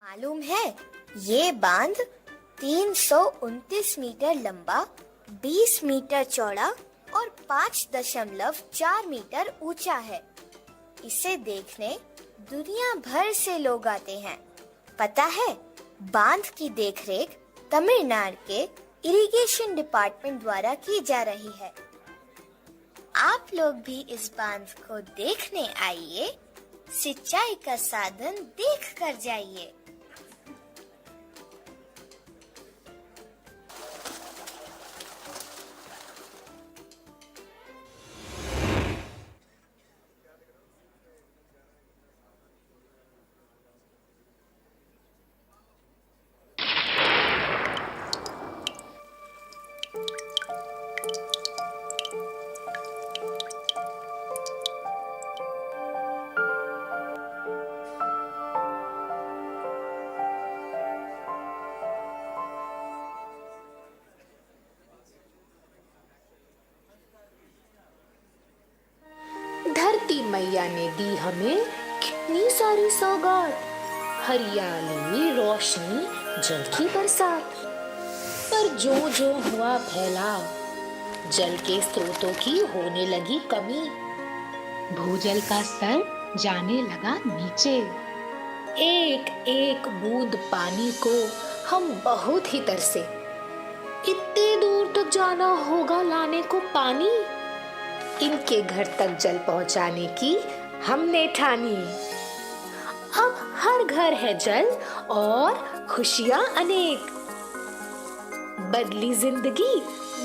मालूम है, ये बांध 329 मीटर लंबा, 20 मीटर चौड़ा और 5.4 मीटर ऊंचा है। इसे देखने दुनिया भर से लोग आते हैं। पता है, बांध की देखरेख तमिलनाडु के इरिगेशन डिपार्टमेंट द्वारा की जा रही है। आप लोग भी इस बांध को देखने आइए, सिंचाई का साधन देख कर जाइए। धरती मैया ने दी हमें कितनी सारी सौगात, हरियाली, रोशनी, जल की बरसात। पर जो जो हुआ फैलाव, जल के स्रोतों की होने लगी कमी। भूजल का स्तर जाने लगा नीचे। एक एक बूंद पानी को हम बहुत ही तरसे। इतने दूर तक जाना होगा लाने को पानी। इनके घर तक जल पहुंचाने की हमने ठानी। अब हर घर है जल और खुशियां अनेक। बदली जिंदगी,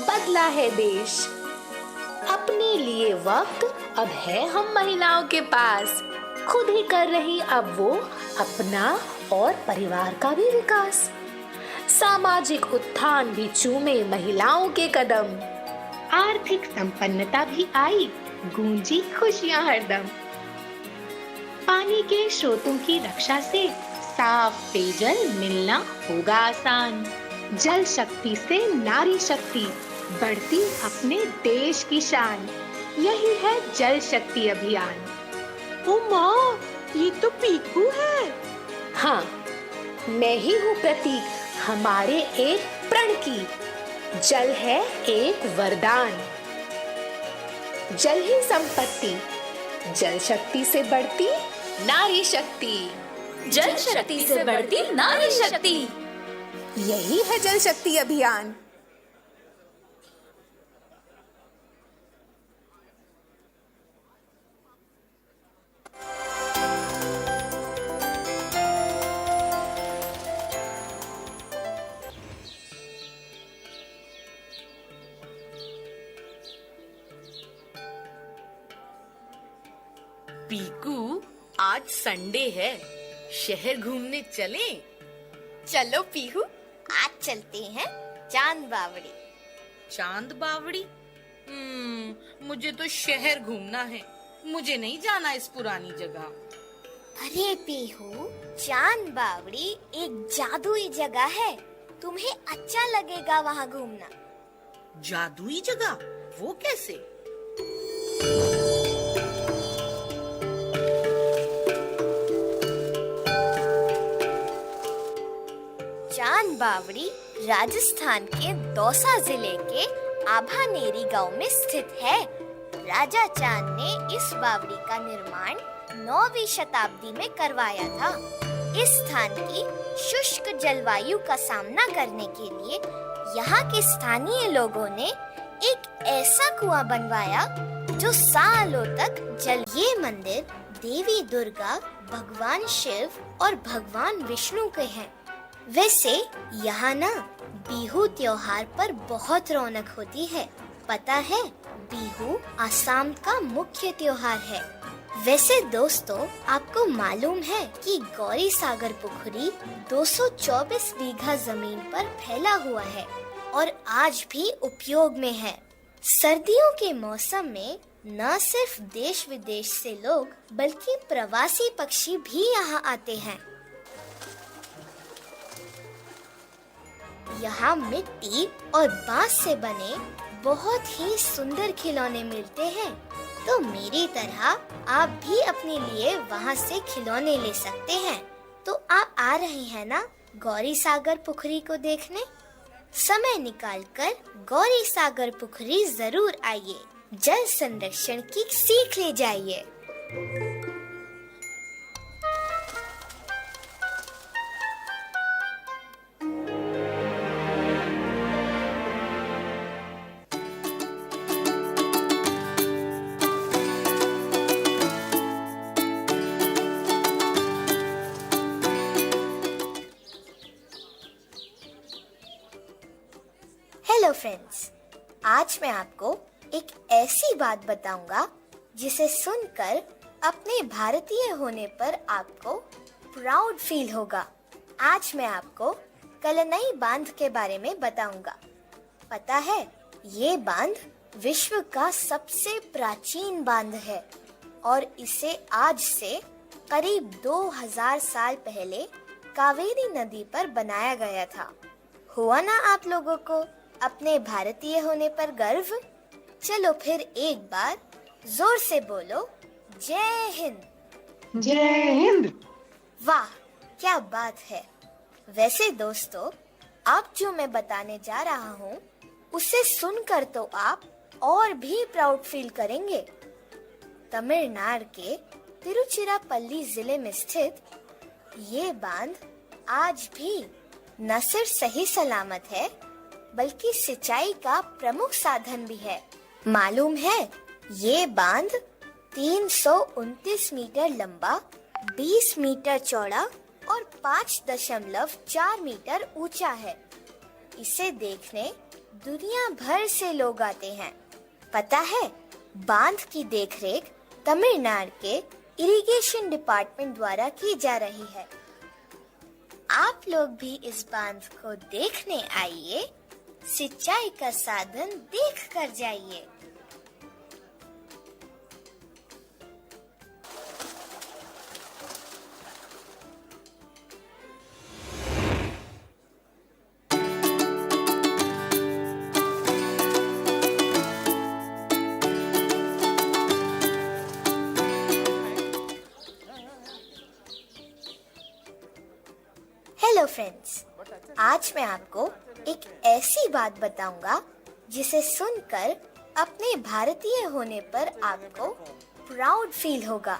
बदला है देश। अपने लिए वक्त अब है हम महिलाओं के पास। खुद ही कर रही अब वो अपना और परिवार का भी विकास। सामाजिक उत्थान भी चूमे महिलाओं के कदम। आर्थिक संपन्नता भी आई, गूंजी खुशियां हरदम। पानी के स्रोतों की रक्षा से साफ पेयजल मिलना होगा आसान। जल शक्ति से नारी शक्ति, बढ़ती अपने देश की शान। यही है जल शक्ति अभियान। ओ माँ, ये तो पीकू है। हाँ, मैं ही हूँ प्रतीक हमारे एक प्रण की। जल है एक वरदान, जल ही संपत्ति, जल शक्ति से बढ़ती नारी शक्ति। जल शक्ति से बढ़ती नारी शक्ति, यही है जल शक्ति अभियान। पीकू, आज संडे है, शहर घूमने चलें? चलो पीहू, आज चलते हैं चांद बावड़ी। चांद बावड़ी? मुझे तो शहर घूमना है, मुझे नहीं जाना इस पुरानी जगह। अरे पीहू, चांद बावड़ी एक जादुई जगह है, तुम्हें अच्छा लगेगा वहाँ घूमना। जादुई जगह? वो कैसे? चांद बावड़ी राजस्थान के दौसा जिले के आभानेरी गांव में स्थित है। राजा चांद ने इस बावड़ी का निर्माण 9वीं शताब्दी में करवाया था। इस स्थान की शुष्क जलवायु का सामना करने के लिए यहाँ के स्थानीय लोगों ने एक ऐसा कुआं बनवाया जो सालों तक जल। ये मंदिर देवी दुर्गा, भगवान शिव और भगवान विष्णु के हैं। वैसे यहाँ ना बिहू त्योहार पर बहुत रौनक होती है। पता है, बिहू आसाम का मुख्य त्योहार है। वैसे दोस्तों, आपको मालूम है कि गौरी सागर पोखरी 224 बीघा जमीन पर फैला हुआ है और आज भी उपयोग में है। सर्दियों के मौसम में न सिर्फ देश विदेश से लोग बल्कि प्रवासी पक्षी भी यहाँ आते हैं। यहाँ मिट्टी और बांस से बने बहुत ही सुंदर खिलौने मिलते हैं, तो मेरी तरह आप भी अपने लिए वहाँ से खिलौने ले सकते हैं। तो आप आ रहे हैं ना गौरी सागर पुखरी को देखने? समय निकालकर गौरी सागर पुखरी जरूर आइए, जल संरक्षण की सीख ले जाइए। हेलो फ्रेंड्स, आज मैं आपको एक ऐसी बात बताऊंगा जिसे सुनकर अपने भारतीय होने पर आपको प्राउड फील होगा। आज मैं आपको कलनई बांध के बारे में बताऊंगा। पता है, ये बांध विश्व का सबसे प्राचीन बांध है और इसे आज से करीब 2000 साल पहले कावेरी नदी पर बनाया गया था। हुआ ना आप लोगों को अपने भारतीय होने पर गर्व? चलो फिर एक बार जोर से बोलो, जय हिंद। जय हिंद। वाह, क्या बात है। वैसे दोस्तों, अब जो मैं बताने जा रहा हूँ उसे सुनकर तो आप और भी प्राउड फील करेंगे। तमिलनाडु के तिरुचिरापल्ली जिले में स्थित ये बांध आज भी न सिर्फ सही सलामत है बल्कि सिंचाई का प्रमुख साधन भी है। मालूम है, ये बांध 329 मीटर लंबा, 20 मीटर चौड़ा और 5.4 मीटर ऊंचा है। इसे देखने दुनिया भर से लोग आते हैं। पता है, बांध की देखरेख तमिलनाडु के इरिगेशन डिपार्टमेंट द्वारा की जा रही है। आप लोग भी इस बांध को देखने आइए, सिंचाई का साधन देख कर जाइए। हेलो फ्रेंड्स, आज मैं आपको एक ऐसी बात बताऊंगा जिसे सुनकर अपने भारतीय होने पर आपको प्राउड फील होगा।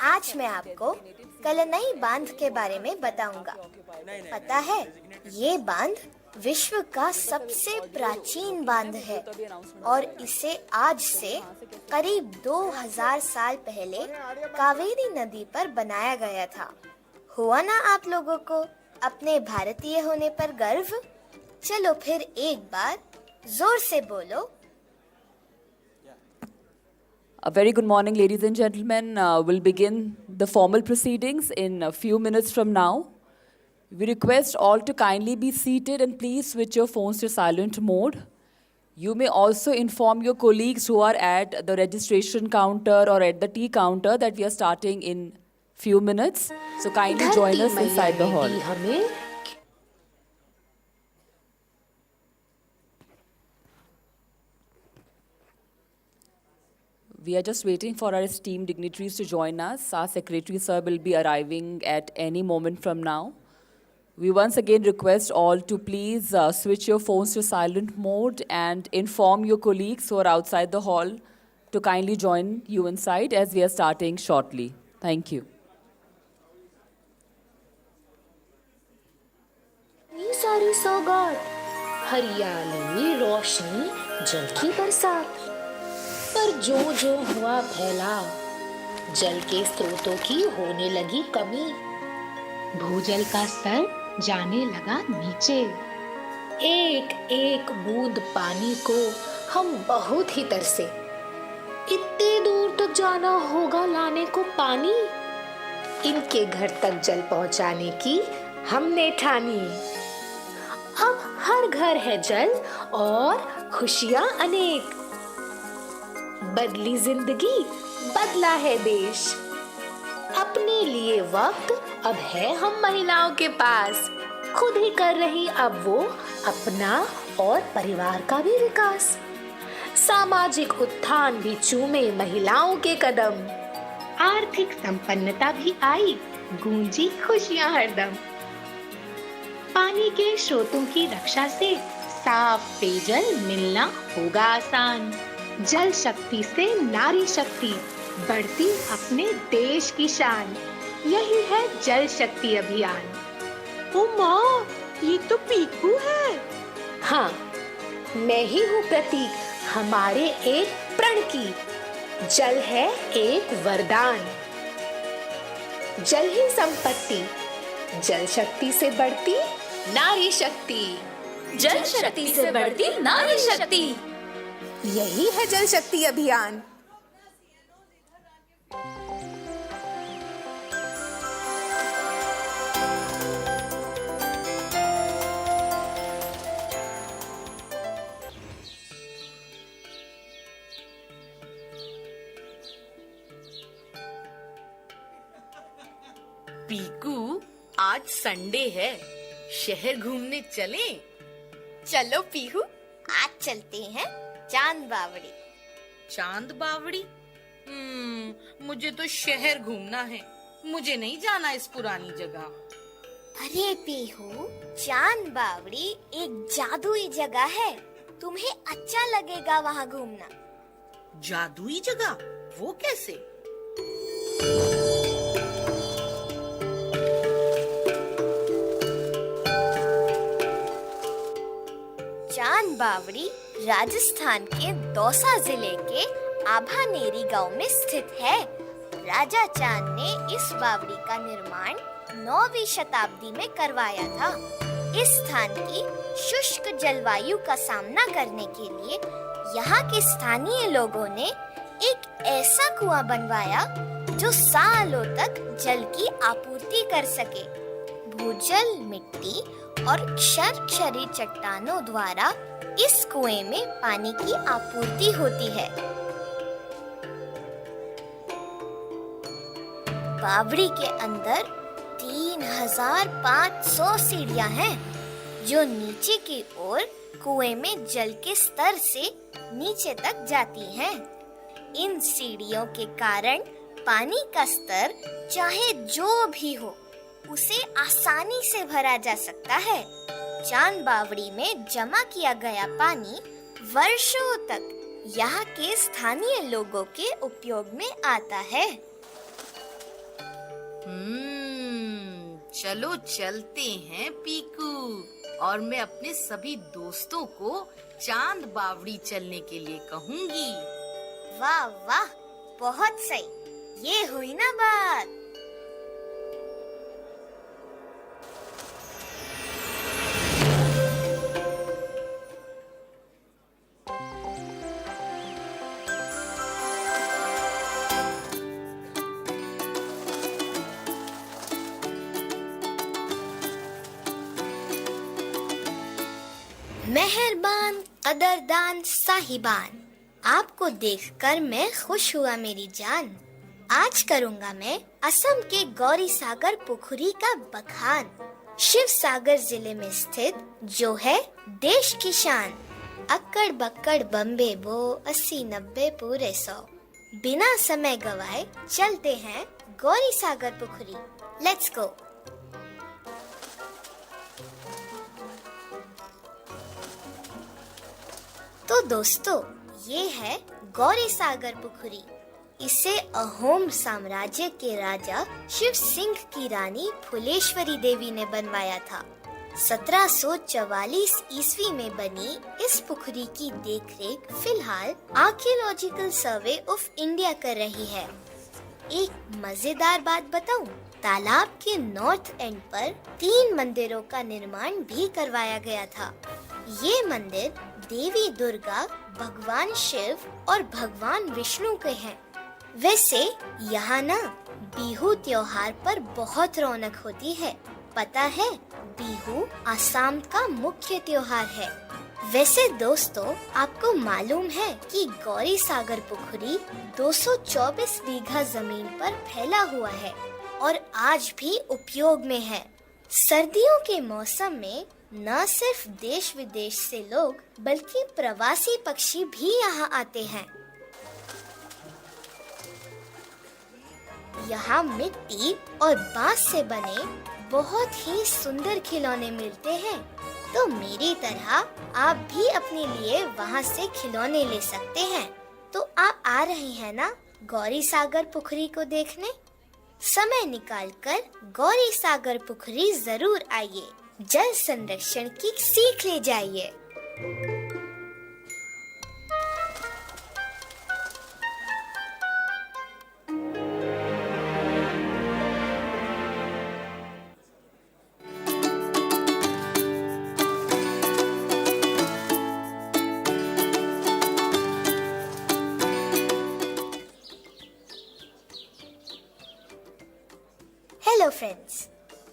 आज मैं आपको कलनई बांध के बारे में बताऊंगा। पता है, ये बांध विश्व का सबसे प्राचीन बांध है और इसे आज से करीब 2000 साल पहले कावेरी नदी पर बनाया गया था। हुआ ना आप लोगों को अपने भारतीय होने पर गर्व? चलो फिर एक बार जोर से बोलो। A very good morning, ladies and gentlemen. We'll begin the formal proceedings in a few minutes from now. We request all to kindly be seated and please switch your phones to silent mode. You may also inform your colleagues who are at the registration counter or at the tea counter that we are starting in few minutes. So kindly join us inside the hall. We are just waiting for our esteemed dignitaries to join us. Our secretary, sir, will be arriving at any moment from now. We once again request all to please switch your phones to silent mode and inform your colleagues who are outside the hall to kindly join you inside as we are starting shortly. Thank you. ये सारी सौगात, हरियाली, रोशनी, जल की बरसात, पर जो जो हुआ फैलाव, जल के स्रोतों की होने लगी कमी। भूजल का स्तर जाने लगा नीचे। एक एक बूंद पानी को हम बहुत ही तरसे। इतने दूर तक जाना होगा लाने को पानी। इनके घर तक जल पहुंचाने की हमने ठानी। अब हर घर है जल और खुशियां अनेक। बदली जिंदगी, बदला है देश। अपने लिए वक्त अब है हम महिलाओं के पास। खुद ही कर रही अब वो अपना और परिवार का भी विकास। सामाजिक उत्थान भी चूमे महिलाओं के कदम। आर्थिक संपन्नता भी आई गूंजी खुशियां हरदम। पानी के स्रोतों की रक्षा से साफ पेयजल मिलना होगा आसान। जल शक्ति से नारी शक्ति, बढ़ती अपने देश की शान। यही है जल शक्ति अभियान। ओ माँ, ये तो पीकू है। हाँ, मैं ही हूँ प्रतीक हमारे एक प्रण की। जल है एक वरदान, जल ही संपत्ति, जल शक्ति से बढ़ती नारी शक्ति। जल शक्ति से बढ़ती नारी शक्ति। यही है जल शक्ति अभियान। पीकू, आज संडे है, शहर घूमने चलें? चलो पीहू, आज चलते हैं चांद बावड़ी। चांद बावड़ी? मुझे तो शहर घूमना है, मुझे नहीं जाना इस पुरानी जगह। अरे पीहू, चांद बावड़ी एक जादुई जगह है, तुम्हें अच्छा लगेगा वहाँ घूमना। जादुई जगह? वो कैसे? चांद बावड़ी राजस्थान के दौसा जिले के आभानेरी गांव में स्थित है। राजा चांद ने इस बावड़ी का निर्माण 9वीं शताब्दी में करवाया था। इस स्थान की शुष्क जलवायु का सामना करने के लिए यहाँ के स्थानीय लोगों ने एक ऐसा कुआं बनवाया जो सालों तक जल की आपूर्ति कर सके। भूजल, मिट्टी और क्षारीय चट्टानों द्वारा इस कुएं में पानी की आपूर्ति होती है। बावड़ी के अंदर 3500 सीढ़ियां हैं, जो नीचे की ओर कुएं में जल के स्तर से नीचे तक जाती हैं। इन सीढ़ियों के कारण पानी का स्तर चाहे जो भी हो, उसे आसानी से भरा जा सकता है। चांद बावड़ी में जमा किया गया पानी वर्षों तक यहाँ के स्थानीय लोगों के उपयोग में आता है। चलो चलते हैं पीकू, और मैं अपने सभी दोस्तों को चांद बावड़ी चलने के लिए कहूँगी। वाह वाह, बहुत सही, ये हुई ना बात। मेहरबान कदरदान साहिबान, आपको देखकर मैं खुश हुआ मेरी जान। आज करूँगा मैं असम के गौरी सागर पुखुरी का बखान। शिव सागर जिले में स्थित जो है देश की शान। अक्कड़ बक्कड़ बम्बे बो 80-90 पूरे 100। बिना समय गवाए चलते हैं गौरी सागर पुखुरी। Let's go. तो दोस्तों, ये है गौरी सागर पुखुरी। इसे अहोम साम्राज्य के राजा शिव सिंह की रानी फुलेश्वरी देवी ने बनवाया था। 1744 ईस्वी में बनी इस पुखुरी की देखरेख फिलहाल आर्कियोलॉजिकल सर्वे ऑफ इंडिया कर रही है। एक मजेदार बात बताऊं, तालाब के नॉर्थ एंड पर 3 मंदिरों का निर्माण भी करवाया गया था। ये मंदिर देवी दुर्गा, भगवान शिव और भगवान विष्णु के हैं। वैसे यहाँ ना बिहू त्योहार पर बहुत रौनक होती है। पता है, बिहू आसाम का मुख्य त्योहार है। वैसे दोस्तों, आपको मालूम है कि गौरी सागर पुखुरी 224 बीघा जमीन पर फैला हुआ है और आज भी उपयोग में है। सर्दियों के मौसम में न सिर्फ देश विदेश से लोग बल्कि प्रवासी पक्षी भी यहाँ आते हैं। यहाँ मिट्टी और बांस से बने बहुत ही सुंदर खिलौने मिलते हैं। तो मेरी तरह आप भी अपने लिए वहाँ से खिलौने ले सकते हैं। तो आप आ रहे हैं ना गौरी सागर पुखरी को देखने? समय निकालकर गौरी सागर पुखरी जरूर आइए, जल संरक्षण की सीख ले जाइए। हेलो फ्रेंड्स,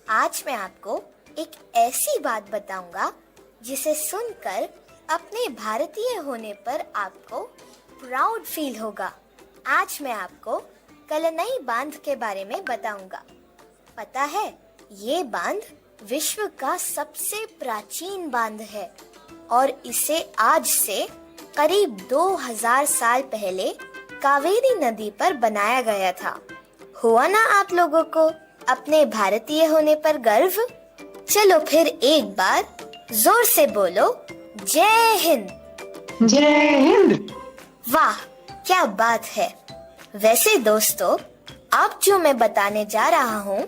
आज मैं आपको एक ऐसी बात बताऊंगा जिसे सुनकर अपने भारतीय होने पर आपको प्राउड फील होगा। आज मैं आपको कलनई बांध के बारे में बताऊंगा। पता है, ये बांध विश्व का सबसे प्राचीन बांध है और इसे आज से करीब 2000 साल पहले कावेरी नदी पर बनाया गया था। हुआ ना आप लोगों को अपने भारतीय होने पर गर्व? चलो फिर एक बार जोर से बोलो, जय हिंद। जय हिंद। वाह, क्या बात है। वैसे दोस्तों, अब जो मैं बताने जा रहा हूँ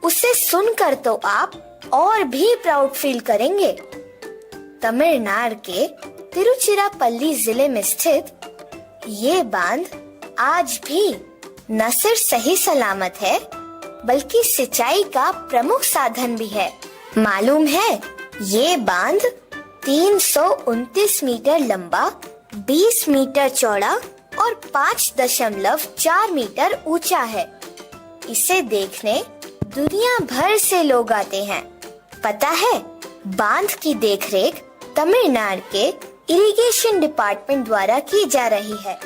उसे सुनकर तो आप और भी प्राउड फील करेंगे। तमिलनाडु के तिरुचिरापल्ली जिले में स्थित ये बांध आज भी न सिर्फ सही सलामत है बल्कि सिंचाई का प्रमुख साधन भी है। मालूम है, ये बांध 329 मीटर लंबा, 20 मीटर चौड़ा और 5.4 मीटर ऊंचा है। इसे देखने दुनिया भर से लोग आते हैं। पता है, बांध की देखरेख तमिलनाडु के इरिगेशन डिपार्टमेंट द्वारा की जा रही है।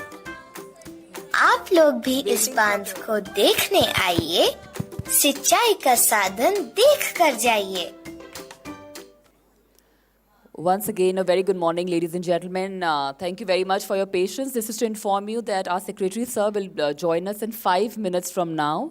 आप लोग भी इस बांध को देखने आइए, सिंचाई का साधन देख कर जाइए। Once again, a very good morning, ladies and gentlemen. Thank you very much for your patience. This is to inform you that our Secretary, sir, will join us in 5 minutes from now.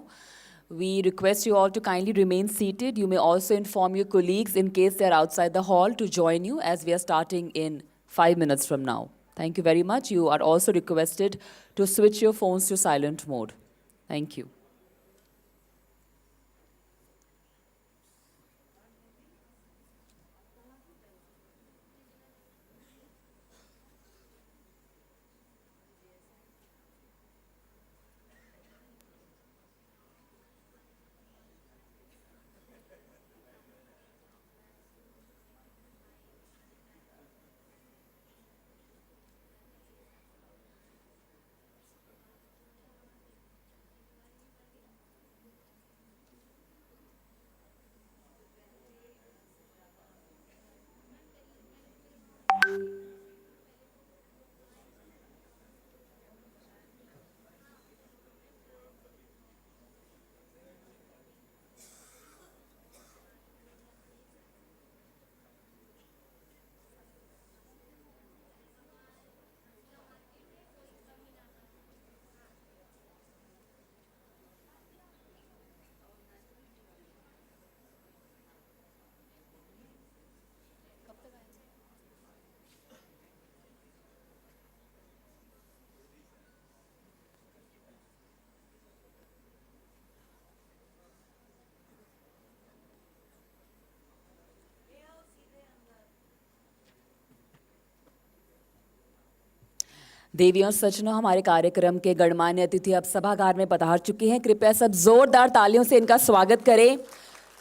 We request you all to kindly remain seated. You may also inform your colleagues in case they are outside the hall to join you as we are starting in 5 minutes from now. Thank you very much. You are also requested to switch your phones to silent mode. Thank you. देवियों सज्जनों, हमारे कार्यक्रम के गणमान्य अतिथि अब सभागार में पधार चुके हैं। कृपया सब जोरदार तालियों से इनका स्वागत करें।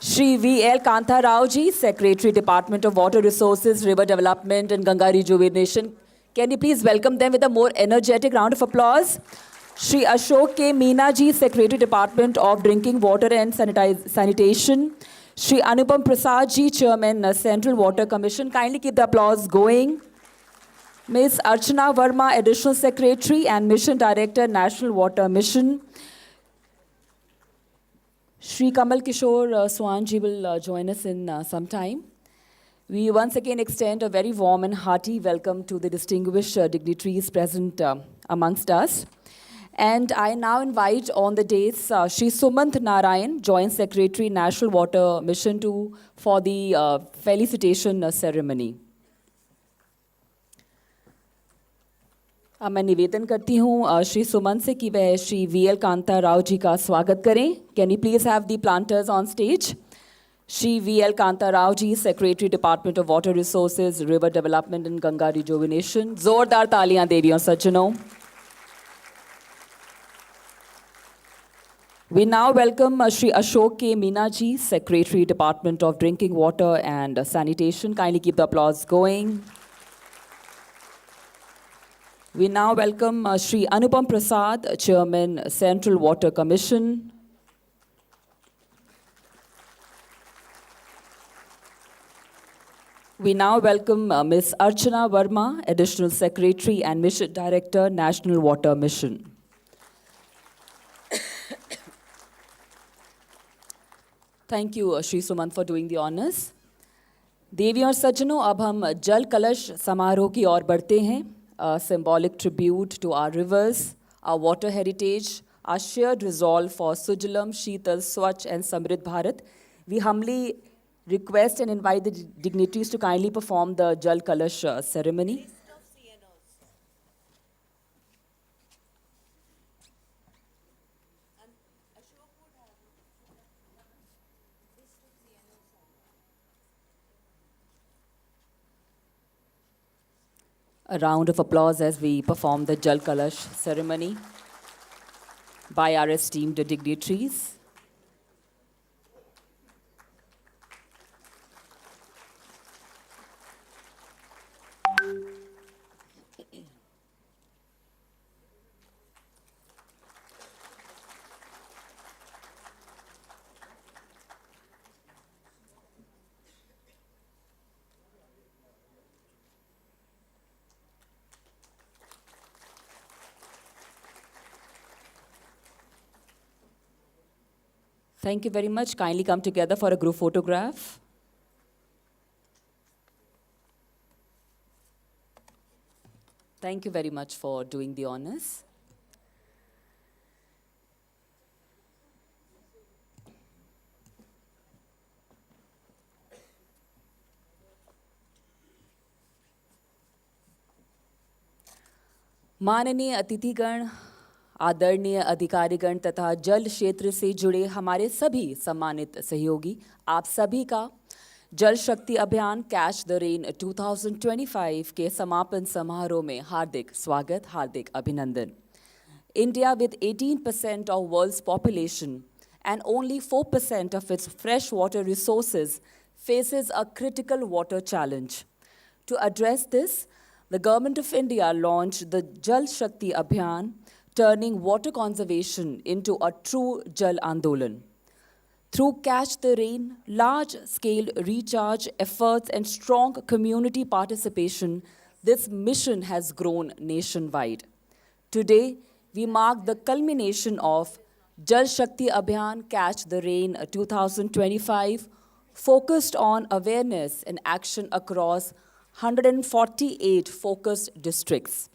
Shri V L. Kanta Rao ji, secretary department of water resources, river development and Ganga rejuvenation. Can you please welcome them with a more energetic round of applause. Shri Ashok K Meena ji, secretary department of drinking water and sanitation. Shri Anupam Prasad ji, chairman central water commission. Kindly keep the applause going. Ms. Archana Verma, Additional Secretary and Mission Director, National Water Mission. Shri Kamal Kishore Swan ji will join us in some time. We once again extend a very warm and hearty welcome to the distinguished dignitaries present amongst us. And I now invite on the dais Shri Sumant Narayan, Joint Secretary, National Water Mission, for the felicitation ceremony. अब मैं निवेदन करती हूँ श्री सुमन से कि वह Shri VL Kanta Rao ji का स्वागत करें. Can you please have the planters on stage. Shri VL Kanta Rao ji, secretary, department of water resources, river development and Ganga rejuvenation. जोरदार तालियां देवियों सज्जनों. We now welcome Shri Ashok K. Meena ji, Secretary, Department of Drinking Water and Sanitation. Kindly keep the applause going. We now welcome Shri Anupam Prasad, Chairman, Central Water Commission. We now welcome Ms. Archana Verma, Additional Secretary and Mission Director, National Water Mission. Thank you, Shri Suman, for doing the honors. देवियों और सज्जनों, अब हम जल कलश समारोह की ओर बढ़ते हैं. A symbolic tribute to our rivers, our water heritage, our shared resolve for Sujalam, Sheetal, Swachh and Samrid Bharat. We humbly request and invite the dignitaries to kindly perform the Jal Kalash ceremony. A round of applause as we perform the Jal Kalash ceremony by our esteemed dignitaries. Thank you very much. Kindly come together for a group photograph. Thank you very much for doing the honors. माननीय अतिथिगण, आदरणीय अधिकारीगण तथा जल क्षेत्र से जुड़े हमारे सभी सम्मानित सहयोगी, आप सभी का जल शक्ति अभियान कैच द रेन 2025 के समापन समारोह में हार्दिक स्वागत, हार्दिक अभिनंदन. India, with 18% of world's population and only 4% of its fresh water resources, faces a critical water challenge. To address this, the Government of India launched the Jal Shakti Abhiyan, turning water conservation into a true Jal Andolan. Through Catch the Rain, large-scale recharge efforts and strong community participation, this mission has grown nationwide. Today, we mark the culmination of Jal Shakti Abhiyan Catch the Rain 2025, focused on awareness and action across 148 focused districts.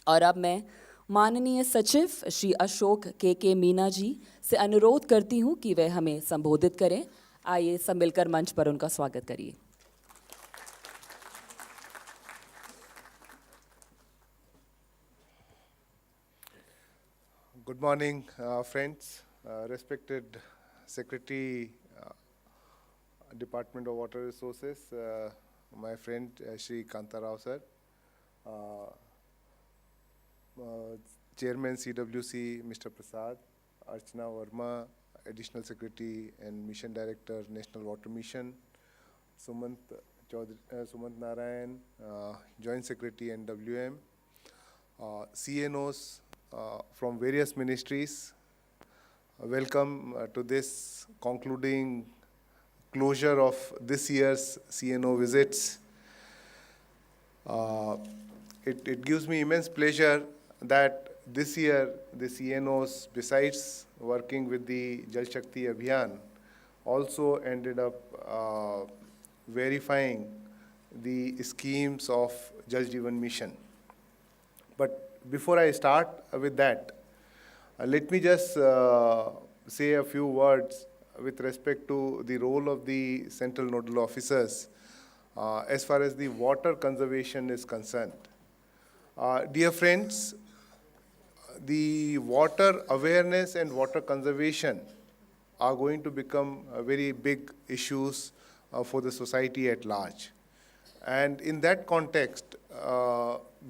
और अब मैं माननीय सचिव Shri Ashok K Meena जी से अनुरोध करती हूँ कि वे हमें संबोधित करें. आइए सब मिलकर मंच पर उनका स्वागत करिए. Good morning, friends. Respected Secretary, Department of Water Resources, my friend Shri Kanta Rao sir, Chairman CWC Mr. Prasad, Archana Verma, Additional Secretary and Mission Director, National Water Mission, Sumant Narayan, Joint Secretary and WM, CNOs from various ministries. Welcome to this concluding closure of this year's CNO visits. It gives me immense pleasure that this year the CNOs, besides working with the Jal Shakti Abhiyan, also ended up verifying the schemes of Jal Jeevan Mission. But before I start with that, let me just say a few words with respect to the role of the central nodal officers as far as the water conservation is concerned. Dear friends, the water awareness and water conservation are going to become very big issues for the society at large. And in that context,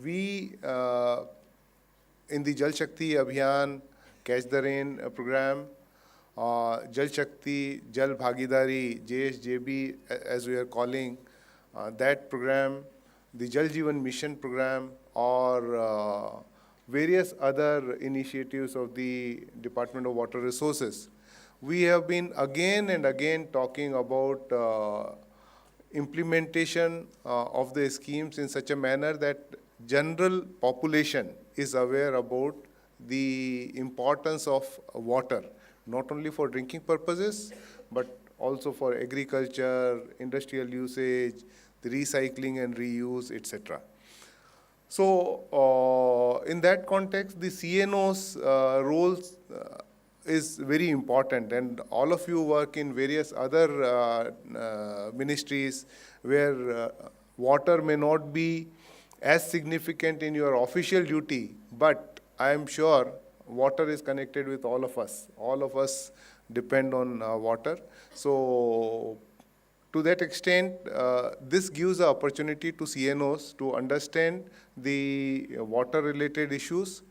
we in the Jal Shakti Abhiyan, Catch the Rain program, Jal Shakti, Jal Bhagidari, JSJB as we are calling that program, the Jal Jeevan Mission program, or various other initiatives of the Department of Water Resources. We have been again and again talking about implementation of the schemes in such a manner that general population is aware about the importance of water, not only for drinking purposes, but also for agriculture, industrial usage, the recycling and reuse, etc. So, in that context, the CNO's roles is very important, and all of you work in various other ministries where water may not be as significant in your official duty, but I am sure water is connected with all of us. All of us depend on water. So, to that extent, this gives the opportunity to CNOs to understand the water-related issues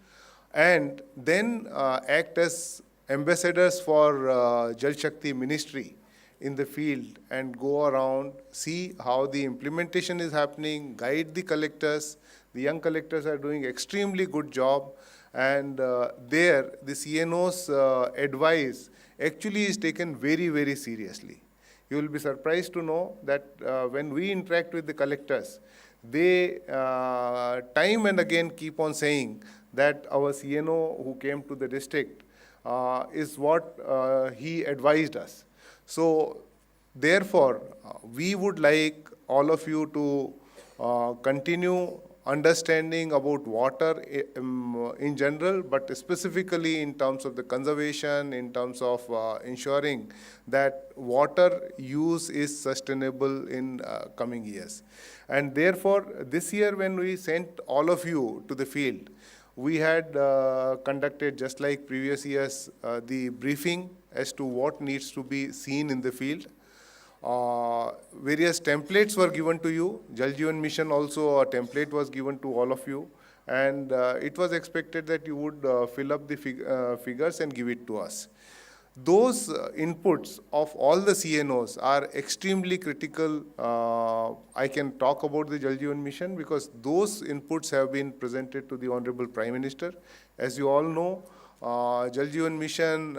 and then act as ambassadors for Jal Shakti ministry in the field and go around, see how the implementation is happening, guide the collectors. The young collectors are doing extremely good job, and there the CNO's advice actually is taken very, very seriously. You will be surprised to know that when we interact with the collectors, they time and again keep on saying that our CNO who came to the district is what he advised us. So, therefore, we would like all of you to continue understanding about water in general, but specifically in terms of the conservation, in terms of ensuring that water use is sustainable in coming years. And therefore, this year when we sent all of you to the field, we had conducted, just like previous years, the briefing as to what needs to be seen in the field. Various templates were given to you. Jal Jeevan Mission also, a template was given to all of you. And it was expected that you would fill up the figures and give it to us. Those inputs of all the CNOs are extremely critical. I can talk about the Jal Jeevan Mission because those inputs have been presented to the Honorable Prime Minister. As you all know, Jal Jeevan Mission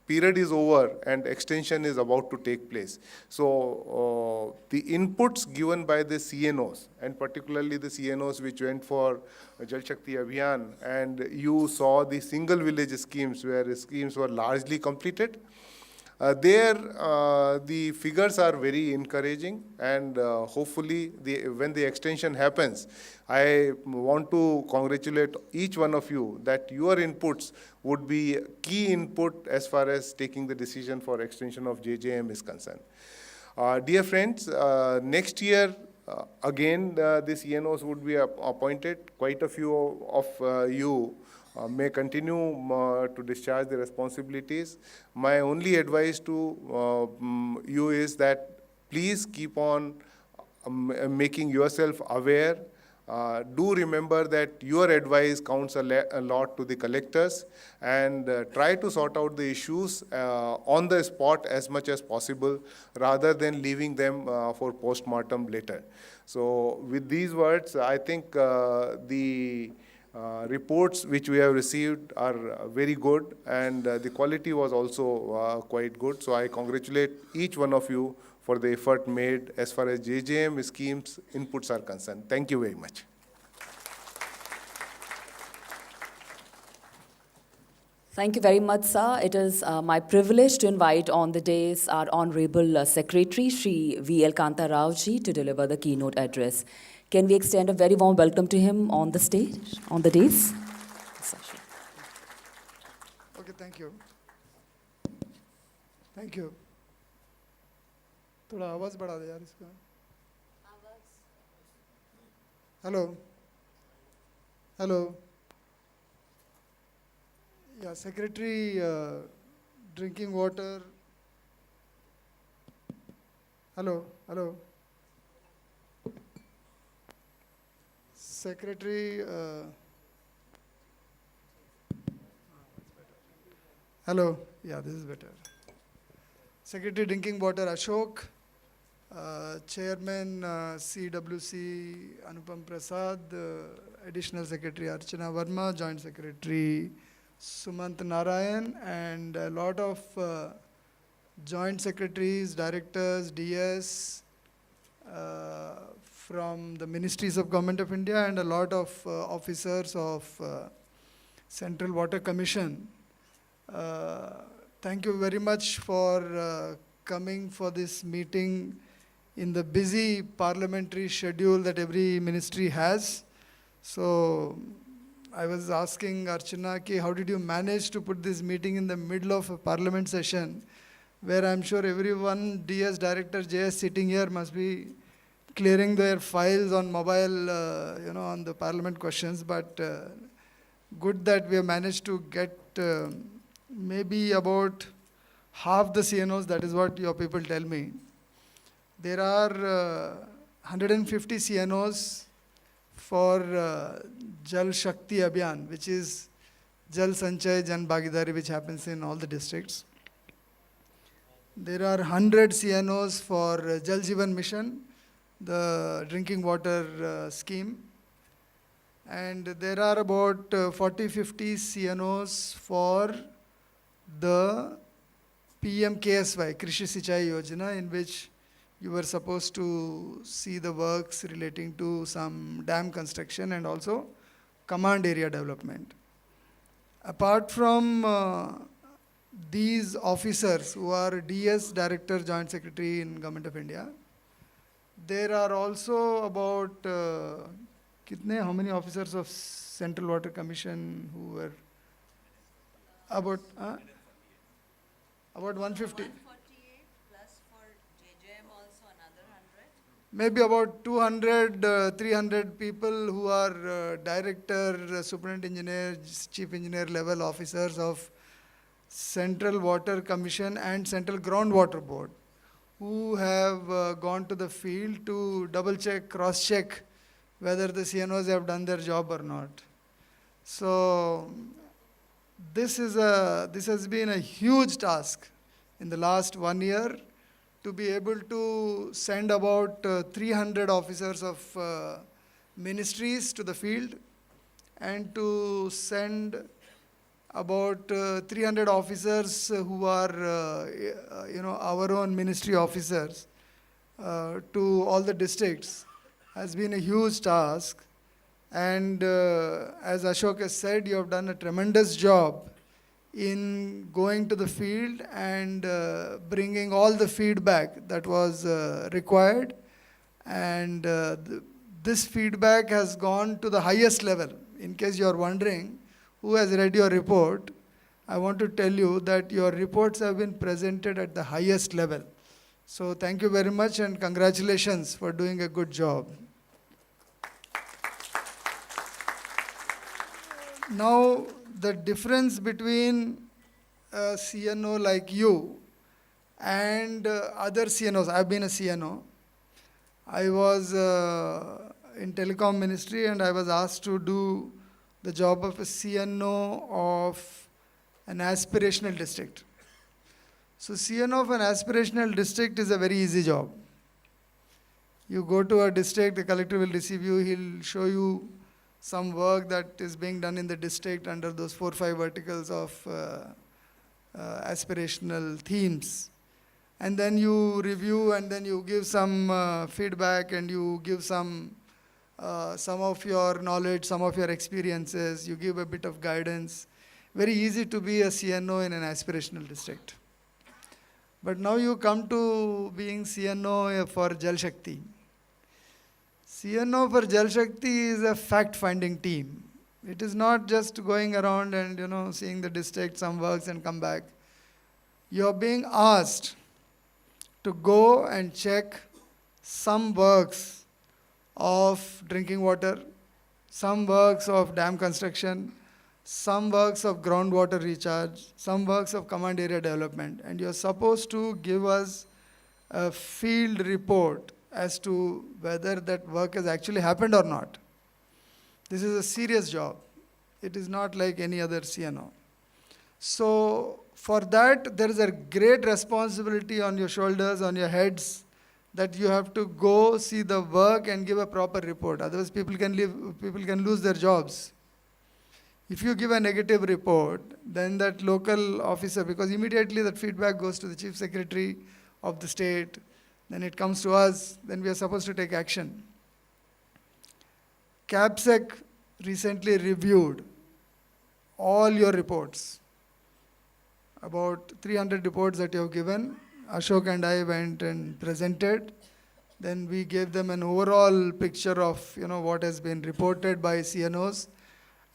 period is over and extension is about to take place. So the inputs given by the CNOs, and particularly the CNOs which went for Jal Shakti Abhiyan, and you saw the single village schemes where the schemes were largely completed. There, the figures are very encouraging, and hopefully, when the extension happens, I want to congratulate each one of you that your inputs would be key input as far as taking the decision for extension of JJM is concerned. Dear friends, next year, again, the CNOs would be appointed. Quite a few of you may continue to discharge the responsibilities. My only advice to you is that please keep on making yourself aware. Do remember that your advice counts a lot to the collectors, and try to sort out the issues on the spot as much as possible rather than leaving them for post-mortem later. So with these words, I think the reports which we have received are very good, and the quality was also quite good. So I congratulate each one of you for the effort made as far as JJM schemes inputs are concerned. Thank you very much. Thank you very much, sir. It is my privilege to invite on the dais our Honorable Secretary, Shri V.L. Kanta Rao ji, to deliver the keynote address. Can we extend a very warm welcome to him on the stage, on the dais? Okay, thank you. Thank you. थोड़ा आवाज़ बढ़ा दे यार इसका. Hello. Hello. Yeah, Secretary, drinking water. Hello, hello. Secretary, hello. Yeah, this is better. Secretary Drinking Water Ashok, Chairman CWC Anupam Prasad, Additional Secretary Archana Verma, Joint Secretary Sumant Narayan, and a lot of joint secretaries, directors, DS from the ministries of Government of India, and a lot of officers of Central Water Commission. Thank you very much for coming for this meeting in the busy parliamentary schedule that every ministry has. So I was asking Archana, ki, how did you manage to put this meeting in the middle of a parliament session, where I'm sure everyone, DS director, JS sitting here must be clearing their files on mobile, on the parliament questions. But good that we have managed to get maybe about half the CNOs, that is what your people tell me. There are 150 CNOs for Jal Shakti Abhiyan, which is Jal Sanchay Jan Bhagidari, which happens in all the districts. There are 100 CNOs for Jal Jeevan Mission, the drinking water scheme. And there are about 40-50 CNOs for the PM-KSY, Krishi Sinchai Yojana, in which you were supposed to see the works relating to some dam construction and also command area development. Apart from these officers who are DS Director, Joint Secretary in Government of India, there are also about, how many officers of Central Water Commission who were about 150. Maybe about 200, 300 people who are director, superintendent engineer, chief engineer level officers of Central Water Commission and Central Groundwater Board, who have gone to the field to double check, cross check whether the CNOs have done their job or not. So this has been a huge task in the last 1 year, to be able to send about 300 officers of ministries to the field, and to send about 300 officers who are, our own ministry officers to all the districts, has been a huge task. And as Ashok has said, you have done a tremendous job in going to the field and bringing all the feedback that was required. And this feedback has gone to the highest level. In case you are wondering who has read your report, I want to tell you that your reports have been presented at the highest level. So thank you very much and congratulations for doing a good job. Now, the difference between a CNO like you and other CNOs, I've been a CNO. I was in telecom ministry and I was asked to do the job of a CNO of an aspirational district. So CNO of an aspirational district is a very easy job. You go to a district, the collector will receive you, he'll show you some work that is being done in the district under those 4 or 5 verticals of aspirational themes. And then you review and then you give some feedback and you give some of your knowledge, some of your experiences, you give a bit of guidance. Very easy to be a CNO in an aspirational district. But now you come to being CNO for Jal Shakti. CNO for Jal Shakti is a fact-finding team. It is not just going around and seeing the district, some works and come back. You are being asked to go and check some works of drinking water, some works of dam construction, some works of groundwater recharge, some works of command area development, and you're supposed to give us a field report as to whether that work has actually happened or not. This is a serious job. It is not like any other CNO. So for that, there is a great responsibility on your shoulders, on your heads, that you have to go see the work and give a proper report. Otherwise, people can lose their jobs. If you give a negative report, then that local officer, because immediately that feedback goes to the chief secretary of the state, then it comes to us, then we are supposed to take action. CAPSEC recently reviewed all your reports. About 300 reports that you have given, Ashok and I went and presented. Then we gave them an overall picture of what has been reported by CNOs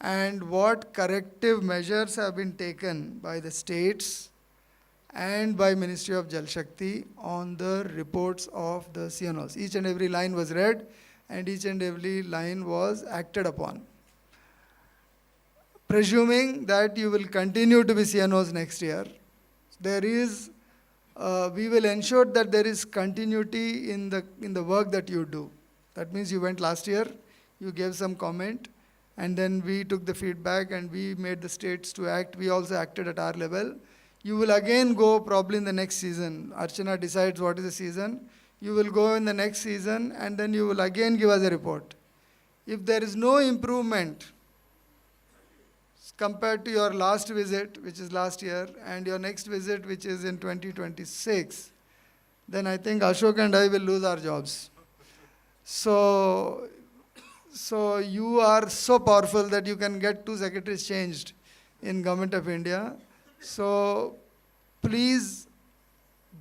and what corrective measures have been taken by the states and by Ministry of Jal Shakti on the reports of the CNOs. Each and every line was read and each and every line was acted upon. Presuming that you will continue to be CNOs next year, we will ensure that there is continuity in the work that you do. That means you went last year, you gave some comment, and then we took the feedback and we made the states to act. We also acted at our level. You will again go probably in the next season. Archana decides what is the season. You will go in the next season and then you will again give us a report. If there is no improvement compared to your last visit, which is last year, and your next visit, which is in 2026, then I think Ashok and I will lose our jobs. So you are so powerful that you can get 2 secretaries changed in Government of India. So please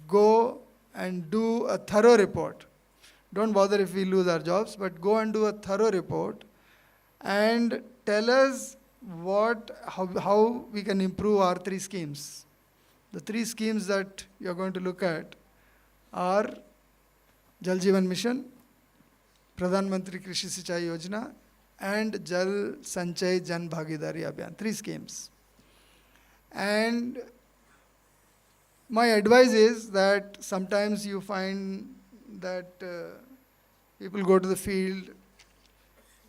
go and do a thorough report. Don't bother if we lose our jobs, but go and do a thorough report and tell us how we can improve our 3 schemes. The 3 schemes that you're going to look at are Jal Jeevan Mission, Pradhan Mantri Krishi Sinchai Yojana, and Jal Sanchay Jan Bhagidari Abhiyan. 3 schemes. And my advice is that sometimes you find that people go to the field,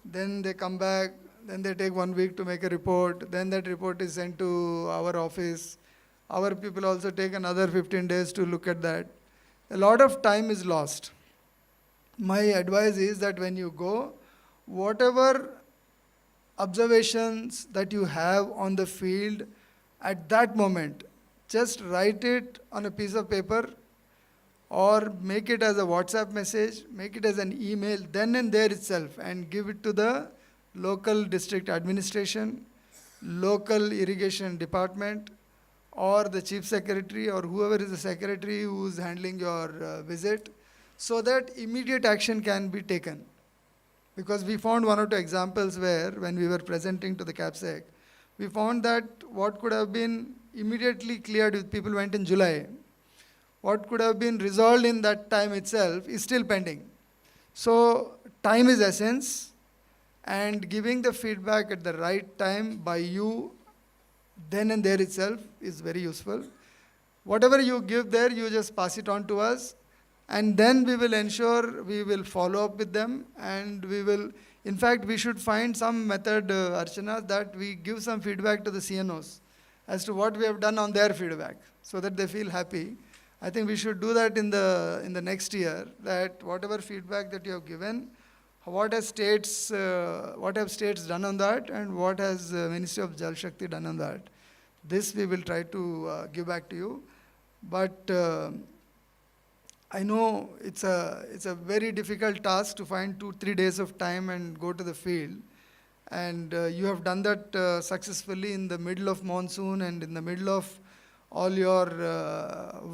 then they come back, then they take 1 week to make a report, then that report is sent to our office. Our people also take another 15 days to look at that. A lot of time is lost. My advice is that when you go, whatever observations that you have on the field at that moment, just write it on a piece of paper or make it as a WhatsApp message, make it as an email, then and there itself, and give it to the local district administration, local irrigation department, or the chief secretary, or whoever is the secretary who is handling your visit, so that immediate action can be taken. Because we found 1 or 2 examples where, when we were presenting to the CAPSEC, we found that what could have been immediately cleared if people went in July, what could have been resolved in that time itself is still pending. So time is essence, and giving the feedback at the right time by you then and there itself is very useful. Whatever you give there, you just pass it on to us, and then we will ensure we will follow up with them, and we will, in fact, we should find some method, Archana, that we give some feedback to the CNOs as to what we have done on their feedback, so that they feel happy. I think we should do that in the next year, that whatever feedback that you have given, what have states done on that, and what has Ministry of Jal Shakti done on that. This we will try to give back to you. But I know it's a very difficult task to find 2-3 days of time and go to the field. And you have done that successfully in the middle of monsoon and in the middle of all your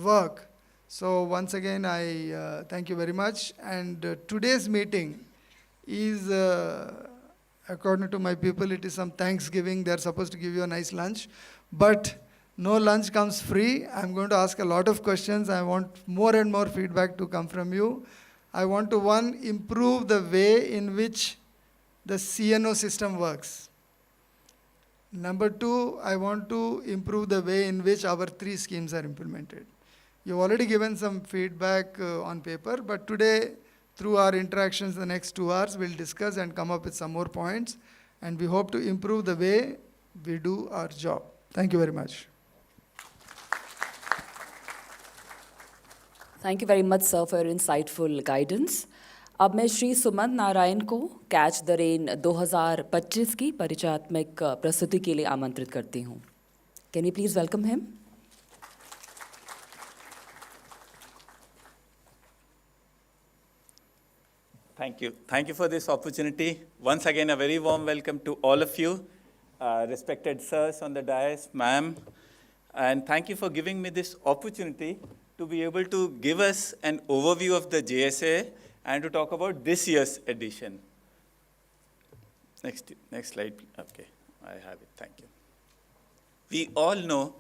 work. So once again, I thank you very much. And today's meeting is, according to my people, it is some Thanksgiving. They're supposed to give you a nice lunch. But no lunch comes free. I'm going to ask a lot of questions. I want more and more feedback to come from you. I want to, one, improve the way in which the CNO system works. Number two, I want to improve the way in which our 3 schemes are implemented. You've already given some feedback on paper, but today, through our interactions the next 2 hours, we'll discuss and come up with some more points, and we hope to improve the way we do our job. Thank you very much. Thank you very much, sir, for your insightful guidance. अब मैं श्री सुमंत नारायण को catch the rain 2025 की परिचयात्मक प्रस्तुति के लिए आमंत्रित करती हूँ. Can you please welcome him? Thank you. Thank you for this opportunity. Once again, a very warm welcome to all of you, respected sirs on the dais, ma'am. And thank you for giving me this opportunity to be able to give us an overview of the JSA and to talk about this year's edition. Next slide. Okay, I have it. Thank you. We all know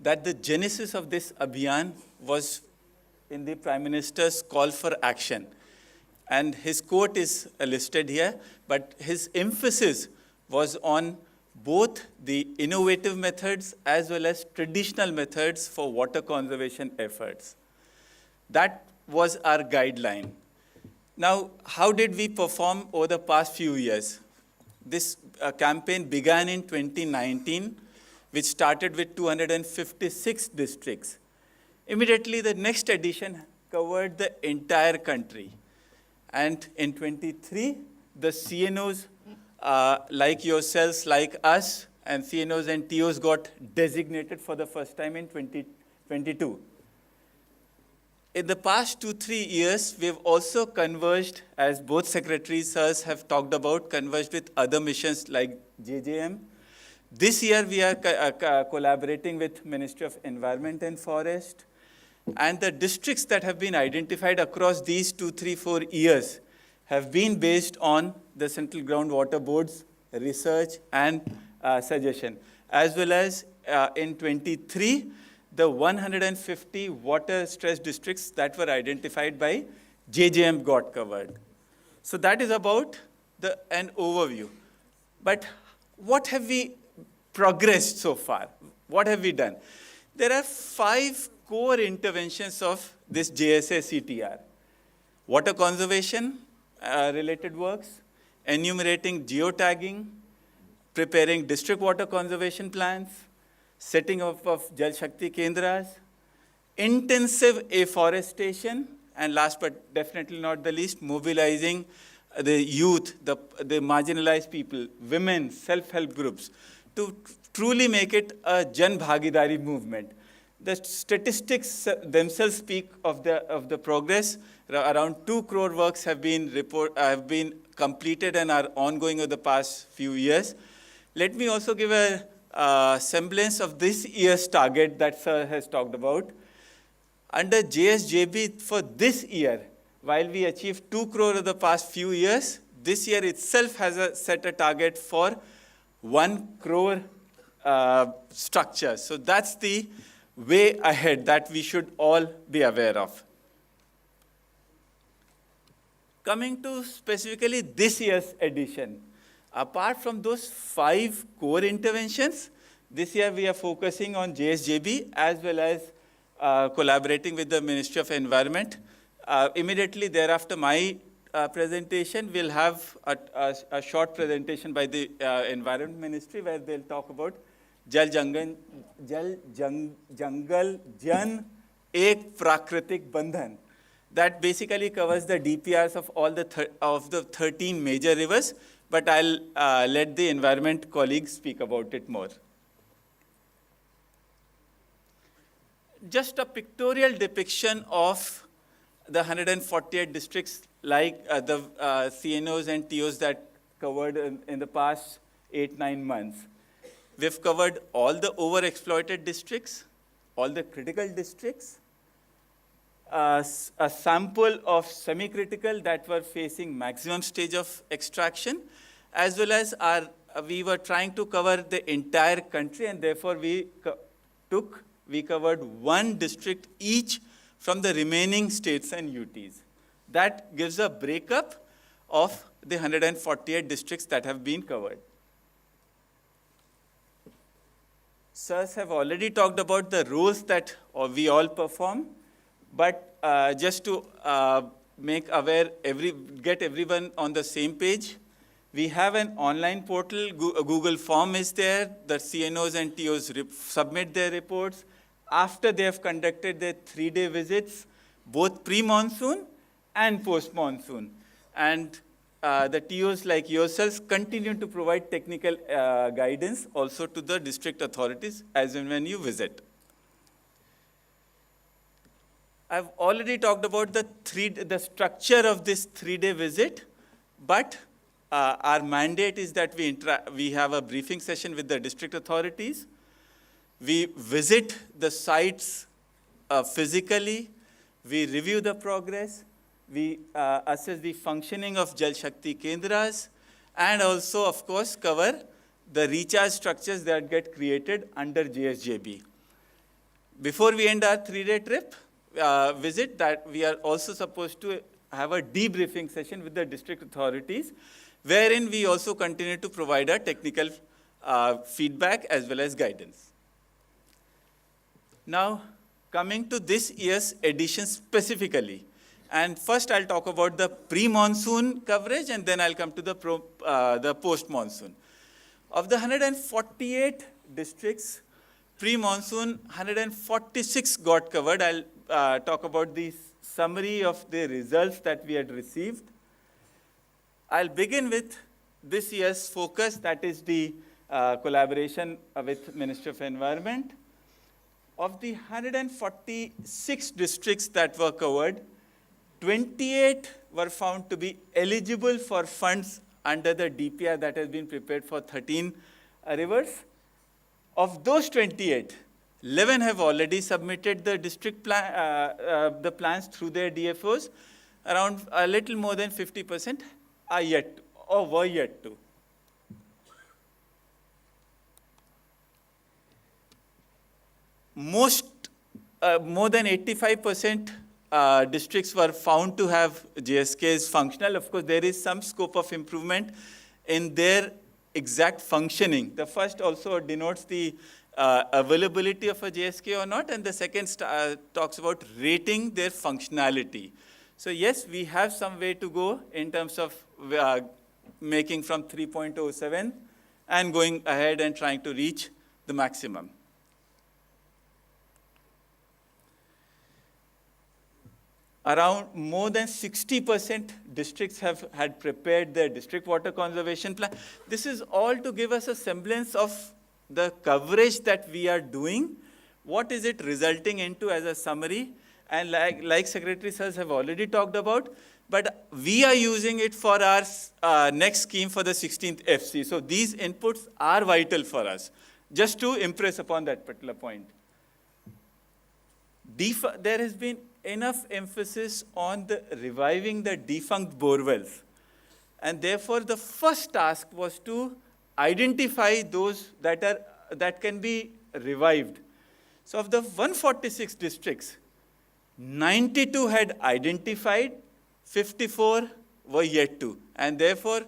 that the genesis of this Abhiyan was in the Prime Minister's call for action. And his quote is listed here, but his emphasis was on both the innovative methods as well as traditional methods for water conservation efforts. That was our guideline. Now, how did we perform over the past few years? This campaign began in 2019, which started with 256 districts. Immediately, the next edition covered the entire country. And in 23, the CNOs, like yourselves, like us, and CNOs and TOs got designated for the first time in 2022. In the past 2-3 years, we've also converged, as both secretaries sirs have talked about, converged with other missions like JJM. This year, we are collaborating with Ministry of Environment and Forest. And the districts that have been identified across these 2, 3, 4 years have been based on the Central Groundwater Board's research and suggestion, as well as in 23, the 150 water-stressed districts that were identified by JJM got covered. So that is about an overview. But what have we progressed so far? What have we done? There are 5 core interventions of this JSA CTR. Water conservation related works, enumerating geotagging, preparing district water conservation plans, setting up of Jal Shakti Kendras, intensive afforestation, and last but definitely not the least, mobilizing the youth, the marginalized people, women, self-help groups, to truly make it a Jan Bhagidari movement. The statistics themselves speak of the progress. Around 2 crore works have been completed and are ongoing over the past few years. Let me also give a semblance of this year's target that Sir has talked about. Under JSJB for this year, while we achieved 2 crore over the past few years, this year itself has set a target for 1 crore structure. So that's the way ahead that we should all be aware of. Coming to specifically this year's edition, apart from those 5 core interventions, this year we are focusing on JSJB as well as collaborating with the Ministry of Environment. Immediately thereafter my presentation, we'll have a short presentation by the Environment Ministry where they'll talk about Jal Jangal Jan Ek Prakritik Bandhan. That basically covers the DPRs of all the 13 major rivers, but I'll let the environment colleagues speak about it more. Just a pictorial depiction of the 148 districts like the CNOs and TOs that covered in the past 8-9 months. We've covered all the overexploited districts, all the critical districts, a sample of semi-critical that were facing maximum stage of extraction, as well as we were trying to cover the entire country, and therefore we covered one district each from the remaining states and UTs. That gives a breakup of the 148 districts that have been covered. Sirs have already talked about the roles that we all perform, but just to make aware, get everyone on the same page, we have an online portal. Google form is there. The CNOs and TOs submit their reports after they have conducted their 3-day visits, both pre-monsoon and post-monsoon. And the TOs like yourselves continue to provide technical guidance also to the district authorities as and when you visit. I've already talked about the structure of this 3-day visit, but our mandate is that we have a briefing session with the district authorities. We visit the sites physically. We review the progress. We assess the functioning of Jal Shakti Kendras, and also, of course, cover the recharge structures that get created under JSJB. Before we end our 3-day trip, visit, that we are also supposed to have a debriefing session with the district authorities, wherein we also continue to provide our technical feedback as well as guidance. Now, coming to this year's edition specifically, and first I'll talk about the pre-monsoon coverage, and then I'll come to the post-monsoon. Of the 148 districts, pre-monsoon, 146 got covered. I'll talk about the summary of the results that we had received. I'll begin with this year's focus, that is the collaboration with Ministry of Environment. Of the 146 districts that were covered, 28 were found to be eligible for funds under the DPR that has been prepared for 13 rivers. Of those 28, 11 have already submitted the district the plans through their DFOs. Around a little more than 50% are yet or were yet to. More than 85% districts were found to have JSKs functional. Of course, there is some scope of improvement in their exact functioning. The first also denotes the availability of a JSK or not, and the second talks about rating their functionality. So yes, we have some way to go in terms of making from 3.07 and going ahead and trying to reach the maximum. Around more than 60% districts had prepared their district water conservation plan. This is all to give us a semblance of the coverage that we are doing. What is it resulting into as a summary? And like Secretary Sirs have already talked about, but we are using it for our next scheme for the 16th FC. So these inputs are vital for us, just to impress upon that particular point. There has been enough emphasis on reviving the defunct borewells. And therefore, the first task was to identify those that can be revived. So of the 146 districts, 92 had identified, 54 were yet to. And therefore,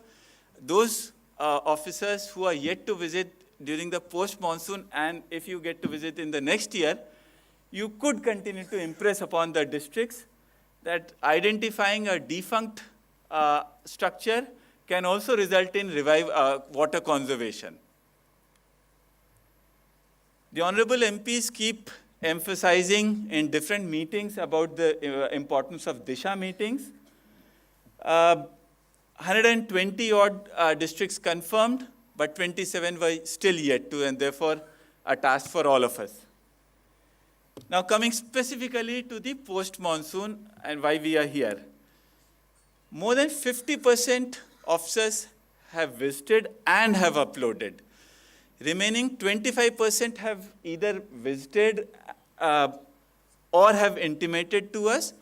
those officers who are yet to visit during the post-monsoon, and if you get to visit in the next year, you could continue to impress upon the districts that identifying a defunct structure can also result in water conservation. The Honorable MPs keep emphasizing in different meetings about the importance of Disha meetings. 120 odd districts confirmed, but 27 were still yet to, and therefore a task for all of us. Now coming specifically to the post-monsoon and why we are here. More than 50% officers have visited and have uploaded. Remaining 25% have either visited or have intimated to us.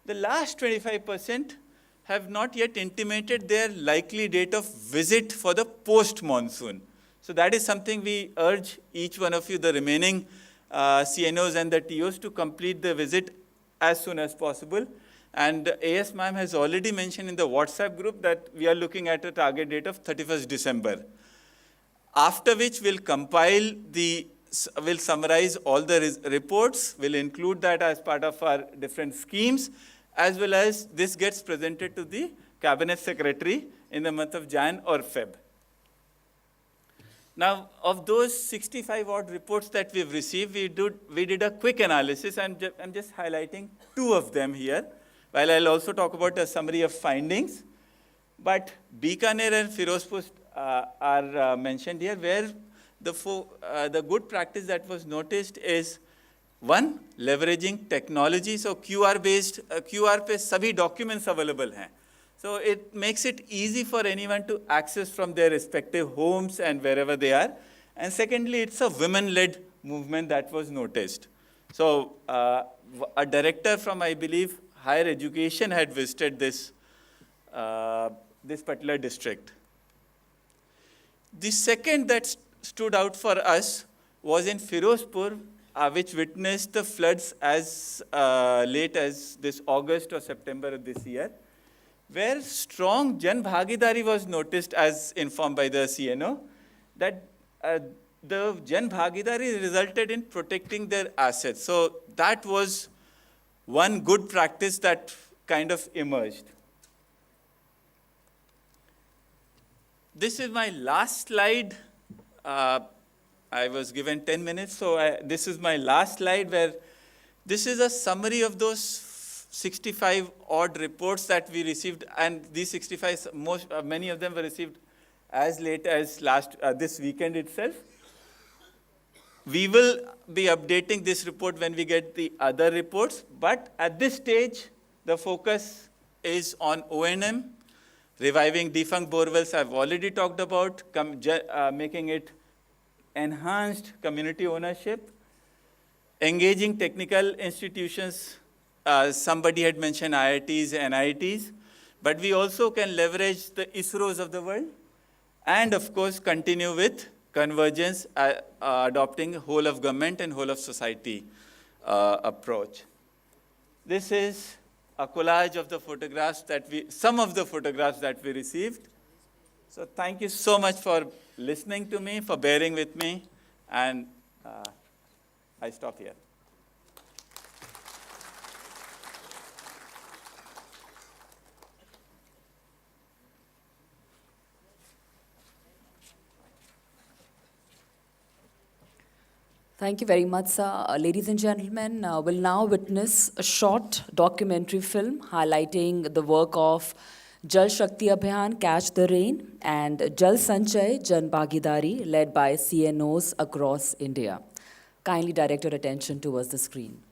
The last 25% have not yet intimated their likely date of visit for the post-monsoon. So that is something we urge each one of you, the remaining CNOs and the TOs, to complete the visit as soon as possible. And AS ma'am has already mentioned in the WhatsApp group that we are looking at a target date of 31st December. After which we'll we'll summarize all the reports, we'll include that as part of our different schemes, as well as this gets presented to the Cabinet Secretary in the month of Jan or Feb. Now, of those 65 odd reports that we've received, we did a quick analysis, and I'm just highlighting 2 of them here, while I'll also talk about a summary of findings. But Bikaner and Firozpur are mentioned here, where the good practice that was noticed is, 1, leveraging technology. So QR पे सभी documents available हैं. So it makes it easy for anyone to access from their respective homes and wherever they are. And secondly, it's a women-led movement that was noticed. So a director from, I believe, higher education had visited this particular district. The second that stood out for us was in Firozpur, which witnessed the floods as late as this August or September of this year, where strong Jan Bhagidari was noticed, as informed by the CNO, that the Jan Bhagidari resulted in protecting their assets. So that was one good practice that kind of emerged. This is my last slide. I was given 10 minutes, so this is my last slide, where this is a summary of those 65 odd reports that we received, and these 65, many of them were received as late as this weekend itself. We will be updating this report when we get the other reports, but at this stage, the focus is on O&M, reviving defunct borewells I've already talked about, making it enhanced community ownership, engaging technical institutions. Somebody had mentioned IITs and NITs, but we also can leverage the ISROs of the world, and of course continue with convergence, adopting whole of government and whole of society approach. This is a collage of the photographs some of the photographs that we received. So thank you so much for listening to me, for bearing with me, and I stop here. Thank you very much, sir. Ladies and gentlemen, we'll now witness a short documentary film highlighting the work of Jal Shakti Abhiyan, Catch the Rain, and Jal Sanchay, Jan Bhagidari, led by CNOs across India. Kindly direct your attention towards the screen.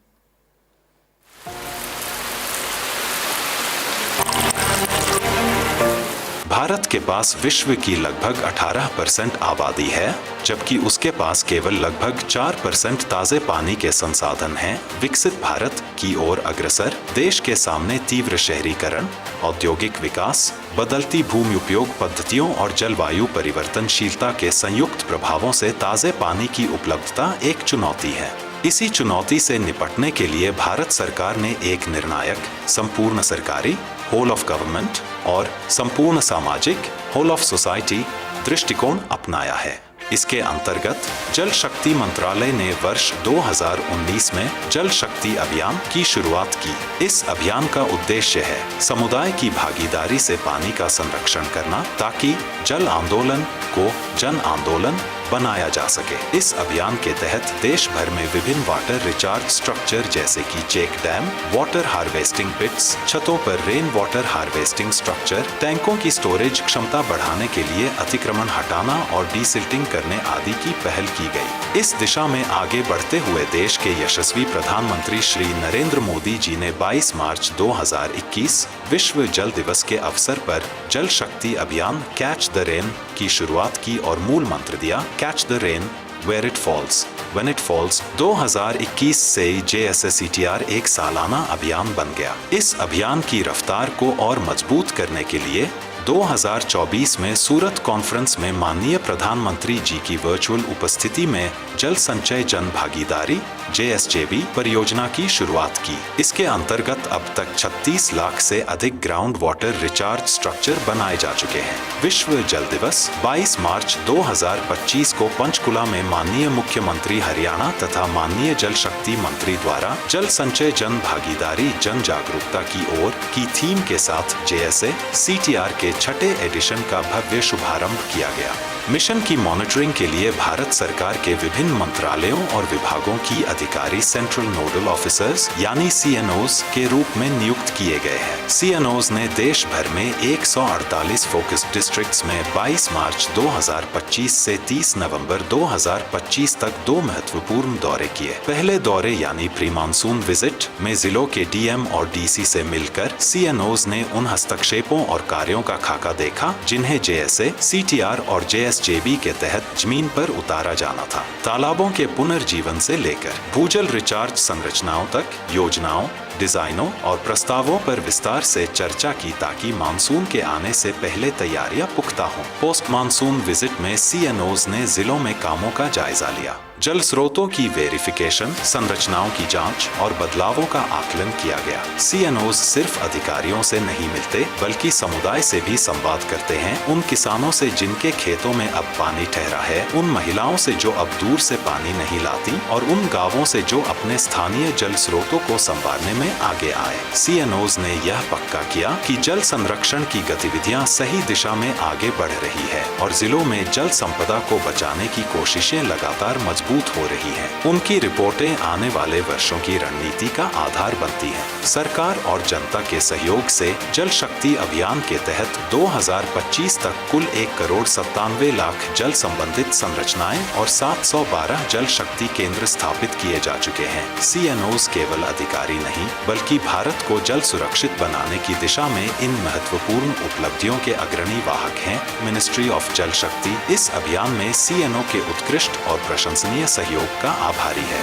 Bharat के पास विश्व की लगभग 18% आबादी है, जबकि उसके पास केवल लगभग 4% ताजे पानी के संसाधन हैं। विकसित भारत की ओर अग्रसर देश के सामने तीव्र शहरीकरण, औद्योगिक विकास, बदलती भूमि उपयोग पद्धतियों और जलवायु परिवर्तनशीलता के संयुक्त प्रभावों से ताजे पानी की उपलब्धता एक चुनौती है। इसी चुनौती से निपटने के लिए भारत सरकार ने एक निर्णायक, संपूर्ण सरकारी, होल ऑफ गवर्नमेंट और संपूर्ण सामाजिक, होल ऑफ सोसाइटी दृष्टिकोण अपनाया है। इसके अंतर्गत जल शक्ति मंत्रालय ने वर्ष 2019 में जल शक्ति अभियान की शुरुआत की। इस अभियान का उद्देश्य है समुदाय की भागीदारी से पानी का संरक्षण करना, ताकि जल आंदोलन को जन आंदोलन बनाया जा सके। इस अभियान के तहत देश भर में विभिन्न वाटर रिचार्ज स्ट्रक्चर जैसे कि चेक डैम, वाटर हार्वेस्टिंग पिट्स, छतों पर रेन वाटर हार्वेस्टिंग स्ट्रक्चर, टैंकों की स्टोरेज क्षमता बढ़ाने के लिए अतिक्रमण हटाना और डीसिल्टिंग करने आदि की पहल की गई। इस दिशा में आगे बढ़ते हुए देश के यशस्वी प्रधानमंत्री श्री नरेंद्र मोदी जी ने 22 मार्च 2021 विश्व जल दिवस के अवसर पर जल शक्ति अभियान कैच द रेन की शुरुआत की और मूल मंत्र दिया, catch the rain, where it falls, when it falls 2021 से JSA-CTR एक सालाना अभियान बन गया। इस अभियान की रफ्तार को और मजबूत करने के लिए 2024 में सूरत कॉन्फ्रेंस में माननीय प्रधानमंत्री जी की वर्चुअल उपस्थिति में जल संचय जन भागीदारी JSJB परियोजना की शुरुआत की। इसके अंतर्गत अब तक 36 लाख से अधिक ग्राउंड वाटर रिचार्ज स्ट्रक्चर बनाए जा चुके हैं। विश्व जल दिवस 22 मार्च 2025 को पंचकुला में माननीय मुख्यमंत्री हरियाणा तथा माननीय जल शक्ति मंत्री द्वारा जल संचय जन भागीदारी जन जागरूकता की ओर की थीम के साथ JSA-CTR के छठे एडिशन का भव्य शुभारंभ किया गया। मिशन की मॉनिटरिंग के लिए भारत सरकार के विभिन्न मंत्रालयों और विभागों की अधिकारी सेंट्रल नोडल ऑफिसर्स यानी CNOs के रूप में नियुक्त किए गए हैं। CNOs ने देश भर में 148 फोकस डिस्ट्रिक्ट्स में 22 मार्च 2025 से 30 नवंबर 2025 तक 2 महत्वपूर्ण दौरे किए। पहले दौरे यानी प्री मानसून विजिट में जिलों के DM और DC से मिलकर CNOs ने उन हस्तक्षेपों और कार्यों का खाका देखा जिन्हें JSA-CTR और JSJB के तहत जमीन पर उतारा जाना था। तालाबों के पुनर्जीवन से लेकर भूजल रिचार्ज संरचनाओं तक योजनाओं, डिजाइनों और प्रस्तावों पर विस्तार से चर्चा की ताकि मानसून के आने से पहले तैयारियां पुख्ता हों। पोस्ट मानसून विजिट में CNOs ने जिलों में कामों का जायजा लिया। जल स्रोतों की वेरिफिकेशन, संरचनाओं की जांच और बदलावों का आकलन किया गया। CNOs सिर्फ अधिकारियों से नहीं मिलते बल्कि समुदाय से भी संवाद करते हैं। उन किसानों से जिनके खेतों में अब पानी ठहरा है, उन महिलाओं से जो अब दूर से पानी नहीं लाती और उन गांवों से जो अपने स्थानीय जल स्रोतों को संवारने में आगे आए। CNOs ने यह पक्का किया कि जल संरक्षण की गतिविधियां सही दिशा में आगे बढ़ रही है और जिलों में जल संपदा को बचाने की कोशिशें लगातार मजबूत हो रही हैं। उनकी रिपोर्टें आने वाले वर्षों की रणनीति का आधार बनती हैं। सरकार और जनता के सहयोग से जल शक्ति अभियान के तहत 2025 तक कुल 1,97,00,000 जल संबंधित संरचनाएं और 712 जल शक्ति केंद्र स्थापित किए जा चुके हैं। CNOs केवल अधिकारी नहीं बल्कि भारत को जल सुरक्षित बनाने की दिशा में इन महत्वपूर्ण उपलब्धियों के अग्रणी वाहक हैं। मिनिस्ट्री ऑफ जल शक्ति इस अभियान में CNO के उत्कृष्ट और प्रशंसनीय सहयोग का आभारी है।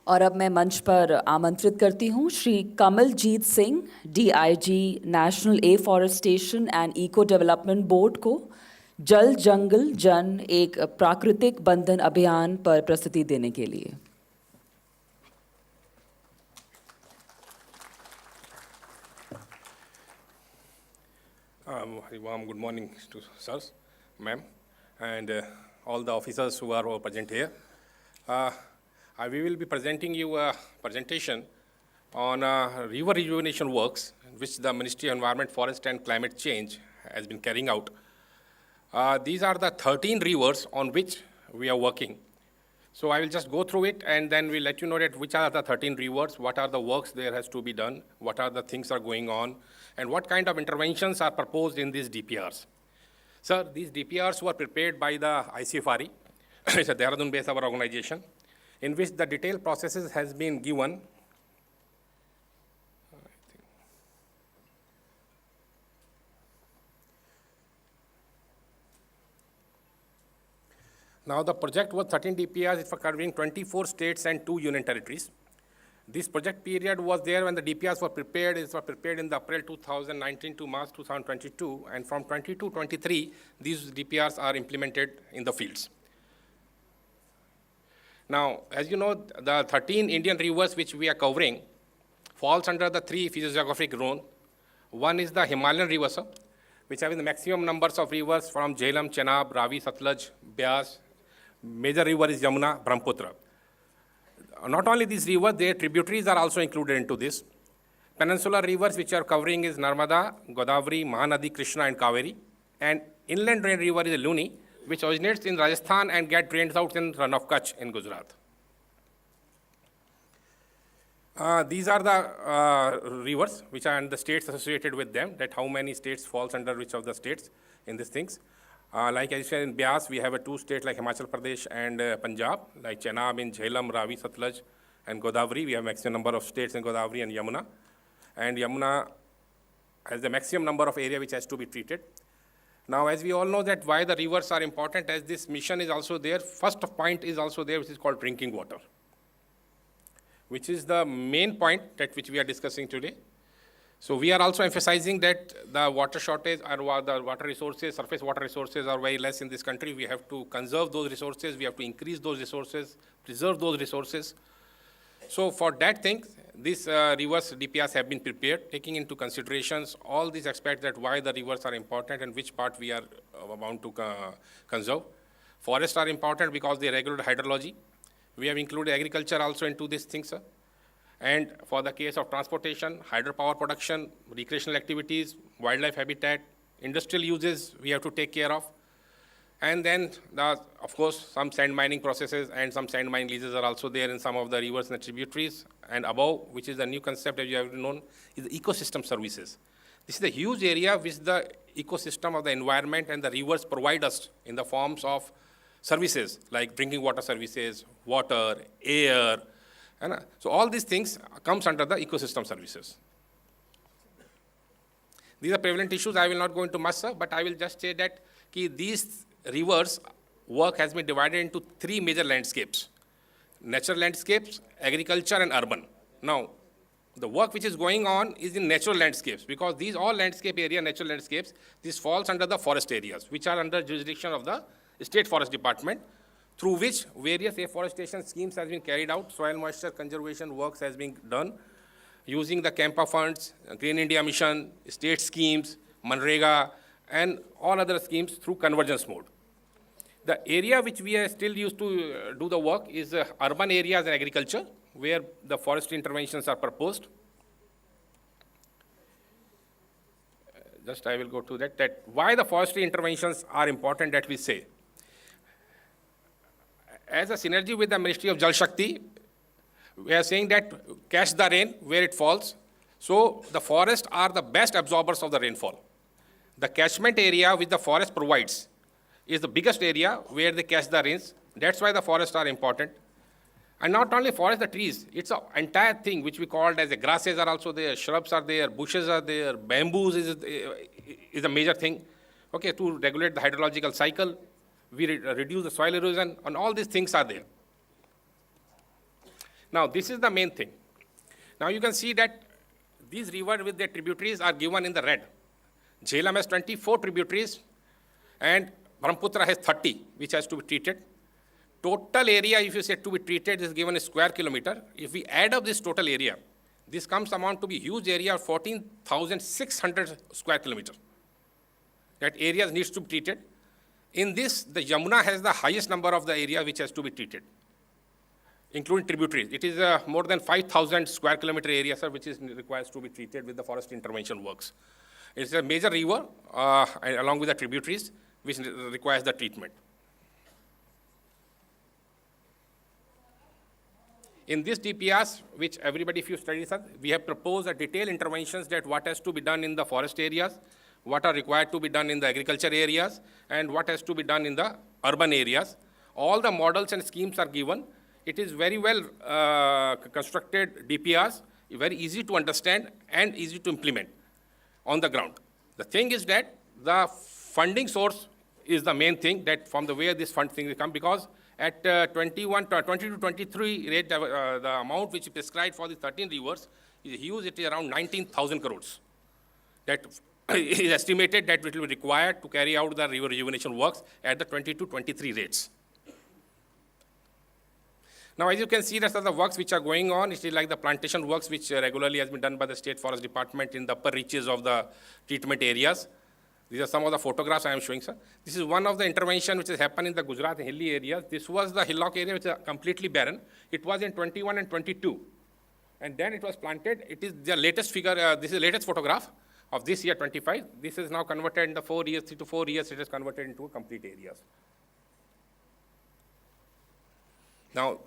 और अब मैं मंच पर आमंत्रित करती हूँ Shri Kamaljeet Singh, DIG national afforestation and eco development board को जल जंगल जन एक प्राकृतिक बंधन अभियान पर प्रस्तुति देने के लिए। Warm good morning to sirs, ma'am, and all the officers who are all present here. We will be presenting you a presentation on river rejuvenation works which the Ministry of Environment, Forest and Climate Change has been carrying out. These are the 13 rivers on which we are working. So I will just go through it and then we'll let you know that which are the 13 rivers, what are the works there has to be done, what are the things are going on, and what kind of interventions are proposed in these DPRs. Sir, these DPRs were prepared by the ICFRE, it's a Dehradun-based our organization, in which the detailed processes has been given. Now the project was 13 DPRs for covering 24 states and 2 union territories. This project period was there when the DPRs were prepared. It was prepared in the April 2019 to March 2022, and from 22-23, these DPRs are implemented in the fields. Now, as you know, the 13 Indian rivers which we are covering falls under the 3 physiogeographic zones. One is the Himalayan rivers, sir, which have the maximum numbers of rivers from Jhelum, Chenab, Ravi, Satluj, Beas. Major river is Yamuna, Brahmaputra. Not only these rivers, their tributaries are also included into this. Peninsular rivers which are covering is Narmada, Godavari, Mahanadi, Krishna and Kaveri. And inland drain river is Luni, which originates in Rajasthan and gets drained out in Run of Kutch in Gujarat. These are the rivers which are in the states associated with them, that how many states falls under which of the states in these things. Like I said, in Beas, we have 2 states like Himachal Pradesh and Punjab, like Chenab in Jhelum, Ravi, Satluj, and Godavari. We have maximum number of states in Godavari and Yamuna. And Yamuna has the maximum number of area which has to be treated. Now, as we all know that why the rivers are important, as this mission is also there, first point is also there, which is called drinking water, which is the main point that which we are discussing today. So we are also emphasizing that the water shortage or the water resources, surface water resources are very less in this country. We have to conserve those resources, we have to increase those resources, preserve those resources. So for that thing, these rivers DPRs have been prepared, taking into considerations all these aspects that why the rivers are important and which part we are bound to conserve. Forests are important because they regulate hydrology. We have included agriculture also into these things, sir. And for the case of transportation, hydropower production, recreational activities, wildlife habitat, industrial uses we have to take care of. And then, of course, some sand mining processes and some sand mine leases are also there in some of the rivers and tributaries. And above, which is the new concept as you have known, is the ecosystem services. This is a huge area which the ecosystem of the environment and the rivers provide us in the forms of services like drinking water services, water, air. So all these things comes under the ecosystem services. These are prevalent issues. I will not go into much, sir, but I will just say that these rivers work has been divided into three major landscapes: natural landscapes, agriculture, and urban. Now, the work which is going on is in natural landscapes, because these all landscape area, natural landscapes, this falls under the forest areas, which are under jurisdiction of the State Forest Department, through which various afforestation schemes has been carried out, soil moisture conservation works has been done, using the CAMPA funds, Green India Mission, state schemes, Manrega, and all other schemes through convergence mode. The area which we are still used to do the work is urban areas and agriculture, where the forestry interventions are proposed. Just I will go to that why the forestry interventions are important that we say. As a synergy with the Ministry of Jal Shakti, we are saying that catch the rain where it falls. So the forests are the best absorbers of the rainfall. The catchment area which the forest provides is the biggest area where they catch the rains. That's why the forests are important. And not only forest, the trees, it's an entire thing which we called as the grasses are also there, shrubs are there, bushes are there, bamboos is a major thing, okay, to regulate the hydrological cycle. We reduce the soil erosion, and all these things are there. Now, this is the main thing. Now, you can see that these rivers with their tributaries are given in the red. Jhelum has 24 tributaries, and Brahmaputra has 30, which has to be treated. Total area, if you say to be treated, is given a square kilometer. If we add up this total area, this comes amount to be huge area of 14,600 square kilometer. That area needs to be treated. In this, the Yamuna has the highest number of the area which has to be treated, including tributaries. It is more than 5,000 square kilometer area, sir, which is requires to be treated with the forest intervention works. It's a major river, along with the tributaries, which requires the treatment. In this DPRs, which everybody, if you study, sir, we have proposed a detailed interventions that what has to be done in the forest areas, what are required to be done in the agriculture areas, and what has to be done in the urban areas. All the models and schemes are given. It is very well constructed DPRs, very easy to understand and easy to implement on the ground. The thing is that the funding source is the main thing, that from the way this fund thing will come, because at 20 to 23 rate, the amount which is prescribed for the 13 rivers is huge. It is around 19,000 crores. That is estimated that it will be required to carry out the river rejuvenation works at the 20 to 23 rates. Now, as you can see, that's the works which are going on. It is like the plantation works which regularly has been done by the State Forest Department in the upper reaches of the treatment areas. These are some of the photographs I am showing, sir. This is one of the intervention which has happened in the Gujarat hilly areas. This was the hillock area which is completely barren. It was in 21 and 22. And then it was planted. It is the latest figure, this is the latest photograph of this year, 25. This is now converted in the 4 years, 3 to 4 years, it is converted into complete areas. Now,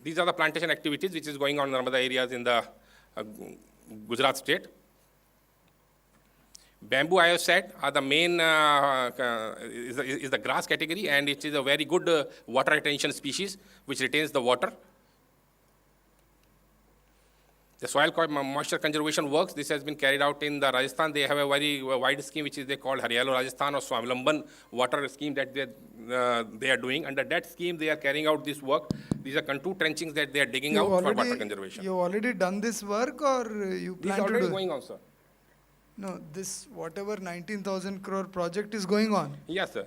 these are the plantation activities which is going on in other areas in the Gujarat state. Bamboo, I have said, are the main, is the grass category, and it is a very good water retention species which retains the water. The soil moisture conservation works, this has been carried out in the Rajasthan. They have a very wide scheme, which is they called Haryalo Rajasthan or Swavalamban water scheme that they are doing. Under that scheme, they are carrying out this work. These are contour trenchings that they are digging out for water conservation. You already done this work, or you This plan is to already do? going on, sir. No, this whatever 19,000 crore project is going on. Yes, sir.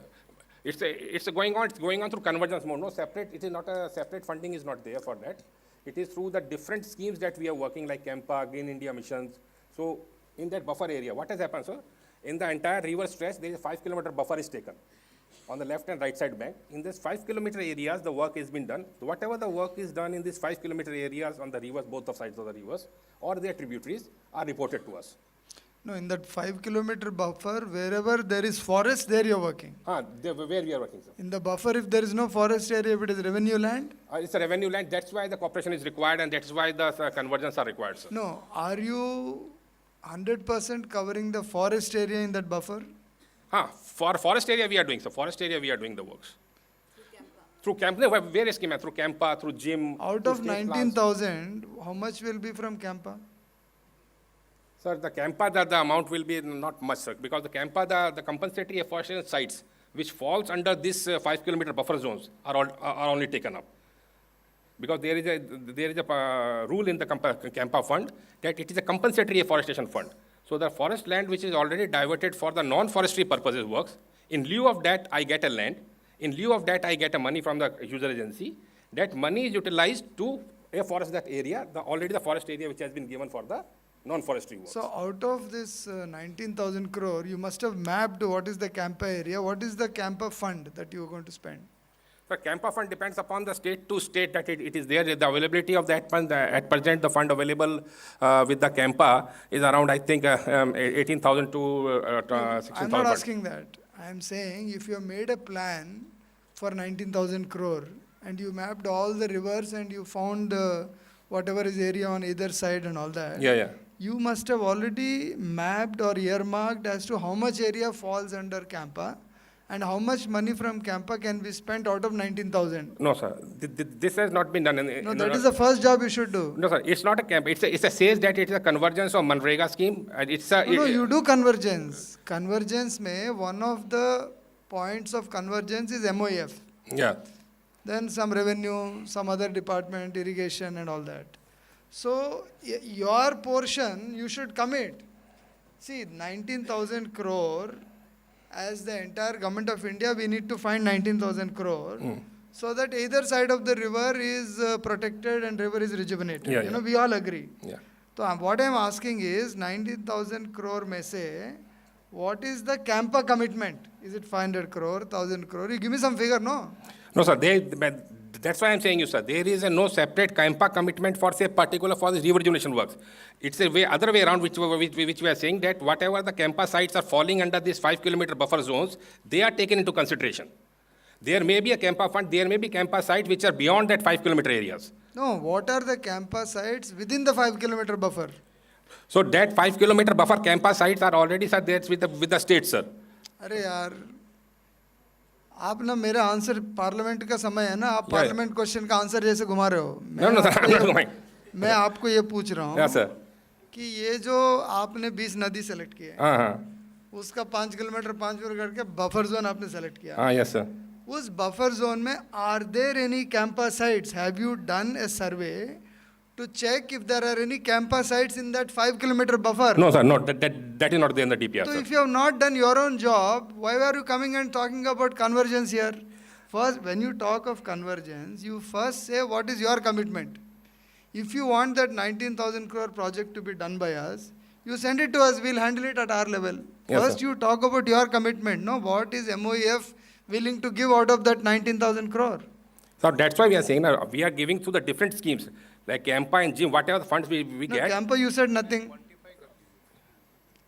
It's going on through convergence mode. No separate, it is not a separate funding is not there for that. It is through the different schemes that we are working, like Campa, Green India missions. So in that buffer area, what has happened, sir? In the entire river stretch, there is a 5-kilometer buffer is taken on the left and right side bank. In this 5-kilometer areas, the work has been done. So whatever the work is done in these 5-kilometer areas on the rivers, both the sides of the rivers, or their tributaries, are reported to us. No, in that 5-kilometer buffer, wherever there is forest, there you're working. Where we are working, sir. In the buffer, if there is no forest area, if it is revenue land? It's a revenue land. That's why the cooperation is required, and that's why the convergence are required, sir. No, are you 100% covering the forest area in that buffer? For forest area we are doing, so forest area we are doing the works. Through Campa, we have various schemes, through Campa, through GYM. Out of 19,000, how much will be from Campa? Sir, the Campa, the amount will be not much, sir, because the Campa, the compensatory afforestation sites, which falls under this 5-kilometer buffer zones, are only taken up. Because there is a rule in the Campa fund that it is a compensatory afforestation fund. So the forest land which is already diverted for the non-forestry purposes works, in lieu of that I get a land, in lieu of that I get a money from the user agency. That money is utilized to afforest that area, already the forest area which has been given for the non-forestry works. So out of this 19,000 crore, you must have mapped what is the Campa area, what is the Campa fund that you are going to spend? The Campa fund depends upon the state to state that it is there. The availability of that fund, at present the fund available with the Campa is around, I think, 18,000 to 16,000. I'm not asking that. I'm saying if you have made a plan for 19,000 crore and you mapped all the rivers and you found whatever is area on either side and all that. Yeah. You must have already mapped or earmarked as to how much area falls under Campa and how much money from Campa can be spent out of 19,000. No, sir. This has not been done. No, that is the first job you should do. No, sir. It's not a Campa. It says that it is a convergence of Manrega scheme. And No, you do convergence. Convergence one of the points of convergence is MOF. Yeah. Then some revenue, some other department, irrigation and all that. So your portion you should commit. See, 19,000 crore, as the entire government of India, we need to find 19,000 crore so that either side of the river is protected and river is rejuvenated. Yeah. We all agree. Yeah. So what I am asking is 19,000 crore mein se, what is the Campa commitment? Is it 500 crore, 1,000 crore? You give me some figure, no? No, sir. That's why I'm saying you, sir. There is no separate Campa commitment for, say, particular for this river rejuvenation works. It's a other way around which we are saying that whatever the Campa sites are falling under these 5-kilometer buffer zones, they are taken into consideration. There may be a Campa fund, there may be Campa sites which are beyond that 5-kilometer areas. No, what are the Campa sites within the 5-kilometer buffer? So that 5-kilometer buffer Campa sites are already, sir, there with the state, sir. अरे यार, आप ना मेरा answer parliament का समय है ना, आप पार्लियामेंट क्वेश्चन का आंसर जैसे घुमा रहे हो. मैं आपको ये पूछ रहा हूँ कि ये जो आपने 20 नदी सेलेक्ट किए, उसका 5 किलोमीटर करके बफर जोन आपने सेलेक्ट किया. Yes sir. उस बफर जोन में are there any CAMPA sites? Have you done a survey to check if there are any Campa sites in that 5-kilometer buffer? No, sir, no, that is not there in the DPR. So sir. if you have not done your own job, why are you coming and talking about convergence here? First, when you talk of convergence, you first say what is your commitment. If you want that 19,000 crore project to be done by us, you send it to us, we'll handle it at our level. Yes, First, sir. you talk about your commitment, no? What is MOEF willing to give out of that 19,000 crore? So that's why we are saying we are giving through the different schemes, like Campa and GYM, whatever the funds we get. Campa, you said nothing.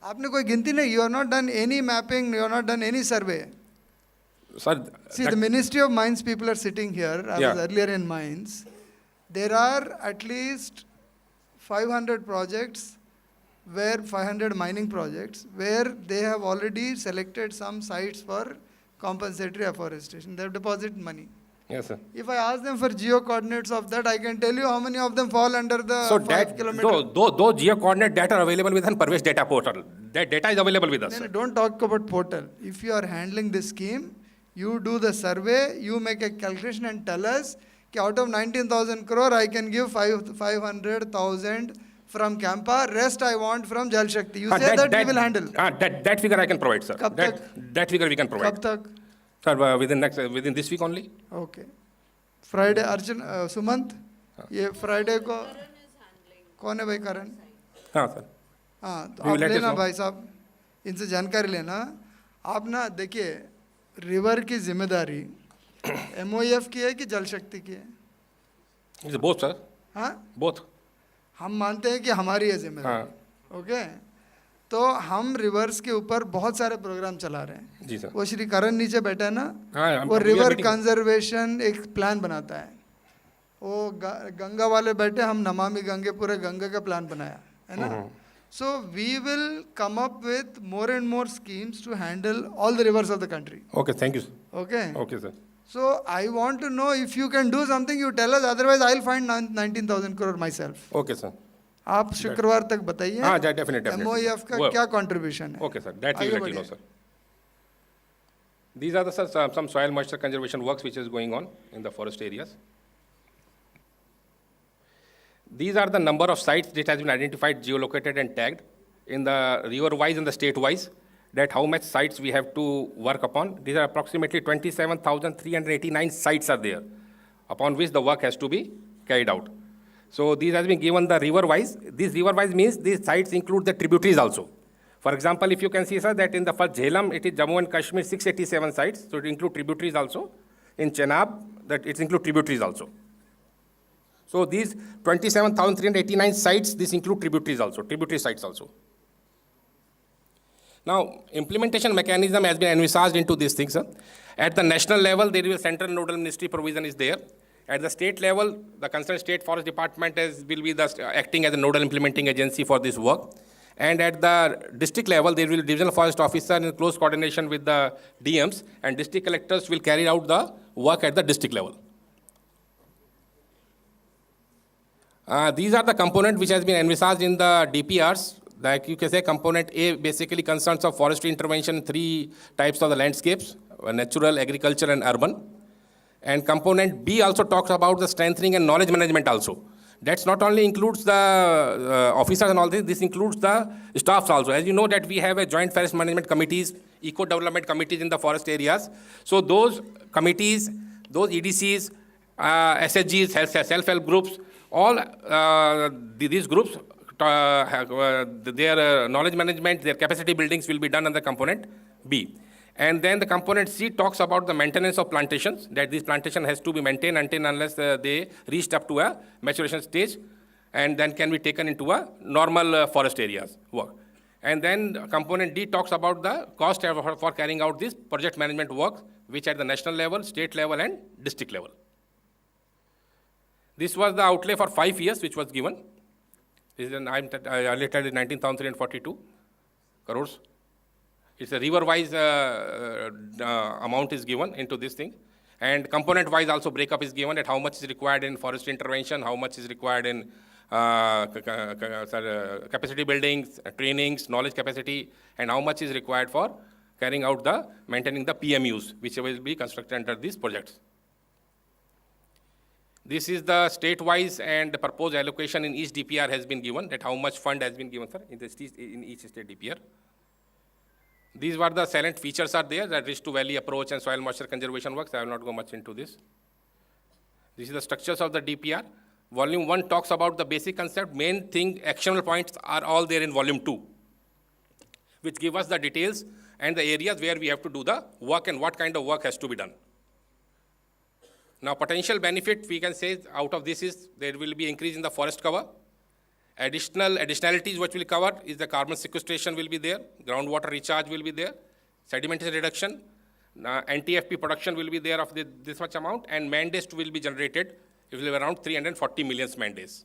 आपने कोई गिनती नहीं. You have not done any mapping, you have not done any survey. Sir, see, the Ministry of Mines people are sitting here. I was earlier in Mines. There are at least 500 projects, 500 mining projects, where they have already selected some sites for compensatory afforestation. They have deposited money. Yes, sir. If I ask them for geo coordinates of that, I can tell you how many of them fall under the So 5 that, kilometer. those geo coordinate data are available within Parvesh data portal. That data is available with us. No, sir. no, don't talk about portal. If you are handling this scheme, you do the survey, you make a calculation and tell us, कि out of 19,000 crore, I can give 500,000 from Campa, rest I want from Jal Shakti. You say that we will handle. That figure I can provide, sir. Kab That, tak? that figure we can provide. Kab tak? Sir, within this week only. Okay. Friday, Arjun, Sumant, ये Friday को कौन है भाई करण? हाँ sir. हाँ, तो We आप will let us लेना know. भाई साहब, इनसे जानकारी लेना. आप ना देखिए, रिवर की जिम्मेदारी MOEF की है कि जल शक्ति की है? It's both, sir. हाँ? Both. हम मानते हैं कि हमारी है जिम्मेदारी. ओके? तो हम रिवर्स के ऊपर बहुत सारे प्रोग्राम चला रहे हैं. जी सर. वो श्री करण नीचे बैठा है ना? हाँ, वो we are river meeting. Conservation एक प्लान बनाता है. वो गंगा वाले बैठे, हम नमामि गंगे पूरे गंगा का प्लान बनाया है ना. So we will come up with more and more schemes to handle all the rivers of the country. Okay, thank you. Sir. Okay. Okay, sir. So I want to know if you can do something, you tell us. Otherwise, I'll find 19,000 crore myself. Okay, sir. आप शुक्रवार तक बताइए. हाँ, definitely. MOEF का क्या contribution है? Okay, sir. That we will let you know, sir. These are the some soil moisture conservation works which is going on in the forest areas. These are the number of sites that has been identified, geolocated and tagged in the river-wise and the state-wise, that how much sites we have to work upon. These are approximately 27,389 sites are there, upon which the work has to be carried out. So these has been given the river-wise. This river-wise means these sites include the tributaries also. For example, if you can see, sir, that in the first Jhelum, it is Jammu and Kashmir, 687 sites, so it includes tributaries also. In Chenab, that it includes tributaries also. So these 27,389 sites, this include tributaries also, tributary sites also. Now, implementation mechanism has been envisaged into these things. Sir. At the national level, there is a central nodal ministry provision is there. At the state level, the concerned state forest department will be acting as a nodal implementing agency for this work. And at the district level, there will be divisional forest officer in close coordination with the DMs, and district collectors will carry out the work at the district level. These are the components which has been envisaged in the DPRs. Like you can say, component A basically concerns of forestry intervention in 3 types of the landscapes, natural, agriculture, and urban. And component B also talks about the strengthening and knowledge management also. That's not only includes the officers and all this, this includes the staffs also. As you know that we have a joint forest management committees, eco-development committees in the forest areas. So those committees, those EDCs, SHGs, self-help groups, all these groups, their knowledge management, their capacity buildings will be done under component B. And then the component C talks about the maintenance of plantations, that this plantation has to be maintained until unless they reached up to a maturation stage, and then can be taken into a normal forest areas work. And then component D talks about the cost for carrying out this project management work, which at the national level, state level, and district level. This was the outlay for 5 years, which was given. This is I allocated 19,342 crores. It's a river-wise amount is given into this thing. And component-wise also breakup is given at how much is required in forestry intervention, how much is required in capacity buildings, trainings, knowledge capacity, and how much is required for carrying out the, maintaining the PMUs, which will be constructed under these projects. This is the state-wise and the proposed allocation in each DPR has been given, that how much fund has been given, sir, in each state DPR. These were the salient features are there, that ridge to valley approach and soil moisture conservation works. I will not go much into this. This is the structures of the DPR. Volume 1 talks about the basic concept. Main thing, actionable points are all there in volume 2, which give us the details and the areas where we have to do the work and what kind of work has to be done. Now, potential benefit we can say out of this is there will be increase in the forest cover. Additionalities which will cover is the carbon sequestration will be there, groundwater recharge will be there, sedimentation reduction, NTFP production will be there of this much amount, and man days will be generated. It will be around 340 million man days.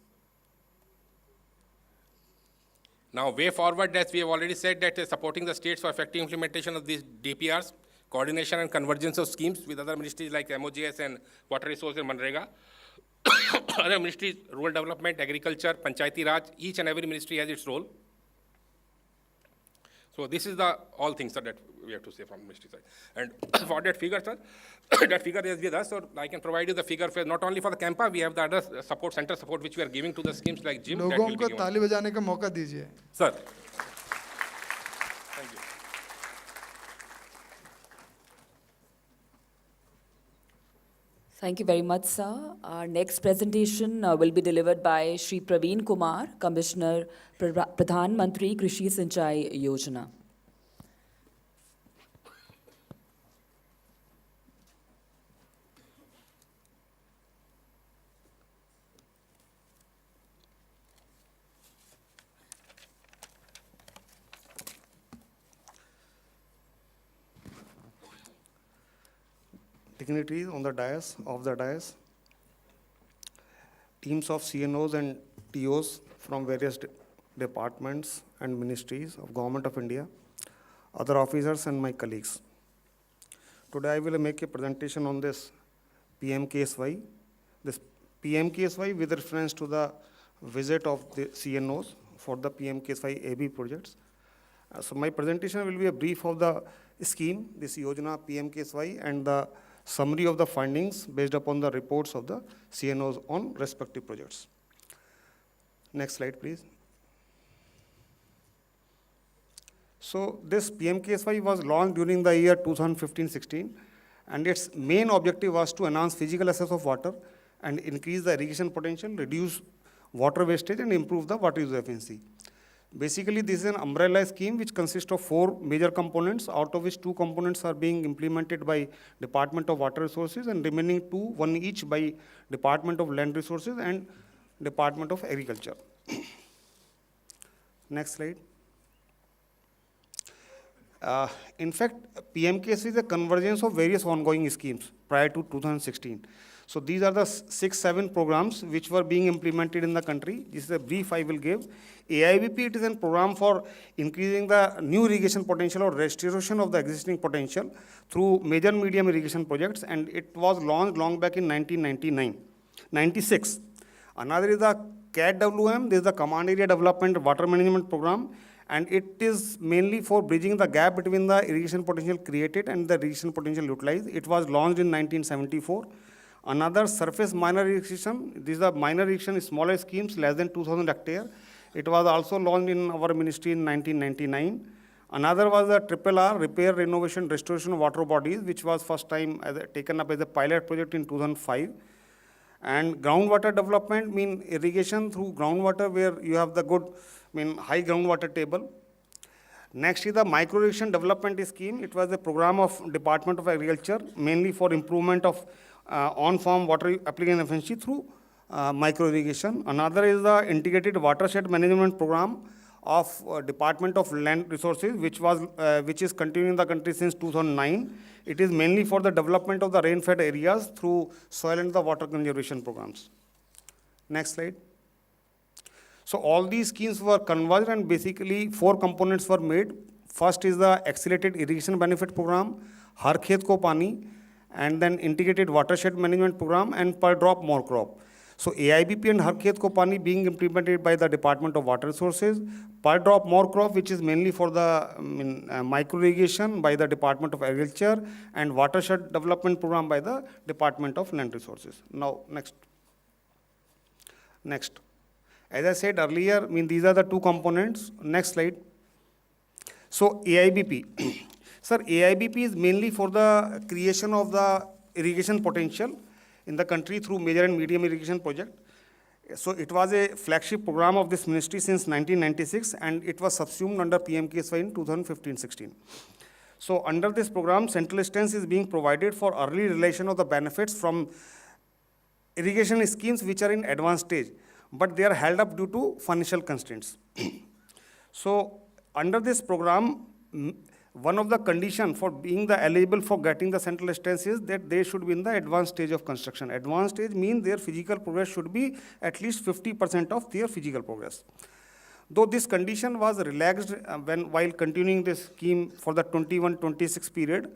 Now, way forward, as we have already said, that supporting the states for effective implementation of these DPRs, coordination and convergence of schemes with other ministries like MOGS and Water Resources and Manrega. Other ministries, rural development, agriculture, Panchayati Raj, each and every ministry has its role. So this is the all things sir, that we have to say from ministry side. And for that figure, sir, that figure is with us, so I can provide you the figure for not only for the Campa, we have the other support, center support, which we are giving to the schemes like gym. लोगों को ताली बजाने का मौका दीजिए. Sir. Thank you. Thank you very much, sir. Our next presentation will be delivered by Shri Praveen Kumar, Commissioner, Pradhan Mantri Krishi Sinchai Yojana. Dignitaries on the dais, teams of CNOs and TOs from various departments and ministries of Government of India, other officers and my colleagues. Today I will make a presentation on this PMKSY. This PMKSY with reference to the visit of the CNOs for the PMKSY AB projects. So my presentation will be a brief of the scheme, this Yojana PMKSY, and the summary of the findings based upon the reports of the CNOs on respective projects. Next slide, please. So this PMKSY was launched during the year 2015-16, and its main objective was to enhance physical access of water and increase the irrigation potential, reduce water wastage, and improve the water use efficiency. Basically, this is an umbrella scheme which consists of 4 major components, out of which 2 components are being implemented by Department of Water Resources and remaining 2, 1 each by Department of Land Resources and Department of Agriculture. Next slide. In fact, PMKSY is a convergence of various ongoing schemes prior to 2016. So these are the 6-7 programs which were being implemented in the country. This is a brief I will give. AIBP, it is a program for increasing the new irrigation potential or restoration of the existing potential through major medium irrigation projects, and it was launched long back in 1996. Another is the CADWM, this is the Command Area Development Water Management Program, and it is mainly for bridging the gap between the irrigation potential created and the irrigation potential utilized. It was launched in 1974. Another surface minor irrigation, these are minor irrigation, smaller schemes, less than 2,000 hectare. It was also launched in our ministry in 1999. Another was the RRR, Repair, Renovation, Restoration of Water Bodies, which was first time taken up as a pilot project in 2005. And groundwater development mean irrigation through groundwater where you have the good, high groundwater table. Next is the micro irrigation development scheme. It was a program of Department of Agriculture, mainly for improvement of on-farm water application efficiency through micro irrigation. Another is the integrated watershed management program of Department of Land Resources, which is continuing in the country since 2009. It is mainly for the development of the rain-fed areas through soil and the water conservation programs. Next slide. So all these schemes were converged and basically 4 components were made. First is the accelerated irrigation benefit program, Har Khet Ko Pani, and then integrated watershed management program and per drop more crop. So AIBP and Har Khet Ko Pani being implemented by the Department of Water Resources, per drop more crop, which is mainly for the micro irrigation by the Department of Agriculture, and watershed development program by the Department of Land Resources. Now, next. As I said earlier, these are the 2 components. Next slide. So AIBP. Sir, AIBP is mainly for the creation of the irrigation potential in the country through major and medium irrigation project. So it was a flagship program of this ministry since 1996, and it was subsumed under PMKSY in 2015-16. So under this program, central assistance is being provided for early realization of the benefits from irrigation schemes which are in advanced stage, but they are held up due to financial constraints. So under this program, one of the conditions for being the eligible for getting the central assistance is that they should be in the advanced stage of construction. Advanced stage means their physical progress should be at least 50% of their physical progress. Though this condition was relaxed while continuing this scheme for the 21-26 period,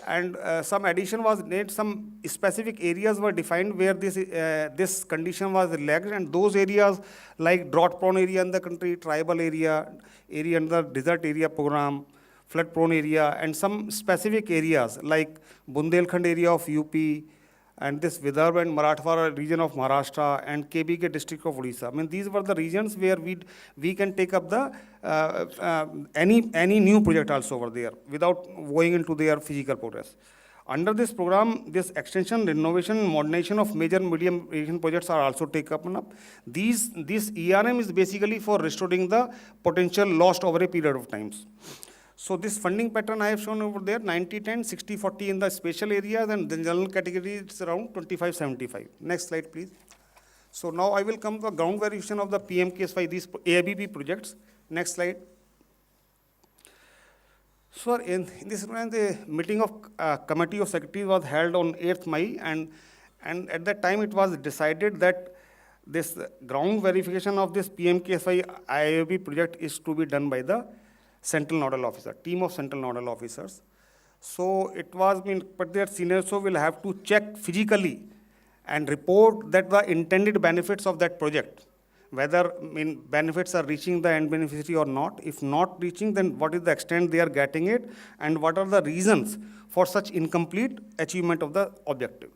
And some addition was made, some specific areas were defined where this condition was lagged, and those areas like drought-prone area in the country, tribal area under desert area program, flood-prone area, and some specific areas like Bundelkhand area of UP, and this Vidarbha and Marathwada region of Maharashtra, and KBK district of Odisha. I mean, these were the regions where we can take up the any new project also over there without going into their physical progress. Under this program, this extension, renovation, modernization of major medium irrigation projects are also taken up. This ERM is basically for restoring the potential lost over a period of times. So this funding pattern I have shown over there, 90-10, 60-40 in the special areas, and the general category it's around 25-75. Next slide, please. So now I will come to the ground verification of the PMKSY, these AIBP projects. Next slide. So in this round, the meeting of Committee of Secretaries was held on 8th May, and at that time it was decided that this ground verification of this PMKSY IIB project is to be done by the Central Nodal Officer, team of Central Nodal Officers. So it was, but their seniors will have to check physically and report that the intended benefits of that project, whether benefits are reaching the end beneficiary or not. If not reaching, then what is the extent they are getting it, and what are the reasons for such incomplete achievement of the objective.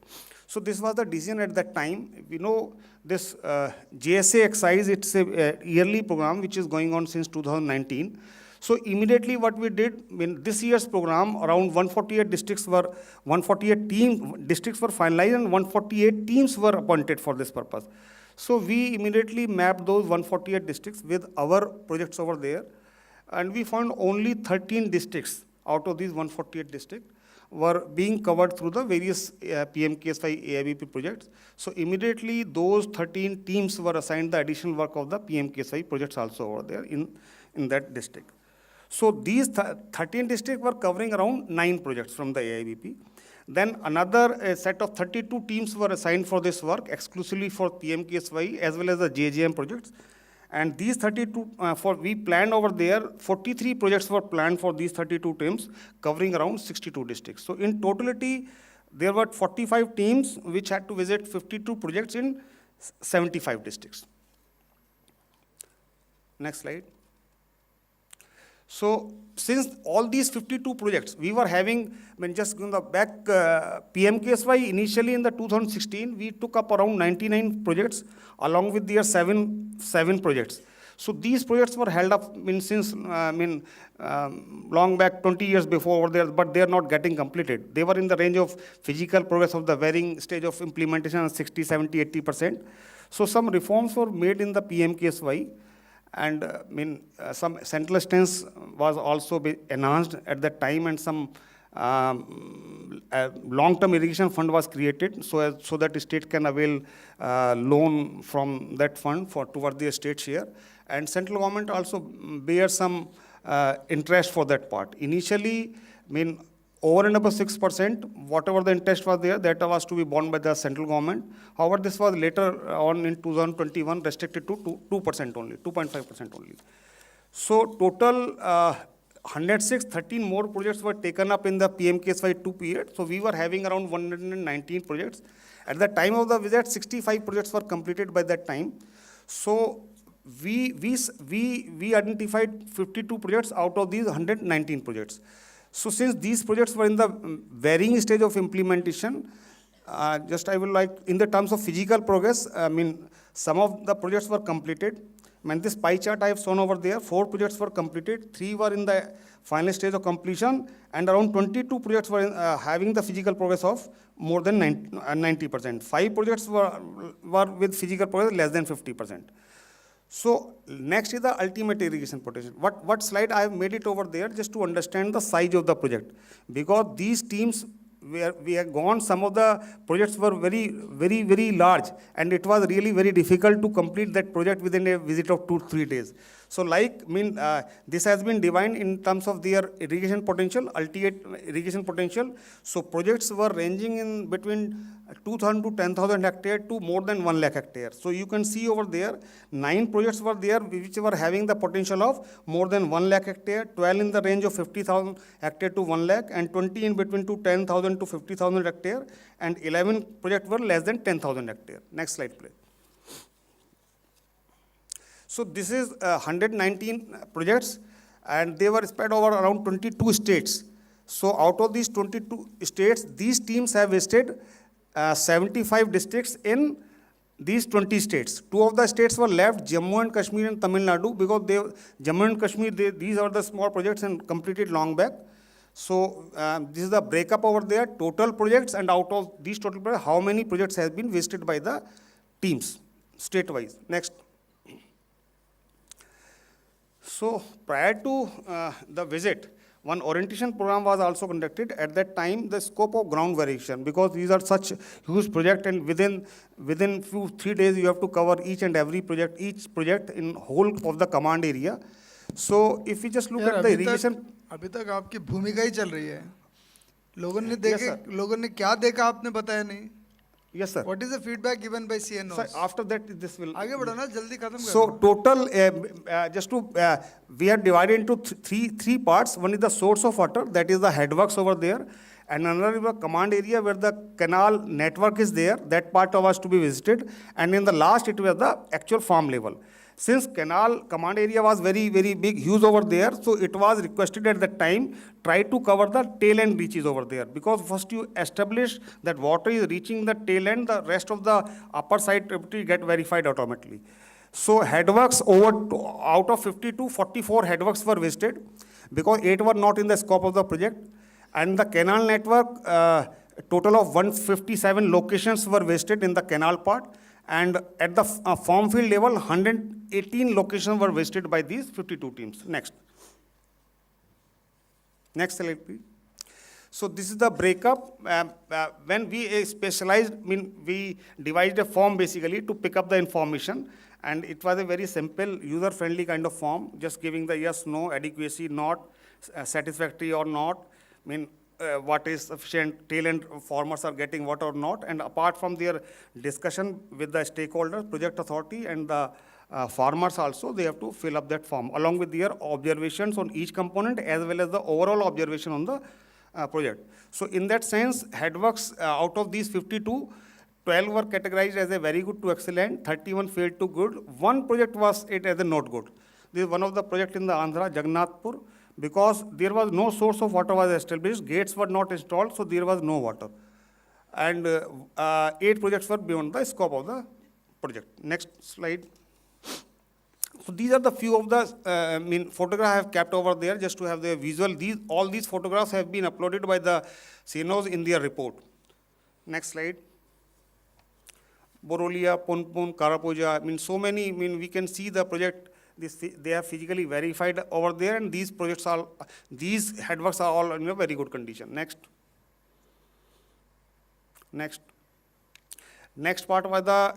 So this was the decision at that time. We know this JSA exercise, it's a yearly program which is going on since 2019. So immediately what we did in this year's program, around 148 districts were finalized, and 148 teams were appointed for this purpose. So we immediately mapped those 148 districts with our projects over there, and we found only 13 districts out of these 148 districts were being covered through the various PMKSY AIBP projects. So immediately those 13 teams were assigned the additional work of the PMKSY projects also over there in that district. So these 13 districts were covering around 9 projects from the AIBP. Then another set of 32 teams were assigned for this work exclusively for PMKSY as well as the JJM projects. And these 32, we planned over there, 43 projects were planned for these 32 teams covering around 62 districts. So in totality, there were 45 teams which had to visit 52 projects in 75 districts. Next slide. So since all these 52 projects, we were having, just going back, PMKSY initially in the 2016, we took up around 99 projects along with their seven projects. So these projects were held up since long back, 20 years before over there, but they are not getting completed. They were in the range of physical progress of the varying stage of implementation, 60, 70, 80%. So some reforms were made in the PMKSY. And some central assistance was also enhanced at that time, and some long-term irrigation fund was created so that the state can avail loan from that fund toward the state share. And central government also bears some interest for that part. Initially, over and above 6%, whatever the interest was there, that was to be borne by the central government. However, this was later on in 2021 restricted to 2% only, 2.5% only. So total 106, 13 more projects were taken up in the PMKSY 2 period. So we were having around 119 projects. At the time of the visit, 65 projects were completed by that time. So we identified 52 projects out of these 119 projects. So since these projects were in the varying stage of implementation, I will like, in the terms of physical progress, some of the projects were completed. This pie chart I have shown over there, 4 projects were completed, 3 were in the final stage of completion, and around 22 projects were having the physical progress of more than 90%. 5 projects were with physical progress less than 50%. So next is the ultimate irrigation potential. What slide I have made it over there just to understand the size of the project, because these teams where we have gone, some of the projects were very large, and it was really very difficult to complete that project within a visit of 2-3 days. So this has been defined in terms of their irrigation potential, ultimate irrigation potential. So projects were ranging in between 2,000 to 10,000 hectare to more than 1 lakh hectare. So you can see over there, 9 projects were there which were having the potential of more than 1 lakh hectare, 12 in the range of 50,000 hectare to 1 lakh, and 20 in between to 10,000 to 50,000 hectare, and 11 projects were less than 10,000 hectare. Next slide, please. So this is 119 projects, and they were spread over around 22 states. So out of these 22 states, these teams have visited 75 districts in these 20 states. 2 of the states were left, Jammu and Kashmir and Tamil Nadu, because Jammu and Kashmir, these are the small projects and completed long back. So this is the breakup over there, total projects, and out of these total projects, how many projects has been visited by the teams, state-wise. Next. So prior to the visit, one orientation program was also conducted. At that time, the scope of ground variation, because these are such huge projects, and within 3 days you have to cover each and every project, each project in whole of the command area. So if we just look at the irrigation, अभी तक आपकी भूमिका ही चल रही है. लोगों ने क्या देखा आपने बताया नहीं. Yes, sir. What is the feedback given by CNOs? Sir, after that, this will. आगे बढ़ो ना, जल्दी खत्म करो. So total, we are divided into three parts. One is the source of water, that is the headworks over there, and another is the command area where the canal network is there. That part was to be visited, and in the last it was the actual farm level. Since canal command area was very, very big, huge over there, so it was requested at that time, try to cover the tail end reaches over there. Because first you establish that water is reaching the tail end, the rest of the upper side tributary get verified automatically. So headworks out of 52, 44 headworks were visited, because 8 were not in the scope of the project. And the canal network, total of 157 locations were visited in the canal part. And at the farm field level, 118 locations were visited by these 52 teams. Next. Next slide, please. So this is the breakup. When we specialized, we devised a form basically to pick up the information. And it was a very simple, user-friendly kind of form, just giving the yes, no, adequacy, not, satisfactory or not. What is sufficient, tail end farmers are getting what or not. And apart from their discussion with the stakeholders, project authority, and the farmers also, they have to fill up that form along with their observations on each component as well as the overall observation on the project. So in that sense, headworks out of these 52, 12 were categorized as a very good to excellent, 31 failed to good. One project was it as a not good. This is one of the project in the Andhra, Jagannathpur, because there was no source of water was established, gates were not installed, so there was no water. And 8 projects were beyond the scope of the project. Next slide. So these are the few of the photographs I have kept over there just to have the visual. All these photographs have been uploaded by the CNOs in their report. Next slide. Borolia, Punpun, Karapuja, so many, we can see the project. They are physically verified over there, and these projects are, these headworks are all in a very good condition. Next. Next. Next part was the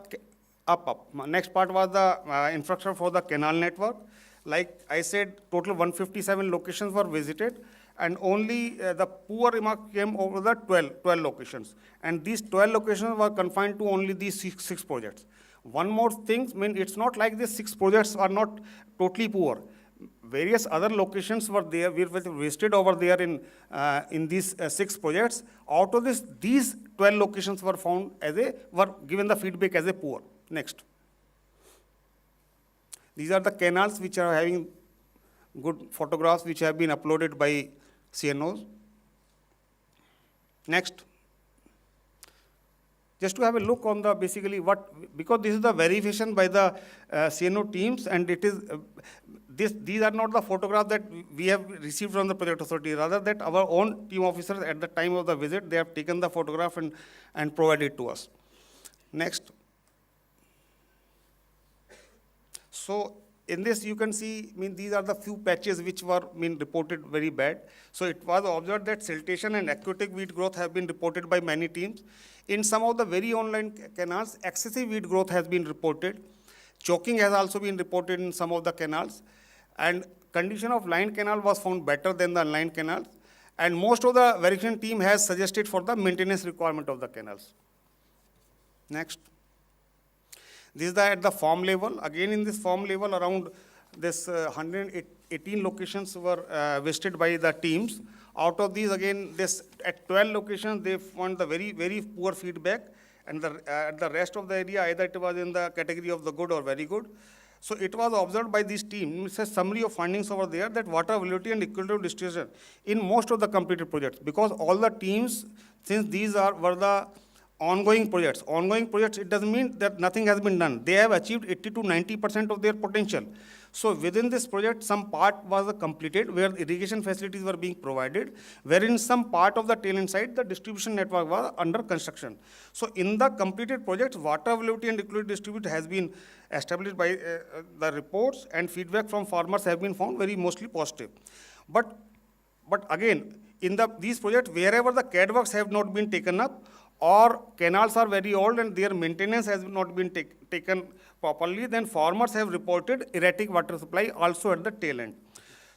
Next part was the infrastructure for the canal network. Like I said, total 157 locations were visited, and only the poor remark came over the 12 locations. And these 12 locations were confined to only these six projects. One more thing, it's not like these 6 projects are not totally poor. Various other locations were there, we were visited over there in these 6 projects. Out of this, these 12 locations were found were given the feedback as a poor. Next. These are the canals which are having good photographs which have been uploaded by CNOs. Next. Just to have a look on the basically because this is the verification by the CNO teams, and it is, these are not the photographs that we have received from the project authority, rather that our own team officers at the time of the visit, they have taken the photograph and provided to us. Next. So in this you can see, these are the few patches which were reported very bad. So it was observed that siltation and aquatic weed growth have been reported by many teams. In some of the very online canals, excessive weed growth has been reported. Choking has also been reported in some of the canals. And condition of lined canal was found better than the unlined canals. And most of the verification team has suggested for the maintenance requirement of the canals. Next. This is at the farm level. Again, in this farm level, around this 118 locations were visited by the teams. Out of these, again, this at 12 locations, they found the very, very poor feedback, and the rest of the area, either it was in the category of the good or very good. So it was observed by this team. It's a summary of findings over there that water availability and equitable distribution in most of the completed projects, because all the teams, since these were the ongoing projects, it doesn't mean that nothing has been done. They have achieved 80 to 90% of their potential. So within this project, some part was completed where irrigation facilities were being provided, wherein some part of the tail end side, the distribution network was under construction. So in the completed projects, water availability and equity distribution has been established by the reports, and feedback from farmers have been found very mostly positive. But again, in these projects, wherever the CAD works have not been taken up, or canals are very old and their maintenance has not been taken properly, then farmers have reported erratic water supply also at the tail end.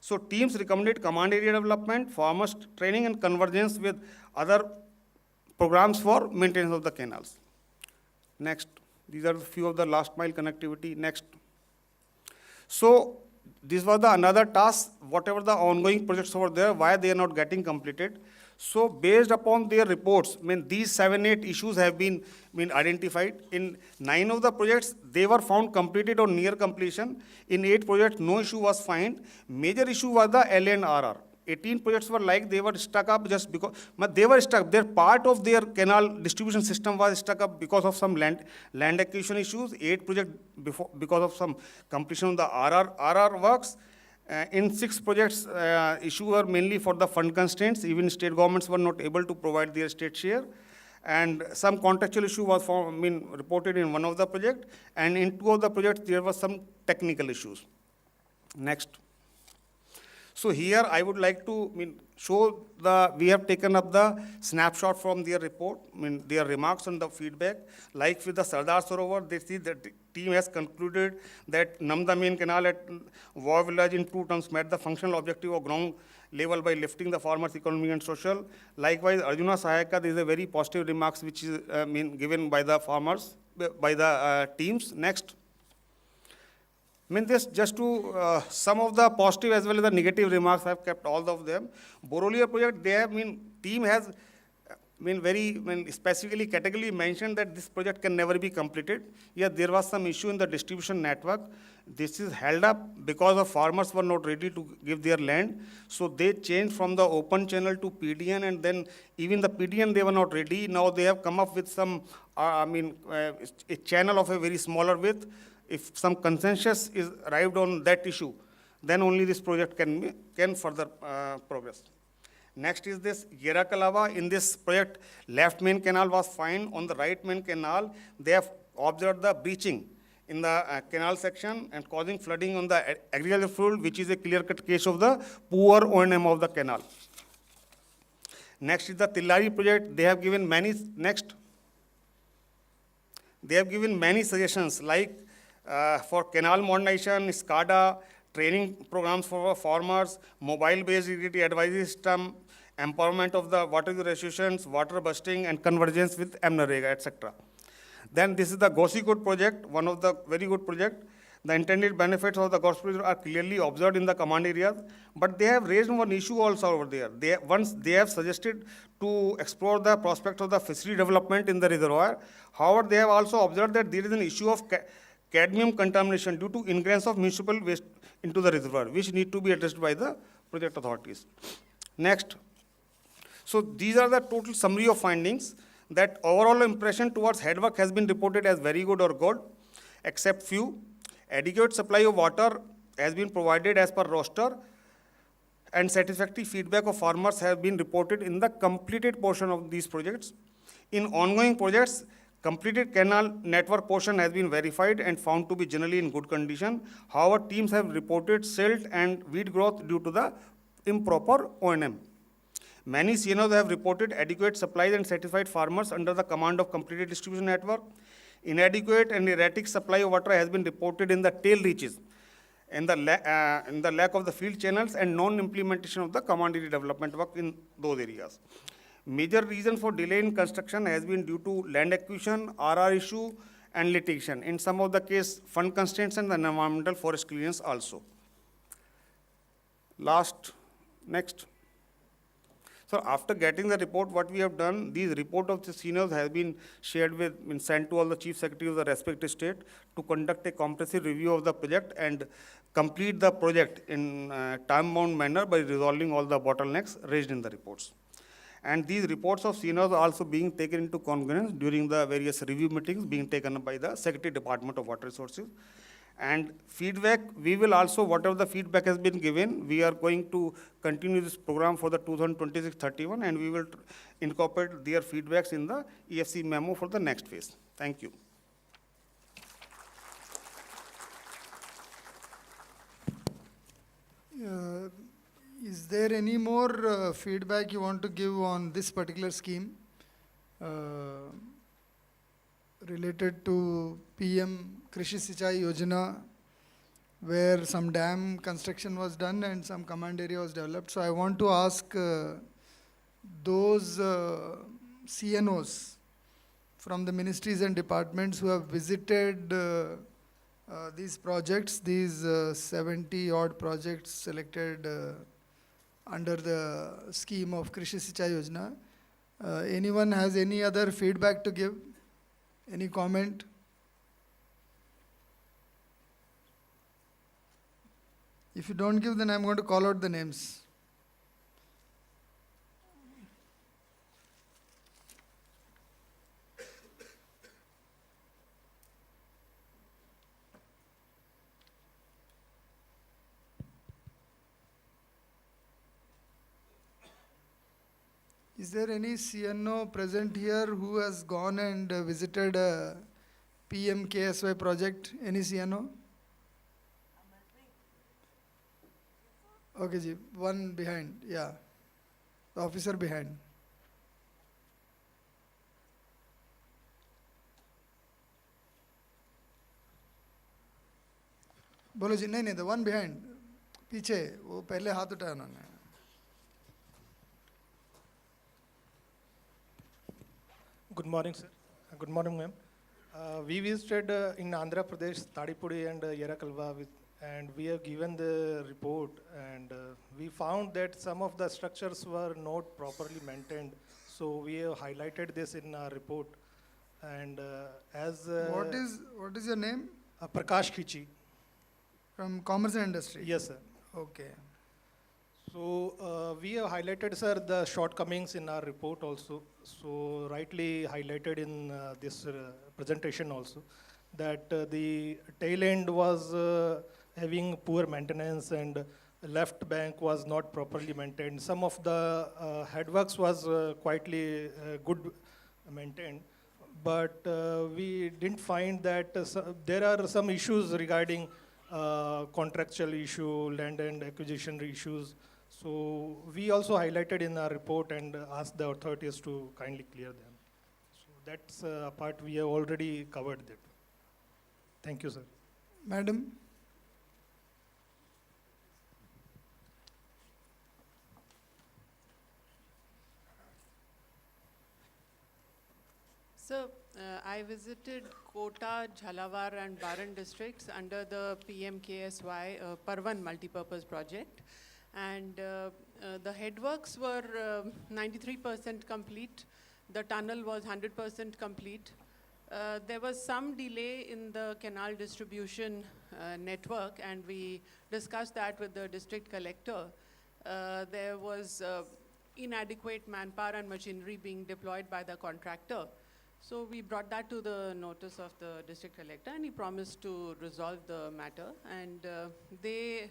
So teams recommended command area development, farmers training, and convergence with other programs for maintenance of the canals. Next. These are a few of the last mile connectivity. Next. So this was another task, whatever the ongoing projects over there, why they are not getting completed. So based upon their reports, these 7-8 issues have been identified. In 9 of the projects, they were found completed or near completion. In 8 projects, no issue was found. Major issue was the L and RR. 18 projects were like they were stuck up just because, they were stuck. Their part of their canal distribution system was stuck up because of some land acquisition issues. 8 projects because of some completion of the RR works. In 6 projects, issues were mainly for the fund constraints. Even state governments were not able to provide their state share. And some contractual issue was reported in one of the projects. And in 2 of the projects, there was some technical issues. Next. So here I would like to show we have taken up the snapshot from their report, their remarks and the feedback. Like with the Sardar Sarovar, they see that the team has concluded that Namda main canal at War village in 2 terms met the functional objective of ground level by lifting the farmers' economic and social. Likewise, Arjuna Sahayaka, there is a very positive remarks which is given by the farmers, by the teams. Next. This just to some of the positive as well as the negative remarks. I have kept all of them. Borolia project, they have team has very specifically categorically mentioned that this project can never be completed. Yeah, there was some issue in the distribution network. This is held up because of farmers were not ready to give their land. So they changed from the open channel to PDN, and then even the PDN they were not ready. Now they have come up with some a channel of a very smaller width. If some consensus is arrived on that issue, then only this project can further progress. Next is this Yerakalava. In this project, left main canal was found. On the right main canal, they have observed the breaching in the canal section and causing flooding on the agricultural field, which is a clear-cut case of the poor O&M of the canal. Next is the Tillari project. They have given many suggestions like for canal modernization, SCADA, training programs for farmers, mobile-based irrigation advisory system, empowerment of the water restrictions, water busting, and convergence with MNREGA, etc. Then this is the Gosikut project, one of the very good project. The intended benefits of the Ghosh project are clearly observed in the command areas, but they have raised one issue also over there. They have suggested to explore the prospect of the fishery development in the reservoir. However, they have also observed that there is an issue of cadmium contamination due to ingress of municipal waste into the reservoir, which need to be addressed by the project authorities. Next. So these are the total summary of findings. That overall impression towards headwork has been reported as very good or good, except few. Adequate supply of water has been provided as per roster, and satisfactory feedback of farmers have been reported in the completed portion of these projects. In ongoing projects, completed canal network portion has been verified and found to be generally in good condition. However, teams have reported silt and weed growth due to the improper O&M. Many CNOs have reported adequate supplies and satisfied farmers under the command of completed distribution network. Inadequate and erratic supply of water has been reported in the tail reaches, in the lack of the field channels, and non-implementation of the command area development work in those areas. Major reason for delay in construction has been due to land acquisition, RR issue, and litigation. In some of the case, fund constraints and the environmental forest clearance also. Next. So after getting the report, what we have done, these report of the seniors has been shared with, sent to all the chief secretary of the respective state to conduct a comprehensive review of the project and complete the project in a time-bound manner by resolving all the bottlenecks raised in the reports. And these reports of seniors are also being taken into cognizance during the various review meetings being taken up by the Secretary Department of Water Resources. And feedback, we will also, whatever the feedback has been given, we are going to continue this program for the 2026-31, and we will incorporate their feedbacks in the EFC memo for the next phase. Thank you. Is there any more feedback you want to give on this particular scheme related to PM Krishi Sinchai Yojana, where some dam construction was done and some command area was developed? So I want to ask those CNOs from the ministries and departments who have visited these projects, these 70 odd projects selected under the scheme of Krishi Sinchai Yojana. Anyone has any other feedback to give? Any comment? If you don't give, then I'm going to call out the names. Is there any CNO present here who has gone and visited a PM KSY project? Any CNO? Okay, ji, one behind, yeah. The officer behind. बोलो जी, नहीं, the one behind. पीछे, वो पहले हाथ उठाया उन्होंने. Good morning, sir. Good morning, ma'am. We visited in Andhra Pradesh, Tadipudi and Yerakalva, and we have given the report, and we found that some of the structures were not properly maintained. So we have highlighted this in our report. And as what is your name? Prakash Khichi. From Commerce and Industry? Yes, sir. Okay. So we have highlighted, sir, the shortcomings in our report also. So rightly highlighted in this presentation also, that the tail end was having poor maintenance and left bank was not properly maintained. Some of the headworks was quietly good maintained, but we didn't find that there are some issues regarding contractual issue, land and acquisition issues. So we also highlighted in our report and asked the authorities to kindly clear them. So that's a part we have already covered that. Thank you, sir. Madam. So I visited Kota, Jhalawar and Baran districts under the PMKSY Parvan multipurpose project. And the headworks were 93% complete. The tunnel was 100% complete. There was some delay in the canal distribution network, and we discussed that with the district collector. There was inadequate manpower and machinery being deployed by the contractor. So we brought that to the notice of the district collector, and he promised to resolve the matter. And they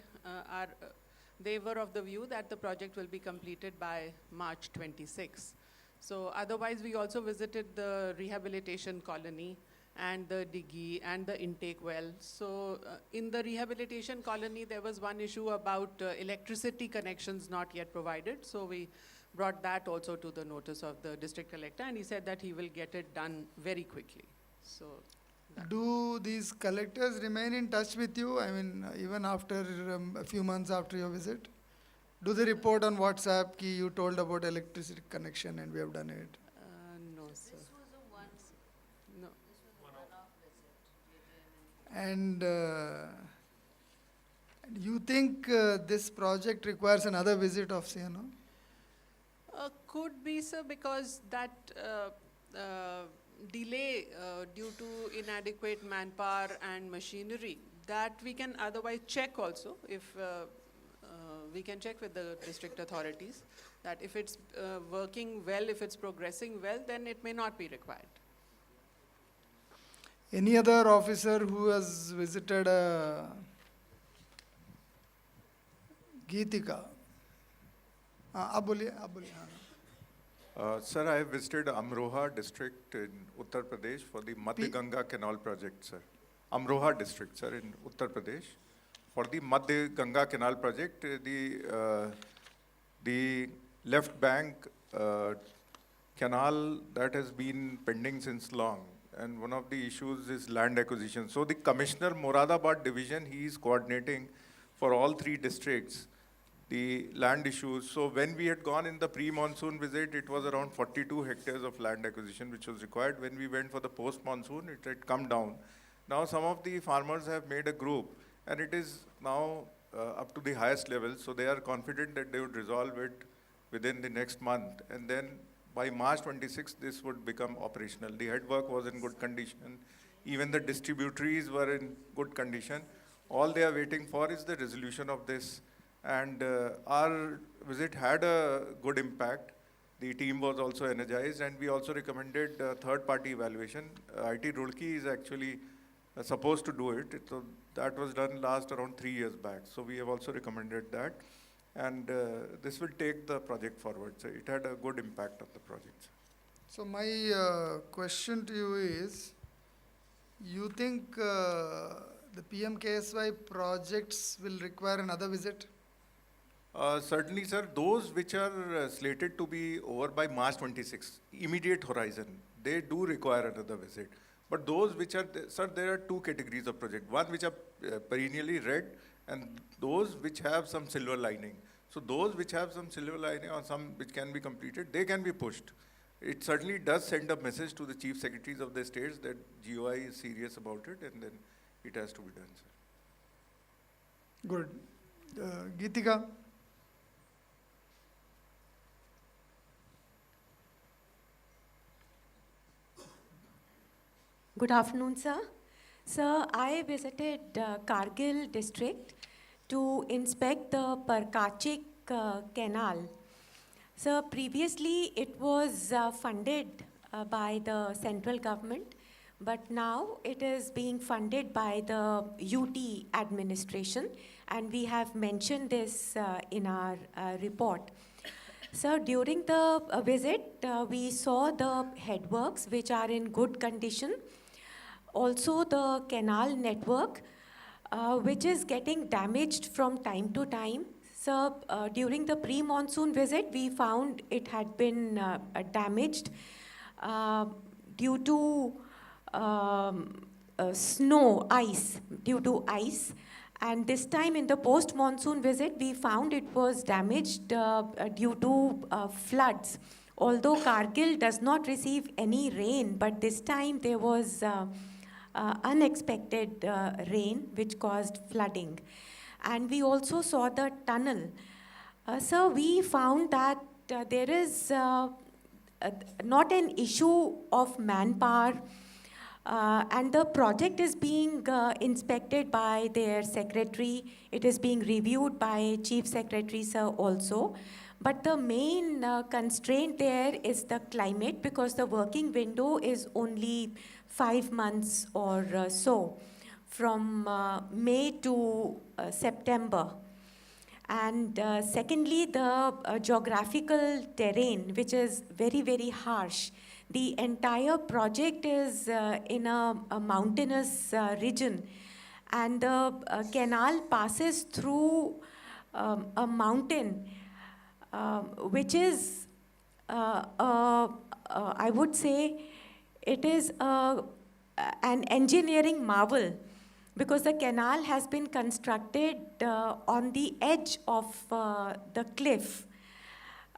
were of the view that the project will be completed by March 26. So otherwise, we also visited the rehabilitation colony and the diggy and the intake well. So in the rehabilitation colony, there was one issue about electricity connections not yet provided. So we brought that also to the notice of the district collector, and he said that he will get it done very quickly. So. Do these collectors remain in touch with you? I mean, even after a few months after your visit? Do they report on WhatsApp ki you told about electricity connection and we have done it? No, sir. No. And you think this project requires another visit of CNO? Could be, sir, because that delay due to inadequate manpower and machinery, that we can otherwise check also if we can check with the district authorities that if it's working well, if it's progressing well, then it may not be required. Any other officer who has visited Geetika? आप बोलिए हाँ. Sir, I have visited Amroha district in Uttar Pradesh for the Madhya Ganga Canal project, sir. Amroha district, sir, in Uttar Pradesh. For the Madhya Ganga Canal project, the left bank canal that has been pending since long. And one of the issues is land acquisition. So the Commissioner Moradabad division, he is coordinating for all three districts the land issues. So when we had gone in the pre-monsoon visit, it was around 42 hectares of land acquisition which was required. When we went for the post-monsoon, it had come down. Now some of the farmers have made a group and it is now up to the highest level. So they are confident that they would resolve it within the next month. And then by March 26, this would become operational. The headwork was in good condition. Even the distributaries were in good condition. All they are waiting for is the resolution of this. And our visit had a good impact. The team was also energized, and we also recommended third-party evaluation. IT Roorkee is actually supposed to do it. So that was done last around 3 years back. So we have also recommended that. And this will take the project forward. So it had a good impact on the project. So my question to you is, you think the PMKSY projects will require another visit? Certainly, sir. Those which are slated to be over by March 26, immediate horizon, they do require another visit. But those which are, sir, there are two categories of project. One which are perennially red, and those which have some silver lining. So those which have some silver lining or some which can be completed, they can be pushed. It certainly does send a message to the chief secretaries of the states that GOI is serious about it, and then it has to be done, sir. Good. Geetika? Good afternoon, sir. Sir, I visited Kargil district to inspect the Parkachik canal. Sir, previously it was funded by the central government, but now it is being funded by the UT administration, and we have mentioned this in our report. Sir, during the visit, we saw the headworks which are in good condition. Also the canal network, which is getting damaged from time to time. So during the pre-monsoon visit, we found it had been damaged due to snow, ice, due to ice. And this time in the post-monsoon visit, we found it was damaged due to floods. Although Kargil does not receive any rain, but this time there was unexpected rain which caused flooding. And we also saw the tunnel. So we found that there is not an issue of manpower, and the project is being inspected by their secretary. It is being reviewed by chief secretary, sir, also. But the main constraint there is the climate, because the working window is only 5 months or so, from May to September. And secondly, the geographical terrain, which is very, very harsh. The entire project is in a mountainous region, and the canal passes through a mountain, which is, I would say, it is an engineering marvel. because the canal has been constructed on the edge of the cliff.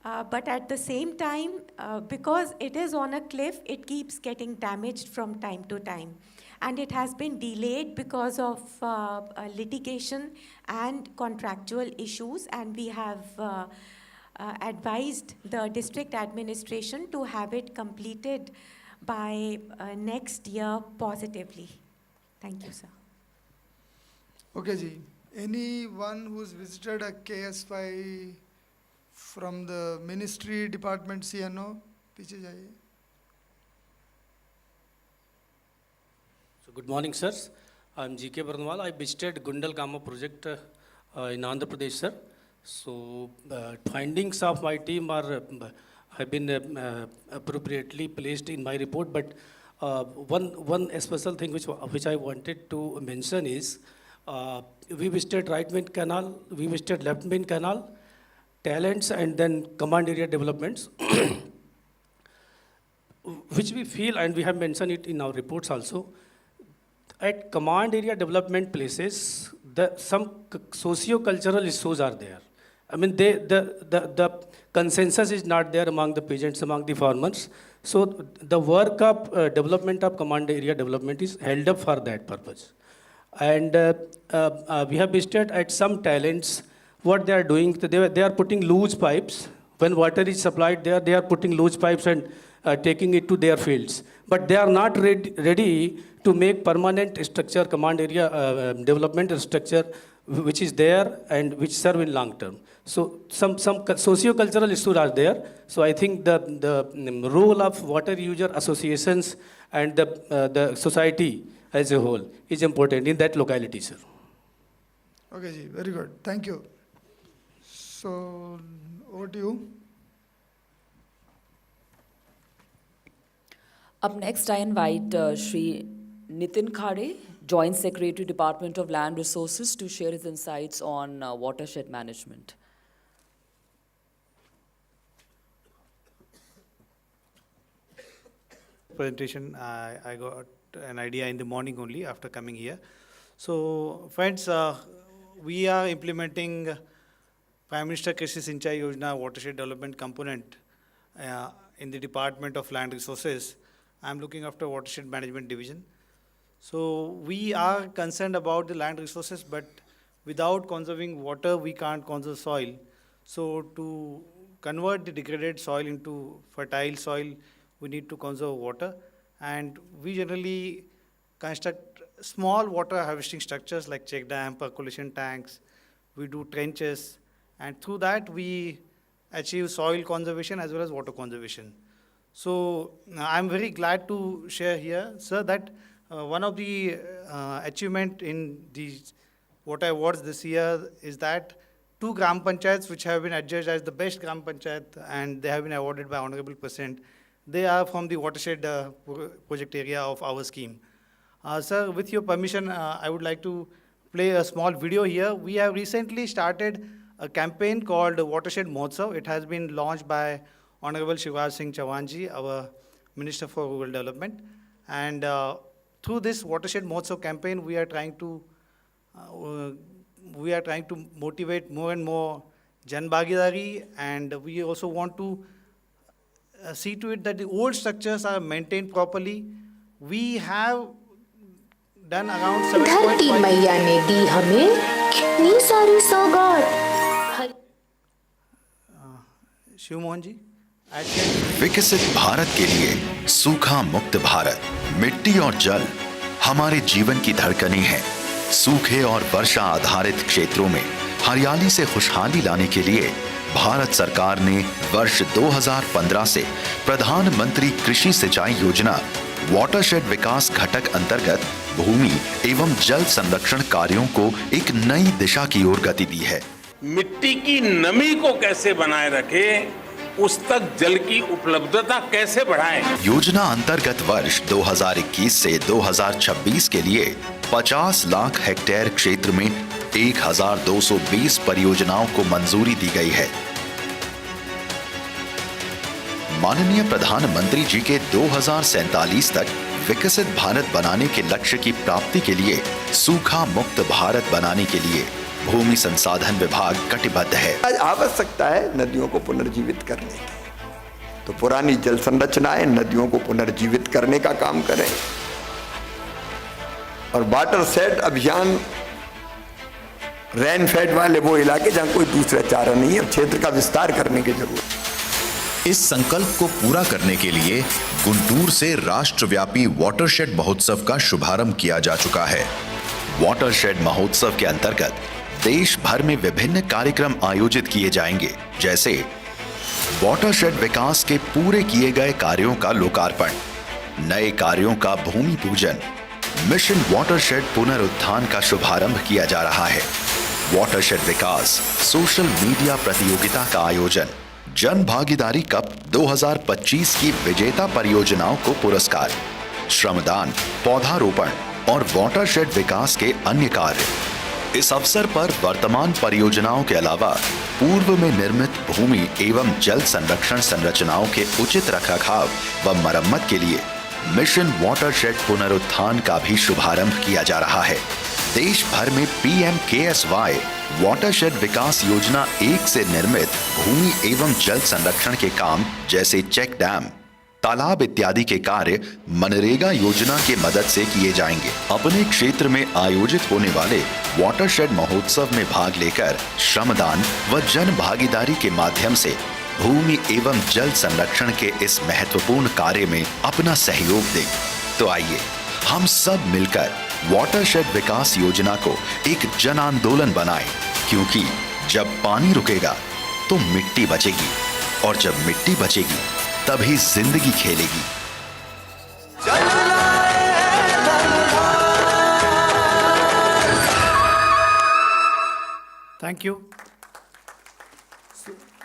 But at the same time, because it is on a cliff, it keeps getting damaged from time to time. And it has been delayed because of litigation and contractual issues, and we have advised the district administration to have it completed by next year positively. Thank you, sir. Okay, ji. Anyone who's visited a KS5 from the ministry department CNO? पीछे जाइए. So good morning, sirs. I'm G.K. Barnwal. I visited Gundalgama project in Andhra Pradesh, sir. So findings of my team have been appropriately placed in my report. But one special thing which I wanted to mention is we visited right main canal, we visited left main canal, talents, and then command area developments, which we feel, and we have mentioned it in our reports also. At command area development places, some socio-cultural issues are there. I mean, the consensus is not there among the peasants, among the farmers. So the work of development of command area development is held up for that purpose. And we have visited at some talents what they are doing. They are putting loose pipes. When water is supplied there, they are putting loose pipes and taking it to their fields. But they are not ready to make permanent structure, command area development structure, which is there and which serve in long term. So some socio-cultural issues are there. So I think the role of water user associations and the society as a whole is important in that locality, sir. Okay, ji. Very good. Thank you. So over to you. Up next, I invite Shri Nitin Khade, Joint Secretary, Department of Land Resources, to share his insights on watershed management. Presentation, I got an idea in the morning only after coming here. So friends, we are implementing Prime Minister Krishi Sinchai Yojana watershed development component in the Department of Land Resources. I'm looking after watershed management division. So we are concerned about the land resources, but without conserving water, we can't conserve soil. So to convert the degraded soil into fertile soil, we need to conserve water. And we generally construct small water harvesting structures like check dam, percolation tanks. We do trenches. And through that, we achieve soil conservation as well as water conservation. So I'm very glad to share here, sir, that one of the achievement in the water awards this year is that 2 Gram Panchayats which have been adjudged as the best Gram Panchayat and they have been awarded by Honorable President, they are from the watershed project area of our scheme. Sir, with your permission, I would like to play a small video here. We have recently started a campaign called Watershed Mahotsav. It has been launched by Honorable Shivraj Singh Chauhan ji, our Minister for Rural Development. And through this Watershed Mahotsav campaign, we are trying to motivate more and more Jan Bhagidari, and we also want to see to it that the old structures are maintained properly. We have done around 7.5. धरती मैया ने दी हमें कितनी सारी सौगात. शिव मोहन जी. विकसित भारत के लिए सूखा मुक्त भारत, मिट्टी और जल हमारे जीवन की धड़कनें हैं। सूखे और वर्षा आधारित क्षेत्रों में हरियाली से खुशहाली लाने के लिए भारत सरकार ने वर्ष 2015 से प्रधानमंत्री कृषि सिंचाई योजना वाटरशेड विकास घटक अंतर्गत भूमि एवं जल संरक्षण कार्यों को एक नई दिशा की ओर गति दी है। मिट्टी की नमी को कैसे बनाए रखें, उस तक जल की उपलब्धता कैसे बढ़ाएं? योजना अंतर्गत वर्ष 2021 से 2026 के लिए 50 लाख हेक्टेयर क्षेत्र में 1220 परियोजनाओं को मंजूरी दी गई है। माननीय प्रधानमंत्री जी के 2047 तक विकसित भारत बनाने के लक्ष्य की प्राप्ति के लिए सूखा मुक्त भारत बनाने के लिए भूमि संसाधन विभाग कटिबद्ध है। आज आवश्यकता है नदियों को पुनर्जीवित करने की, तो पुरानी जल संरचनाएं नदियों को पुनर्जीवित करने का काम करें और वाटर सेट अभियान रेन फेड वाले वो इलाके जहां कोई दूसरा चारा नहीं है, क्षेत्र का विस्तार करने की जरूरत है। इस संकल्प को पूरा करने के लिए गुंटूर से राष्ट्रव्यापी वाटरशेड महोत्सव का शुभारंभ किया जा चुका है। वाटरशेड महोत्सव के अंतर्गत देश भर में विभिन्न कार्यक्रम आयोजित किए जाएंगे, जैसे वाटरशेड विकास के पूरे किए गए कार्यों का लोकार्पण, नए कार्यों का भूमि पूजन, मिशन वाटरशेड पुनरुत्थान का शुभारंभ किया जा रहा है। वाटरशेड विकास सोशल मीडिया प्रतियोगिता का आयोजन, जन भागीदारी कप 2025 की विजेता परियोजनाओं को पुरस्कार, श्रमदान, पौधारोपण और वाटरशेड विकास के अन्य कार्य। इस अवसर पर वर्तमान परियोजनाओं के अलावा पूर्व में निर्मित भूमि एवं जल संरक्षण संरचनाओं के उचित रखरखाव व मरम्मत के लिए मिशन वाटरशेड पुनरुत्थान का भी शुभारंभ किया जा रहा है। देश भर में PMKSY वाटरशेड विकास योजना 1 से निर्मित भूमि एवं जल संरक्षण के काम जैसे चेक डैम, तालाब इत्यादि के कार्य मनरेगा योजना के मदद से किए जाएंगे। अपने क्षेत्र में आयोजित होने वाले वाटरशेड महोत्सव में भाग लेकर श्रमदान व जन भागीदारी के माध्यम से भूमि एवं जल संरक्षण के इस महत्वपूर्ण कार्य में अपना सहयोग दें। तो आइए हम सब मिलकर वाटरशेड विकास योजना को एक जन आंदोलन बनाएं, क्योंकि जब पानी रुकेगा तो मिट्टी बचेगी और जब मिट्टी बचेगी तभी जिंदगी खेलेगी। Thank you.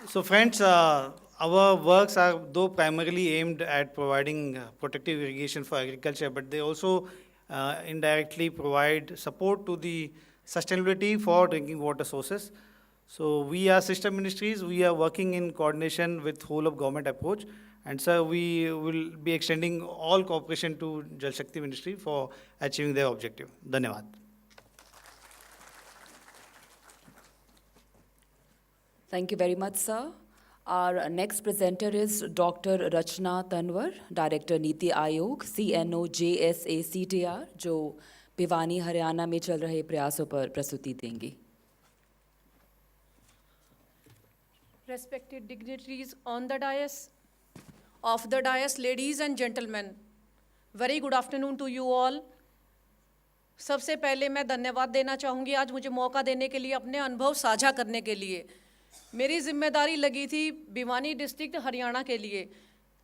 So friends, our works are though primarily aimed at providing protective irrigation for agriculture, but they also indirectly provide support to the sustainability for drinking water sources. So we are sister ministries, we are working in coordination with whole of government approach, and sir, we will be extending all cooperation to Jal Shakti Ministry for achieving their objective. Dhanyawad. Thank you very much, sir. Our next presenter is Dr. Rachna Tanwar, Director Niti Aayog, CNO JSACTR, जो भिवानी हरियाणा में चल रहे प्रयासों पर प्रस्तुति देंगी। Respected dignitaries on the dais, off the dais, ladies and gentlemen, very good afternoon to you all. सबसे पहले मैं धन्यवाद देना चाहूँगी आज मुझे मौका देने के लिए, अपने अनुभव साझा करने के लिए। मेरी जिम्मेदारी लगी थी भिवानी डिस्ट्रिक्ट हरियाणा के लिए।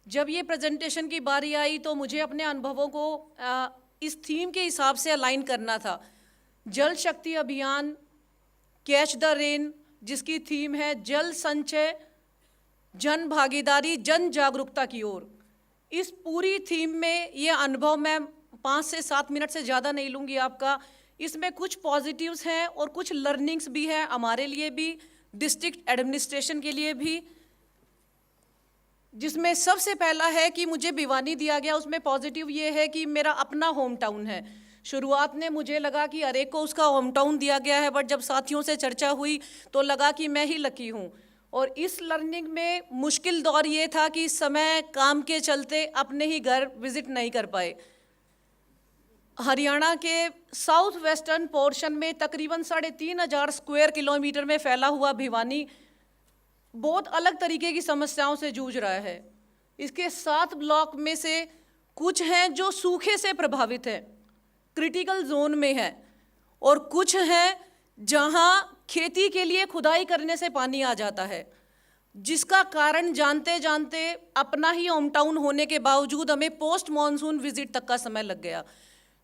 जब ये प्रेजेंटेशन की बारी आई तो मुझे अपने अनुभवों को इस थीम के हिसाब से अलाइन करना था। जल शक्ति अभियान, कैच द रेन, जिसकी थीम है जल संचय, जन भागीदारी, जन जागरूकता की ओर। इस पूरी थीम में ये अनुभव मैं 5 से 7 मिनट से ज़्यादा नहीं लूँगी आपका। इसमें कुछ पॉजिटिव्स हैं और कुछ लर्निंग्स भी हैं, हमारे लिए भी, डिस्ट्रिक्ट एडमिनिस्ट्रेशन के लिए भी। जिसमें सबसे पहला है कि मुझे भिवानी दिया गया, उसमें पॉजिटिव ये है कि मेरा अपना होम टाउन है। शुरुआत में मुझे लगा कि हर एक को उसका होम टाउन दिया गया है, बट जब साथियों से चर्चा हुई तो लगा कि मैं ही लकी हूँ। और इस लर्निंग में मुश्किल दौर ये था कि इस समय काम के चलते अपने ही घर विजिट नहीं कर पाए। हरियाणा के साउथ वेस्टर्न पोर्शन में तकरीबन 3,500 स्क्वायर किलोमीटर में फैला हुआ भिवानी बहुत अलग तरीके की समस्याओं से जूझ रहा है। इसके 7 ब्लॉक में से कुछ हैं जो सूखे से प्रभावित हैं, क्रिटिकल जोन में हैं, और कुछ हैं जहां खेती के लिए खुदाई करने से पानी आ जाता है, जिसका कारण जानते जानते अपना ही होम टाउन होने के बावजूद हमें पोस्ट मॉनसून विजिट तक का समय लग गया।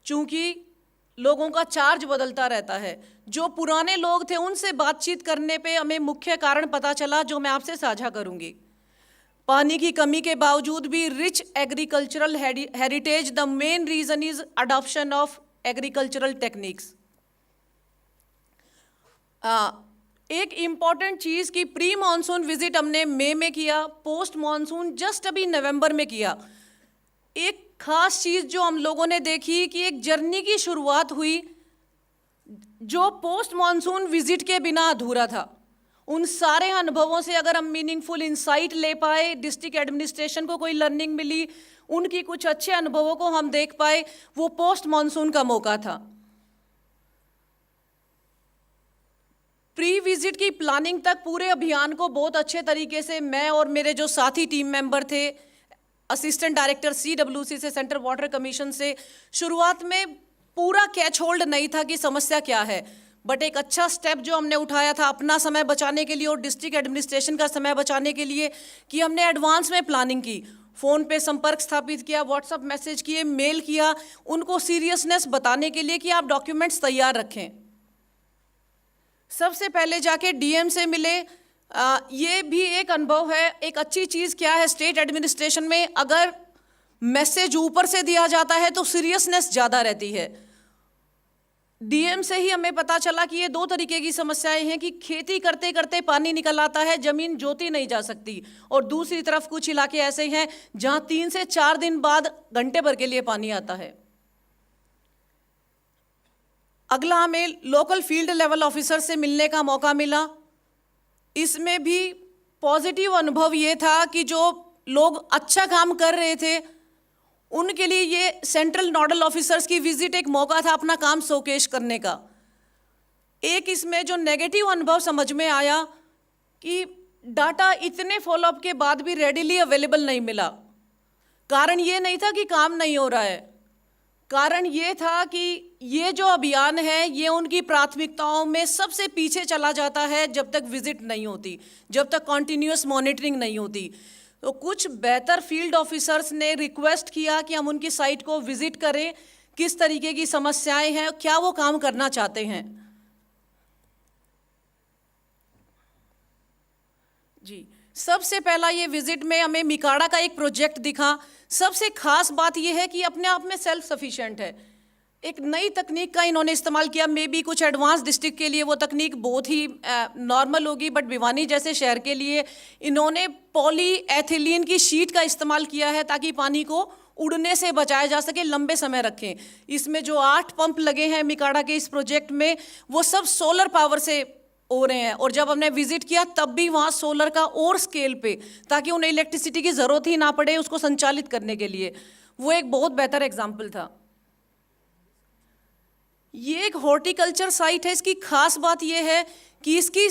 चूँकि लोगों का चार्ज बदलता रहता है, जो पुराने लोग थे उनसे बातचीत करने पे हमें मुख्य कारण पता चला, जो मैं आपसे साझा करूंगी। पानी की कमी के बावजूद भी rich agricultural heritage, the main reason is adoption of agricultural techniques. एक इम्पॉर्टेंट चीज़ कि प्री मानसून विजिट हमने मई में किया, पोस्ट मानसून जस्ट अभी नवंबर में किया। एक खास चीज जो हम लोगों ने देखी कि एक जर्नी की शुरुआत हुई जो पोस्ट मॉनसून विजिट के बिना अधूरा था। उन सारे अनुभवों से अगर हम मीनिंगफुल इंसाइट ले पाए, डिस्ट्रिक्ट एडमिनिस्ट्रेशन को कोई लर्निंग मिली, उनकी कुछ अच्छे अनुभवों को हम देख पाए, वो पोस्ट मॉनसून का मौका था। प्री विजिट की प्लानिंग तक पूरे अभियान को बहुत अच्छे तरीके से मैं और मेरे जो साथी टीम मेंबर थे, असिस्टेंट डायरेक्टर CWC से, सेंट्रल वाटर कमीशन से, शुरुआत में पूरा कैच होल्ड नहीं था कि समस्या क्या है, बट एक अच्छा स्टेप जो हमने उठाया था अपना समय बचाने के लिए और डिस्ट्रिक्ट एडमिनिस्ट्रेशन का समय बचाने के लिए, कि हमने एडवांस में प्लानिंग की, फ़ोन पे संपर्क स्थापित किया, व्हाट्सएप मैसेज किए, मेल किया, उनको सीरियसनेस बताने के लिए कि आप डॉक्यूमेंट्स तैयार रखें। सबसे पहले जाके DM से मिले। ये भी एक अनुभव है। एक अच्छी चीज़ क्या है, स्टेट एडमिनिस्ट्रेशन में अगर मैसेज ऊपर से दिया जाता है तो सीरियसनेस ज़्यादा रहती है। DM से ही हमें पता चला कि ये दो तरीके की समस्याएं हैं कि खेती करते करते पानी निकल आता है, ज़मीन जोती नहीं जा सकती, और दूसरी तरफ कुछ इलाके ऐसे हैं जहां 3 से 4 दिन बाद घंटे भर के लिए पानी आता है। अगला हमें लोकल फील्ड लेवल ऑफिसर से मिलने का मौका मिला। इसमें भी पॉजिटिव अनुभव ये था कि जो लोग अच्छा काम कर रहे थे उनके लिए ये सेंट्रल नोडल ऑफिसर्स की विजिट एक मौका था अपना काम शोकेश करने का। एक इसमें जो नेगेटिव अनुभव समझ में आया कि डाटा इतने फॉलोअप के बाद भी रेडिली अवेलेबल नहीं मिला। कारण ये नहीं था कि काम नहीं हो रहा है, कारण ये था कि ये जो अभियान है ये उनकी प्राथमिकताओं में सबसे पीछे चला जाता है जब तक विजिट नहीं होती, जब तक कॉन्टिन्यूअस मॉनिटरिंग नहीं होती। तो कुछ बेहतर फील्ड ऑफिसर्स ने रिक्वेस्ट किया कि हम उनकी साइट को विजिट करें, किस तरीके की समस्याएं हैं, क्या वो काम करना चाहते हैं। जी, सबसे पहला ये विजिट में हमें मिकाड़ा का एक प्रोजेक्ट दिखा। सबसे खास बात ये है कि अपने आप में सेल्फ सफिशिएंट है। एक नई तकनीक का इन्होंने इस्तेमाल किया, मे बी कुछ एडवांस डिस्ट्रिक्ट के लिए वो तकनीक बहुत ही नॉर्मल होगी, बट भिवानी जैसे शहर के लिए इन्होंने पॉलीएथिलीन की शीट का इस्तेमाल किया है ताकि पानी को उड़ने से बचाया जा सके, लंबे समय रखें। इसमें जो 8 पंप लगे हैं मिकाड़ा के इस प्रोजेक्ट में, वो सब सोलर पावर से हो रहे हैं, और जब हमने विजिट किया तब भी वहाँ सोलर का और स्केल पे, ताकि उन्हें इलेक्ट्रिसिटी की ज़रूरत ही ना पड़े उसको संचालित करने के लिए। वो एक बहुत बेहतर एग्जाम्पल था। ये एक हॉर्टिकल्चर साइट है। इसकी खास बात यह है कि इसकी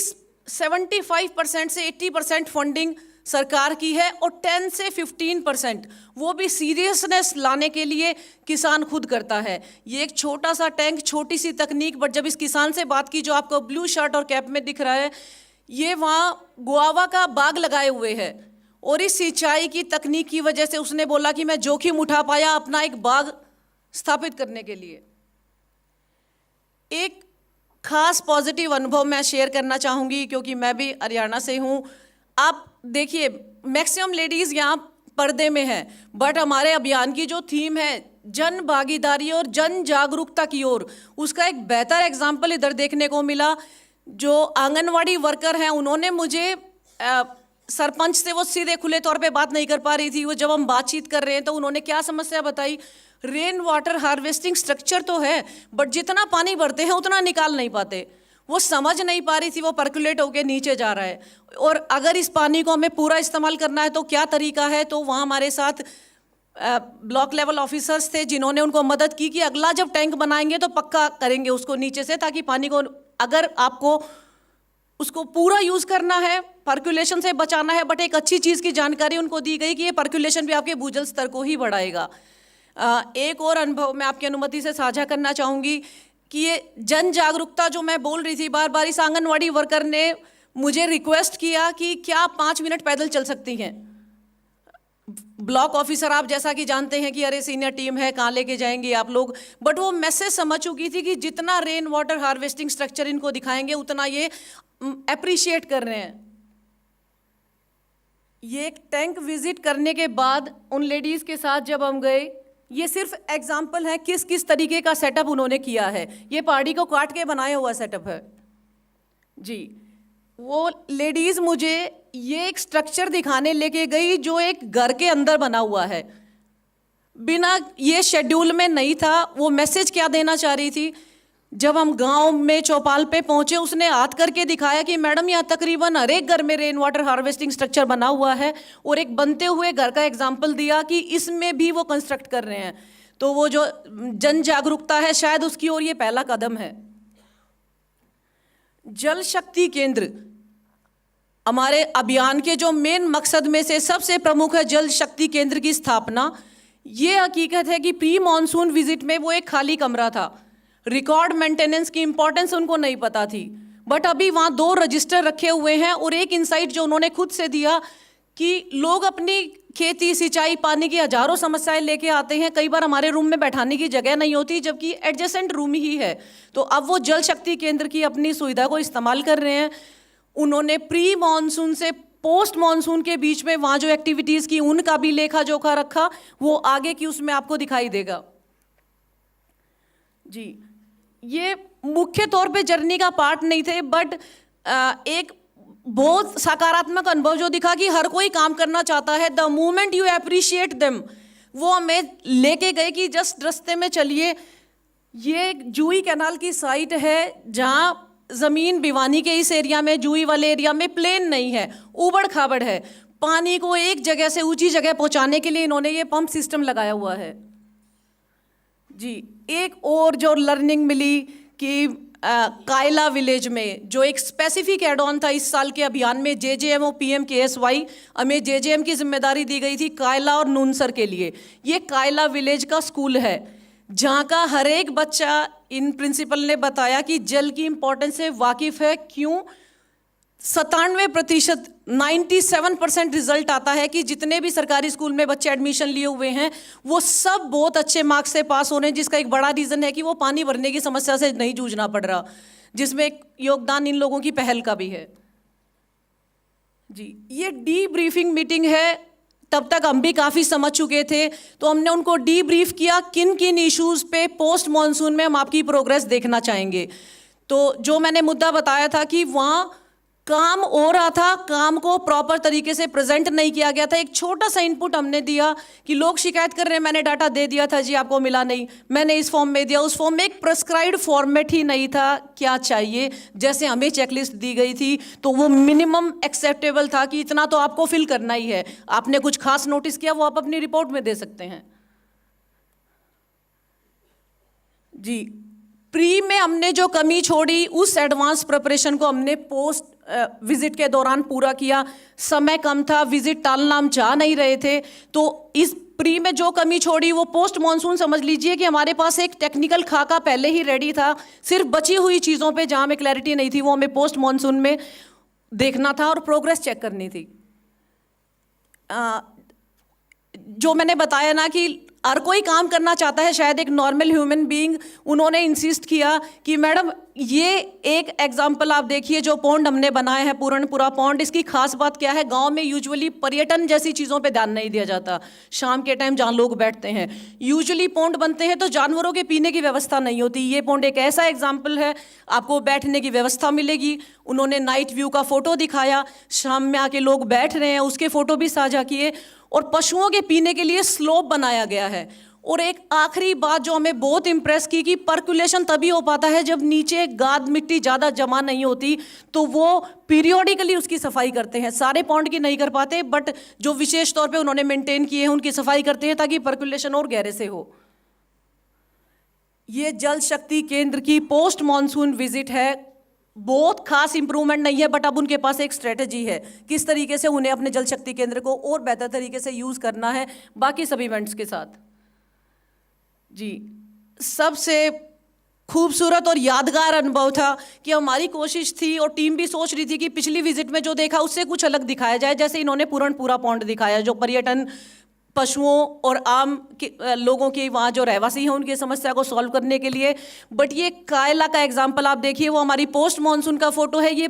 75% से 80% फंडिंग सरकार की है और 10 से 15% वो भी सीरियसनेस लाने के लिए किसान खुद करता है। ये एक छोटा सा टैंक, छोटी सी तकनीक, बट जब इस किसान से बात की जो आपको ब्लू शर्ट और कैप में दिख रहा है, ये वहाँ गुआवा का बाग लगाए हुए है, और इस सिंचाई की तकनीक की वजह से उसने बोला कि मैं जोखिम उठा पाया अपना एक बाग स्थापित करने के लिए। एक खास पॉजिटिव अनुभव मैं शेयर करना चाहूँगी क्योंकि मैं भी हरियाणा से हूँ। आप देखिए, मैक्सिमम लेडीज़ यहाँ पर्दे में हैं, बट हमारे अभियान की जो थीम है जन भागीदारी और जन जागरूकता की ओर, उसका एक बेहतर एग्जाम्पल इधर देखने को मिला। जो आंगनवाड़ी वर्कर हैं उन्होंने मुझे सरपंच से वो सीधे खुले तौर पे बात नहीं कर पा रही थी। वो जब हम बातचीत कर रहे हैं तो उन्होंने क्या समस्या बताई, रेन वाटर हार्वेस्टिंग स्ट्रक्चर तो है बट जितना पानी भरते हैं उतना निकाल नहीं पाते। वो समझ नहीं पा रही थी, वो पर्कुलेट होके नीचे जा रहा है, और अगर इस पानी को हमें पूरा इस्तेमाल करना है तो क्या तरीका है। तो वहाँ हमारे साथ ब्लॉक लेवल ऑफिसर्स थे जिन्होंने उनको मदद की कि अगला जब टैंक बनाएंगे तो पक्का करेंगे उसको नीचे से, ताकि पानी को अगर आपको उसको पूरा यूज़ करना है, पर्कुलेशन से बचाना है, बट एक अच्छी चीज़ की जानकारी उनको दी गई कि ये पर्कुलेशन भी आपके भूजल स्तर को ही बढ़ाएगा। एक और अनुभव मैं आपकी अनुमति से साझा करना चाहूँगी कि ये जन जागरूकता जो मैं बोल रही थी बार बार, इस आंगनवाड़ी वर्कर ने मुझे रिक्वेस्ट किया कि क्या आप 5 मिनट पैदल चल सकती हैं। ब्लॉक ऑफिसर आप जैसा कि जानते हैं कि अरे सीनियर टीम है, कहाँ लेके जाएंगे आप लोग, बट वो मैसेज समझ चुकी थी कि जितना रेन वाटर हार्वेस्टिंग स्ट्रक्चर इनको दिखाएंगे उतना ये अप्रिशिएट कर रहे हैं। ये एक टैंक विजिट करने के बाद उन लेडीज़ के साथ जब हम गए, ये सिर्फ एग्जाम्पल है किस किस तरीके का सेटअप उन्होंने किया है। ये पहाड़ी को काट के बनाया हुआ सेटअप है जी। वो लेडीज़ मुझे ये एक स्ट्रक्चर दिखाने लेके गई जो एक घर के अंदर बना हुआ है। बिना ये शेड्यूल में नहीं था। वो मैसेज क्या देना चाह रही थी? जब हम गांव में चौपाल पे पहुंचे, उसने हाथ करके दिखाया कि मैडम यहाँ तकरीबन हर एक घर में रेन वाटर हार्वेस्टिंग स्ट्रक्चर बना हुआ है, और एक बनते हुए घर का एग्जाम्पल दिया कि इसमें भी वो कंस्ट्रक्ट कर रहे हैं। तो वो जो जन जागरूकता है, शायद उसकी ओर ये पहला कदम है। जल शक्ति केंद्र हमारे अभियान के जो मेन मकसद में से सबसे प्रमुख है जल शक्ति केंद्र की स्थापना। ये हकीकत है कि प्री मॉनसून विजिट में वो एक खाली कमरा था। रिकॉर्ड मेंटेनेंस की इंपॉर्टेंस उनको नहीं पता थी, बट अभी वहाँ 2 रजिस्टर रखे हुए हैं, और एक इंसाइट जो उन्होंने खुद से दिया कि लोग अपनी खेती, सिंचाई, पानी की हजारों समस्याएं लेके आते हैं। कई बार हमारे रूम में बैठाने की जगह नहीं होती, जबकि एडजेसेंट रूम ही है। तो अब वो जल शक्ति केंद्र की अपनी सुविधा को इस्तेमाल कर रहे हैं। उन्होंने प्री मॉनसून से पोस्ट मॉनसून के बीच में वहाँ जो एक्टिविटीज़ की, उनका भी लेखा जोखा रखा। वो आगे की उसमें आपको दिखाई देगा। जी, ये मुख्य तौर पे जर्नी का पार्ट नहीं थे, बट एक बहुत सकारात्मक अनुभव जो दिखा कि हर कोई काम करना चाहता है। The moment you appreciate them, वो हमें लेके गए कि जस्ट रास्ते में चलिए। ये जूही कैनाल की साइट है, जहाँ ज़मीन भिवानी के इस एरिया में, जूही वाले एरिया में प्लेन नहीं है, उबड़ खाबड़ है। पानी को एक जगह से ऊंची जगह पहुंचाने के लिए इन्होंने ये पंप सिस्टम लगाया हुआ है। जी, एक और जो लर्निंग मिली कि कायला विलेज में जो एक स्पेसिफिक एड ऑन था इस साल के अभियान में, JJM और PMKSY, हमें JJM की जिम्मेदारी दी गई थी कायला और नूनसर के लिए। ये कायला विलेज का स्कूल है, जहाँ का हर एक बच्चा, इन प्रिंसिपल ने बताया कि जल की इंपॉर्टेंस से वाकिफ है। क्यों? 97%, 97% रिजल्ट आता है कि जितने भी सरकारी स्कूल में बच्चे एडमिशन लिए हुए हैं, वो सब बहुत अच्छे मार्क्स से पास हो रहे हैं, जिसका एक बड़ा रीज़न है कि वो पानी भरने की समस्या से नहीं जूझना पड़ रहा, जिसमें एक योगदान इन लोगों की पहल का भी है। जी, ये डीब्रीफिंग मीटिंग है। तब तक हम भी काफ़ी समझ चुके थे, तो हमने उनको डीब्रीफ किया किन किन इश्यूज़ पे पोस्ट मॉनसून में हम आपकी प्रोग्रेस देखना चाहेंगे। तो जो मैंने मुद्दा बताया था कि वहाँ काम हो रहा था, काम को प्रॉपर तरीके से प्रेजेंट नहीं किया गया था। एक छोटा सा इनपुट हमने दिया कि लोग शिकायत कर रहे हैं, मैंने डाटा दे दिया था जी, आपको मिला नहीं, मैंने इस फॉर्म में दिया, उस फॉर्म में एक प्रेस्क्राइब्ड फॉर्मेट ही नहीं था क्या चाहिए, जैसे हमें चेकलिस्ट दी गई थी। तो वो मिनिमम एक्सेप्टेबल था कि इतना तो आपको फिल करना ही है। आपने कुछ खास नोटिस किया, वो आप अपनी रिपोर्ट में दे सकते हैं। जी, प्री में हमने जो कमी छोड़ी, उस एडवांस प्रिपरेशन को हमने पोस्ट विजिट के दौरान पूरा किया। समय कम था, विजिट टालना हम चाह नहीं रहे थे, तो इस प्री में जो कमी छोड़ी वो पोस्ट मॉनसून समझ लीजिए कि हमारे पास एक टेक्निकल खाका पहले ही रेडी था। सिर्फ बची हुई चीज़ों पे जहाँ हमें क्लैरिटी नहीं थी, वो हमें पोस्ट मॉनसून में देखना था और प्रोग्रेस चेक करनी थी। जो मैंने बताया ना कि हर कोई काम करना चाहता है, शायद एक नॉर्मल ह्यूमन बीइंग, उन्होंने इंसिस्ट किया कि मैडम ये एक एग्जांपल आप देखिए, जो पॉन्ड हमने बनाया है, पूरनपुरा पॉन्ड, इसकी खास बात क्या है? गांव में यूजुअली पर्यटन जैसी चीज़ों पे ध्यान नहीं दिया जाता। शाम के टाइम जहाँ लोग बैठते हैं, यूजुअली पॉन्ड बनते हैं तो जानवरों के पीने की व्यवस्था नहीं होती। ये पॉन्ड एक ऐसा एग्जाम्पल है, आपको बैठने की व्यवस्था मिलेगी। उन्होंने नाइट व्यू का फोटो दिखाया, शाम में आके लोग बैठ रहे हैं, उसके फोटो भी साझा किए, और पशुओं के पीने के लिए स्लोप बनाया गया है। और एक आखिरी बात जो हमें बहुत इम्प्रेस की कि पर्कुलेशन तभी हो पाता है जब नीचे गाद मिट्टी ज़्यादा जमा नहीं होती, तो वो पीरियोडिकली उसकी सफाई करते हैं। सारे पॉन्ड की नहीं कर पाते, बट जो विशेष तौर पे उन्होंने मेंटेन किए हैं उनकी सफाई करते हैं ताकि पर्कुलेशन और गहरे से हो। ये जल शक्ति केंद्र की पोस्ट मॉनसून विजिट है। बहुत खास इंप्रूवमेंट नहीं है, बट अब उनके पास एक स्ट्रेटजी है किस तरीके से उन्हें अपने जल शक्ति केंद्र को और बेहतर तरीके से यूज़ करना है बाकी सभी इवेंट्स के साथ। जी, सबसे खूबसूरत और यादगार अनुभव था कि हमारी कोशिश थी और टीम भी सोच रही थी कि पिछली विजिट में जो देखा उससे कुछ अलग दिखाया जाए। जैसे इन्होंने पूरनपुरा पॉन्ड दिखाया, जो पर्यटन, पशुओं और आम लोगों की वहाँ जो रहवासी हैं उनकी समस्या को सॉल्व करने के लिए। बट ये कायला का एग्जाम्पल आप देखिए, वो हमारी पोस्ट मानसून का फोटो है, ये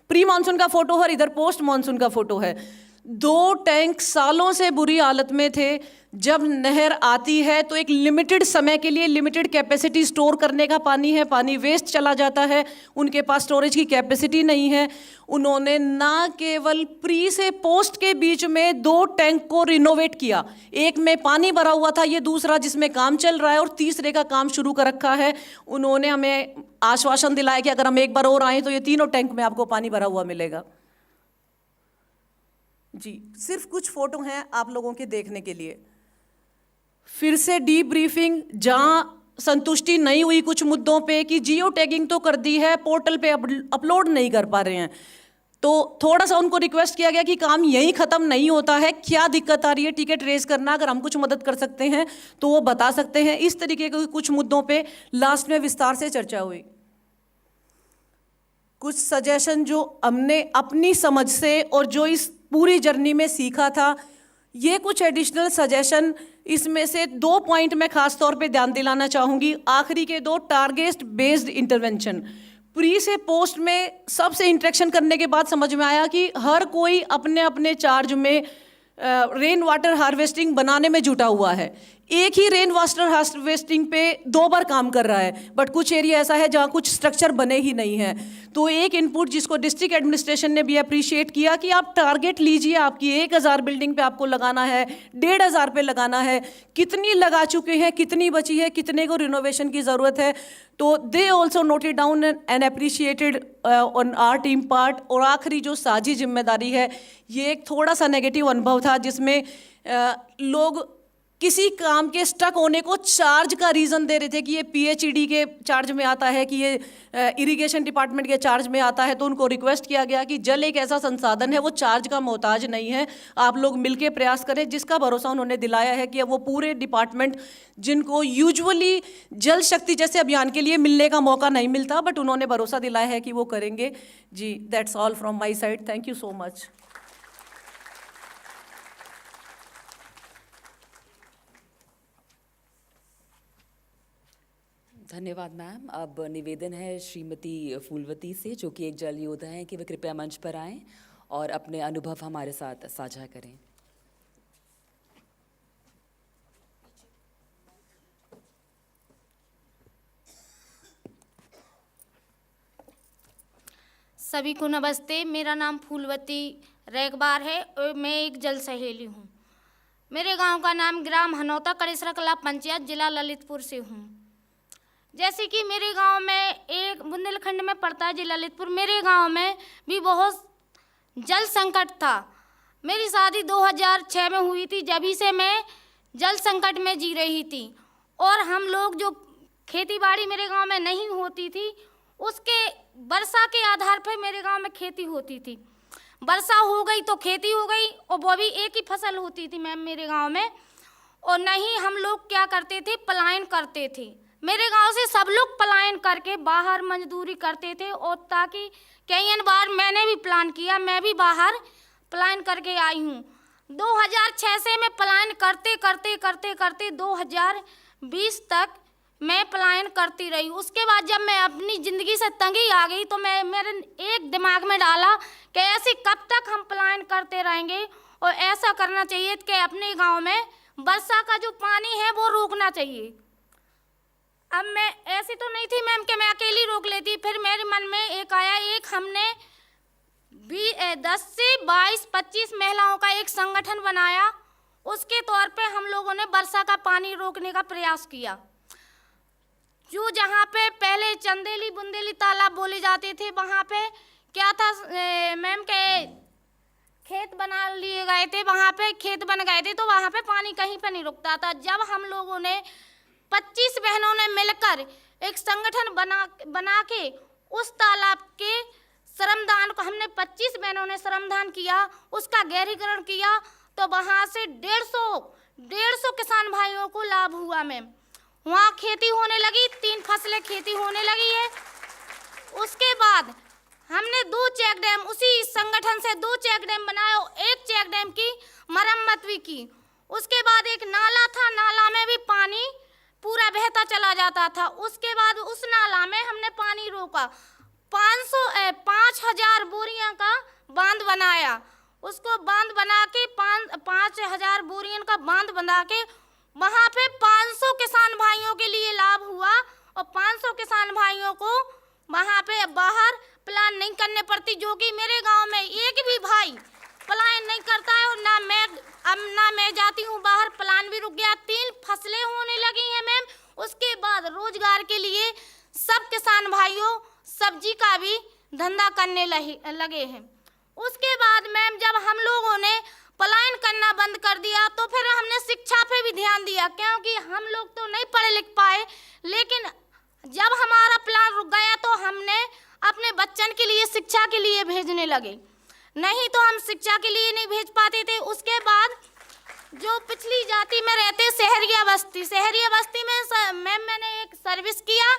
प्री मानसून का फोटो है और इधर पोस्ट मानसून का फोटो है। 2 टैंक सालों से बुरी हालत में थे। जब नहर आती है तो एक लिमिटेड समय के लिए लिमिटेड कैपेसिटी स्टोर करने का पानी है, पानी वेस्ट चला जाता है, उनके पास स्टोरेज की कैपेसिटी नहीं है। उन्होंने ना केवल प्री से पोस्ट के बीच में 2 टैंक को रिनोवेट किया, एक में पानी भरा हुआ था, ये दूसरा जिसमें काम चल रहा है, और तीसरे का काम शुरू कर रखा है। उन्होंने हमें आश्वासन दिलाया कि अगर हम एक बार और आए तो ये तीनों टैंक में आपको पानी भरा हुआ मिलेगा। जी, सिर्फ कुछ फोटो हैं आप लोगों के देखने के लिए। फिर से डीप ब्रीफिंग, जहां संतुष्टि नहीं हुई कुछ मुद्दों पे कि जियो टैगिंग तो कर दी है, पोर्टल पे अपलोड नहीं कर पा रहे हैं, तो थोड़ा सा उनको रिक्वेस्ट किया गया कि काम यहीं ख़त्म नहीं होता है, क्या दिक्कत आ रही है टिकट रेज करना, अगर हम कुछ मदद कर सकते हैं तो वो बता सकते हैं। इस तरीके के कुछ मुद्दों पे लास्ट में विस्तार से चर्चा हुई। कुछ सजेशन जो हमने अपनी समझ से और जो इस पूरी जर्नी में सीखा था, ये कुछ एडिशनल सजेशन, इसमें से 2 पॉइंट मैं खास तौर पे ध्यान दिलाना चाहूँगी। आखिरी के 2, टारगेट बेस्ड इंटरवेंशन। प्री से पोस्ट में सबसे इंटरेक्शन करने के बाद समझ में आया कि हर कोई अपने अपने चार्ज में रेन वाटर हार्वेस्टिंग बनाने में जुटा हुआ है। एक ही रेन वाटर हार्वेस्टिंग पे 2 बार काम कर रहा है, बट कुछ एरिया ऐसा है जहाँ कुछ स्ट्रक्चर बने ही नहीं है। तो एक इनपुट जिसको डिस्ट्रिक्ट एडमिनिस्ट्रेशन ने भी अप्रिशिएट किया कि आप टारगेट लीजिए, आपकी 1000 बिल्डिंग पे आपको लगाना है, 1500 पे लगाना है, कितनी लगा चुके हैं, कितनी बची है, कितने को रिनोवेशन की ज़रूरत है। तो they also noted down and appreciated on our team part. और आखिरी जो साझी जिम्मेदारी है, ये एक थोड़ा सा नेगेटिव अनुभव था जिसमें लोग किसी काम के स्टक होने को चार्ज का रीज़न दे रहे थे कि ये पीएचईडी के चार्ज में आता है, कि ये इरिगेशन डिपार्टमेंट के चार्ज में आता है। तो उनको रिक्वेस्ट किया गया कि जल एक ऐसा संसाधन है, वो चार्ज का मोहताज नहीं है, आप लोग मिलके प्रयास करें। जिसका भरोसा उन्होंने दिलाया है कि वो पूरे डिपार्टमेंट जिनको यूजुअली जल शक्ति जैसे अभियान के लिए मिलने का मौका नहीं मिलता, बट उन्होंने भरोसा दिलाया है कि वो करेंगे। जी, that's all from my side, thank you so much. धन्यवाद मैम। अब निवेदन है श्रीमती फूलवती से, जो कि एक जल योद्धा हैं, कि वे कृपया मंच पर आएं और अपने अनुभव हमारे साथ साझा करें। सभी को नमस्ते। मेरा नाम फूलवती रेगबार है और मैं एक जल सहेली हूँ। मेरे गांव का नाम ग्राम हनौता कड़ेसरा कला पंचायत, जिला ललितपुर से हूँ। जैसे कि मेरे गांव में एक बुंदेलखंड में पड़ता है जिला ललितपुर, मेरे गांव में भी बहुत जल संकट था। मेरी शादी 2006 में हुई थी, जब से मैं जल संकट में जी रही थी। और हम लोग जो खेती बाड़ी मेरे गांव में नहीं होती थी, उसके वर्षा के आधार पर मेरे गांव में खेती होती थी। वर्षा हो गई तो खेती हो गई, और वो भी एक ही फसल होती थी मैम मेरे गांव में। और नहीं, हम लोग क्या करते थे, पलायन करते थे। मेरे गांव से सब लोग पलायन करके बाहर मजदूरी करते थे, और ताकि कई बार मैंने भी प्लान किया, मैं भी बाहर पलायन करके आई हूँ। 2006 से मैं पलायन करते करते करते करते 2020 तक मैं पलायन करती रही। उसके बाद जब मैं अपनी ज़िंदगी से तंगी आ गई, तो मेरे एक दिमाग में डाला कि ऐसे कब तक हम पलायन करते रहेंगे, और ऐसा करना चाहिए कि अपने गांव में वर्षा का जो पानी है वो रोकना चाहिए। अब मैं ऐसी तो नहीं थी मैम कि मैं अकेली रोक लेती, फिर मेरे मन में एक आया, एक हमने 10 से 22-25 महिलाओं का एक संगठन बनाया। उसके तौर पे हम लोगों ने वर्षा का पानी रोकने का प्रयास किया। जो जहाँ पे पहले चंदेली बुंदेली तालाब बोले जाते थे, वहाँ पे क्या था मैम के खेत बना लिए गए थे, वहाँ पे खेत बन गए थे, तो वहाँ पे पानी कहीं पे नहीं रुकता था। जब हम लोगों ने 25 बहनों ने मिलकर एक संगठन बना के उस तालाब के श्रमदान को, हमने 25 बहनों ने श्रमदान किया, उसका गहरीकरण किया, तो वहाँ से 150 किसान भाइयों को लाभ हुआ मैम। वहाँ खेती होने लगी, 3 फसलें खेती होने लगी है। उसके बाद हमने 2 चेक डैम, उसी संगठन से 2 चेक डैम बनाए, एक चेक डैम की मरम्मत भी की। उसके बाद एक नाला था, नाला में भी पानी पूरा बहता चला जाता था। उसके बाद उस नाला में हमने पानी रोका, 5000 बोरियां का बांध बनाया। उसको बांध बना के 5,000 बोरियन का बांध बना के वहाँ पे 500 किसान भाइयों के लिए लाभ हुआ और 500 किसान भाइयों को वहाँ पे बाहर प्लान नहीं करने पड़ती, जो कि मेरे गांव में एक भी भाई प्लान नहीं करता है। और ना मैं जाती हूँ बाहर, प्लान भी रुक गया। 3 फसलें होने लगी हैं मैम। उसके बाद रोजगार के लिए सब किसान भाइयों सब्जी का भी धंधा करने लगे हैं। उसके बाद मैम जब हम लोगों ने पलायन करना बंद कर दिया तो फिर हमने शिक्षा पे भी ध्यान दिया, क्योंकि हम लोग तो नहीं पढ़े लिख पाए। लेकिन जब हमारा प्लान रुक गया तो हमने अपने बच्चन के लिए शिक्षा के लिए भेजने लगे, नहीं तो हम शिक्षा के लिए नहीं भेज पाते थे। उसके बाद जो पिछली जाति में रहते शहरिया बस्ती में मैम मैंने एक सर्विस किया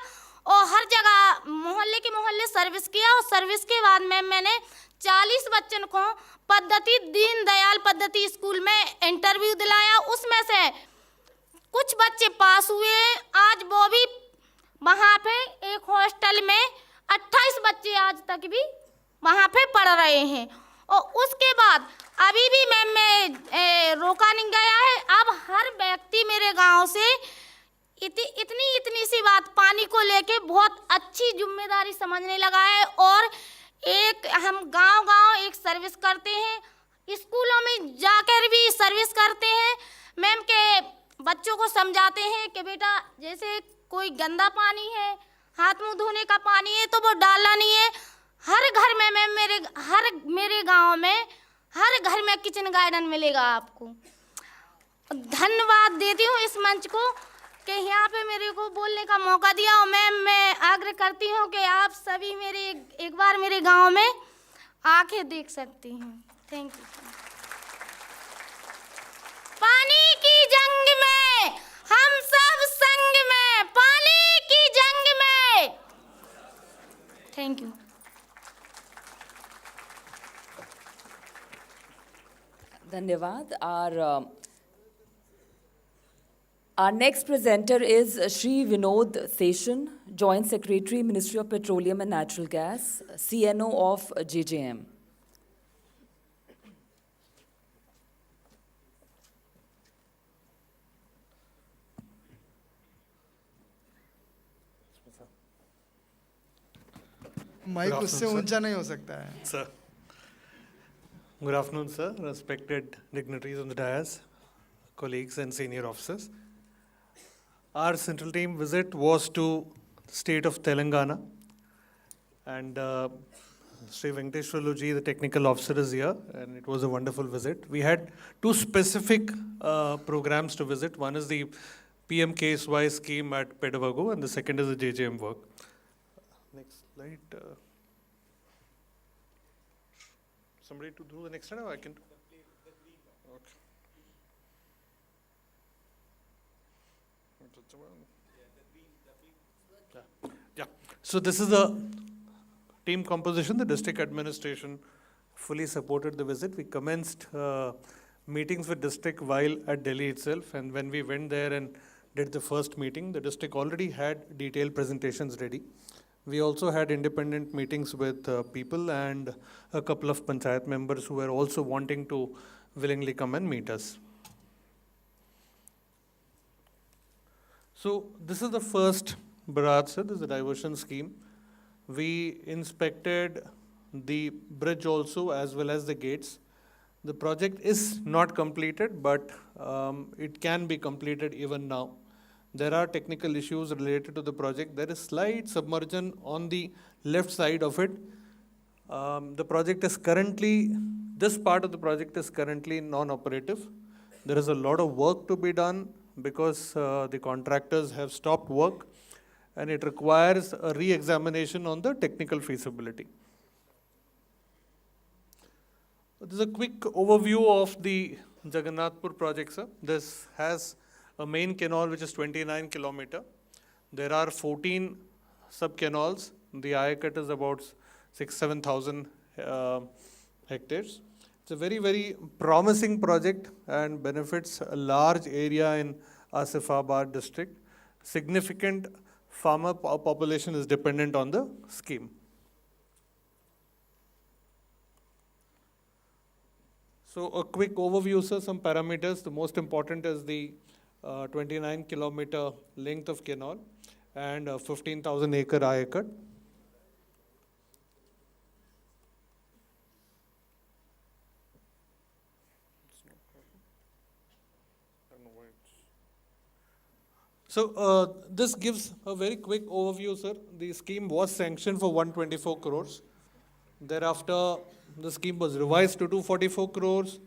और हर जगह मोहल्ले के मोहल्ले सर्विस किया। और सर्विस के बाद मैंने 40 बच्चन को दीन दयाल पद्धति स्कूल में इंटरव्यू दिलाया। उसमें से कुछ बच्चे पास हुए। आज वो भी वहाँ पे एक हॉस्टल में 28 बच्चे आज तक भी वहाँ पे पढ़ रहे हैं। और उसके बाद अभी भी मैं रोका नहीं गया है। अब हर व्यक्ति मेरे गांव से इतनी सी बात पानी को लेके बहुत अच्छी जिम्मेदारी समझने लगा है। और एक हम गांव एक सर्विस करते हैं, स्कूलों में जाकर भी सर्विस करते हैं। मैम के बच्चों को समझाते हैं कि बेटा जैसे कोई गंदा पानी है, हाथ मुंह धोने का पानी है तो वो डालना नहीं है। हर घर में मैम मेरे गांव में हर घर में किचन गार्डन मिलेगा आपको। धन्यवाद देती हूँ इस मंच को कि यहाँ पे मेरे को बोलने का मौका दिया। और मैम मैं आग्रह करती हूँ कि आप सभी मेरे एक बार मेरे गांव में आके देख सकती हैं। Thank you. पानी की जंग में हम सब संग में, पानी की जंग में। Thank you. Dhanyavad. Our next presenter is Shri Vinod Seshan, Joint Secretary, Ministry of Petroleum and Natural Gas, CNO of JJM. Mic उससे ऊंचा नहीं हो सकता है। Sir. Good afternoon, sir. Respected dignitaries on the dais, colleagues and senior officers. Our central team visit was to state of Telangana, and Sri Venkateshwarluji, the technical officer, is here, and it was a wonderful visit. We had 2 specific programs to visit. One is the PMKSY scheme at Pedavago, and the second is the JJM work. Next slide. Somebody to do the next slide, or I can do? Okay. Yeah. So this is the team composition. The district administration fully supported the visit. We commenced meetings with district while at Delhi itself, and when we went there and did the first meeting, the district already had detailed presentations ready. We also had independent meetings with people and a couple of panchayat members who were also wanting to willingly come and meet us. So this is the first Bharat, sir. This is a diversion scheme. We inspected the bridge also as well as the gates. The project is not completed, but it can be completed even now. There are technical issues related to the project. There is slight submersion on the left side of it. The project is currently, this part of the project is currently non-operative. There is a lot of work to be done because the contractors have stopped work, and it requires a re-examination on the technical feasibility. This is a quick overview of the Jagannathpur project, sir. This has a main canal which is 29 kilometer. There are 14 sub-canals. The area cut is about 6,000-7,000 hectares. It's a very, very promising project and benefits a large area in Asifabad district. Significant farmer population is dependent on the scheme. So a quick overview, sir, some parameters. The most important is the 29-kilometer length of canal and 15,000 acre area cut. So this gives a very quick overview, sir. The scheme was sanctioned for 124 crores. Thereafter, the scheme was revised to 244 crores,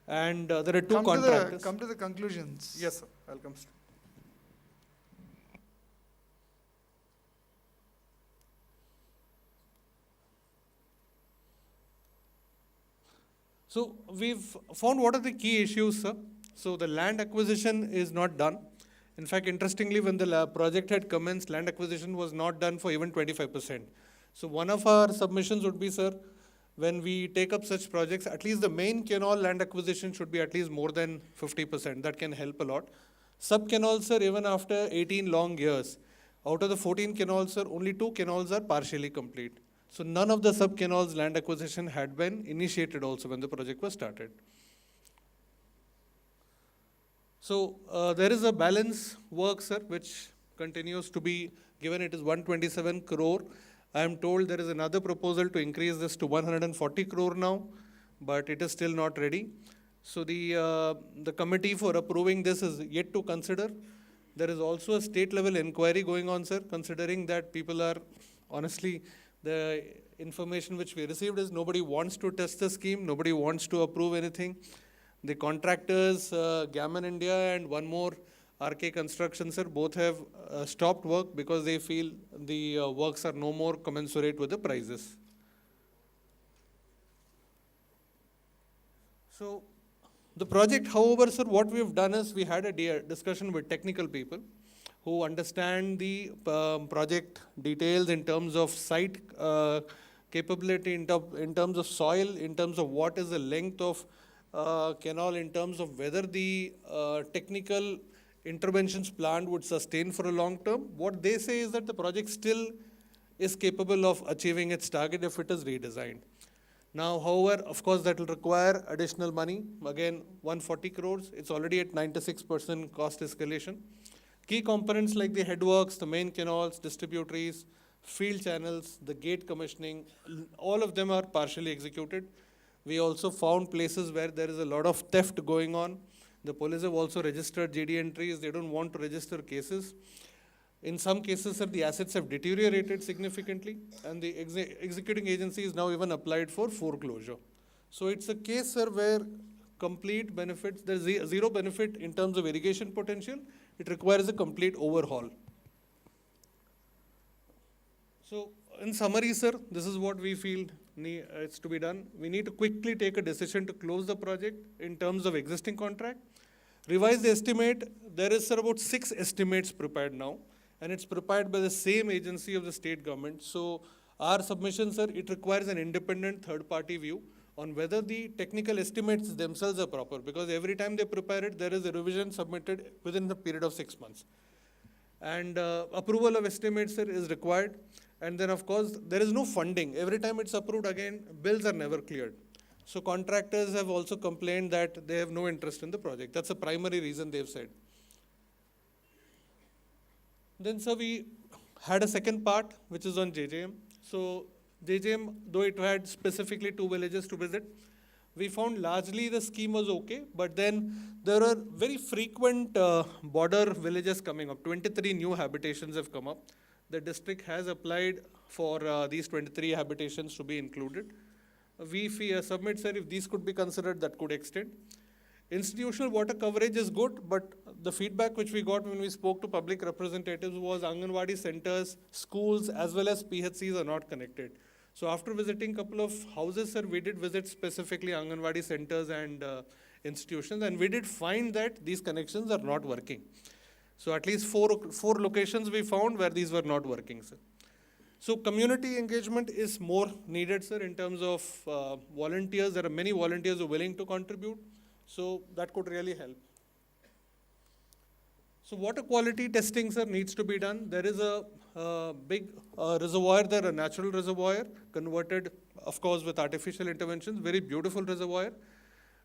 and there are two contractors. Come to the conclusions. Yes, sir. I'll come straight. So we've found what are the key issues, sir. So the land acquisition is not done. In fact, interestingly, when the project had commenced, land acquisition was not done for even 25%. So one of our submissions would be, sir, when we take up such projects, at least the main canal land acquisition should be at least more than 50%. That can help a lot. Sub-canals, sir, even after 18 long years, out of the 14 canals, sir, only 2 canals are partially complete. So none of the sub-canals land acquisition had been initiated also when the project was started. So there is a balance work, sir, which continues to be given. It is 127 crore. I am told there is another proposal to increase this to 140 crore now, but it is still not ready. So the committee for approving this is yet to consider. There is also a state level inquiry going on, sir, considering that people are, honestly, the information which we received is nobody wants to test the scheme, nobody wants to approve anything. The contractors, Gammon India and one more RK Construction, sir, both have stopped work because they feel the works are no more commensurate with the prices. So the project, however, sir, what we have done is we had a discussion with technical people who understand the project details in terms of site capability, in terms of soil, in terms of what is the length of canal, in terms of whether the technical interventions planned would sustain for a long term. What they say is that the project still is capable of achieving its target if it is redesigned. Now, however, of course, that will require additional money. Again, 140 crores. It's already at 96% cost escalation. Key components like the headworks, the main canals, distributaries, field channels, the gate commissioning, all of them are partially executed. We also found places where there is a lot of theft going on. The police have also registered GD entries. They don't want to register cases. In some cases, sir, the assets have deteriorated significantly, and the executing agency is now even applied for foreclosure. So it's a case, sir, where complete benefits, there's zero benefit in terms of irrigation potential. It requires a complete overhaul. So in summary, sir, this is what we feel it's to be done. We need to quickly take a decision to close the project in terms of existing contract. Revise the estimate. There is, sir, about 6 estimates prepared now, and it's prepared by the same agency of the state government. So our submission, sir, it requires an independent third-party view on whether the technical estimates themselves are proper, because every time they prepare it, there is a revision submitted within the period of 6 months. And approval of estimates, sir, is required. And then, of course, there is no funding. Every time it's approved, again, bills are never cleared. So contractors have also complained that they have no interest in the project. That's a primary reason they've said. Then, sir, we had a second part, which is on JJM. So JJM, though it had specifically 2 villages to visit, we found largely the scheme was okay, but then there are very frequent border villages coming up. 23 new habitations have come up. The district has applied for these 23 habitations to be included. We submit, sir, if these could be considered, that could extend. Institutional water coverage is good, but the feedback which we got when we spoke to public representatives was Anganwadi centers, schools, as well as PHCs are not connected. So after visiting a couple of houses, sir, we did visit specifically Anganwadi centers and institutions, and we did find that these connections are not working. So at least four locations we found where these were not working, sir. So community engagement is more needed, sir, in terms of volunteers. There are many volunteers who are willing to contribute. So that could really help. So water quality testing, sir, needs to be done. There is a big reservoir there, a natural reservoir, converted, of course, with artificial interventions, very beautiful reservoir.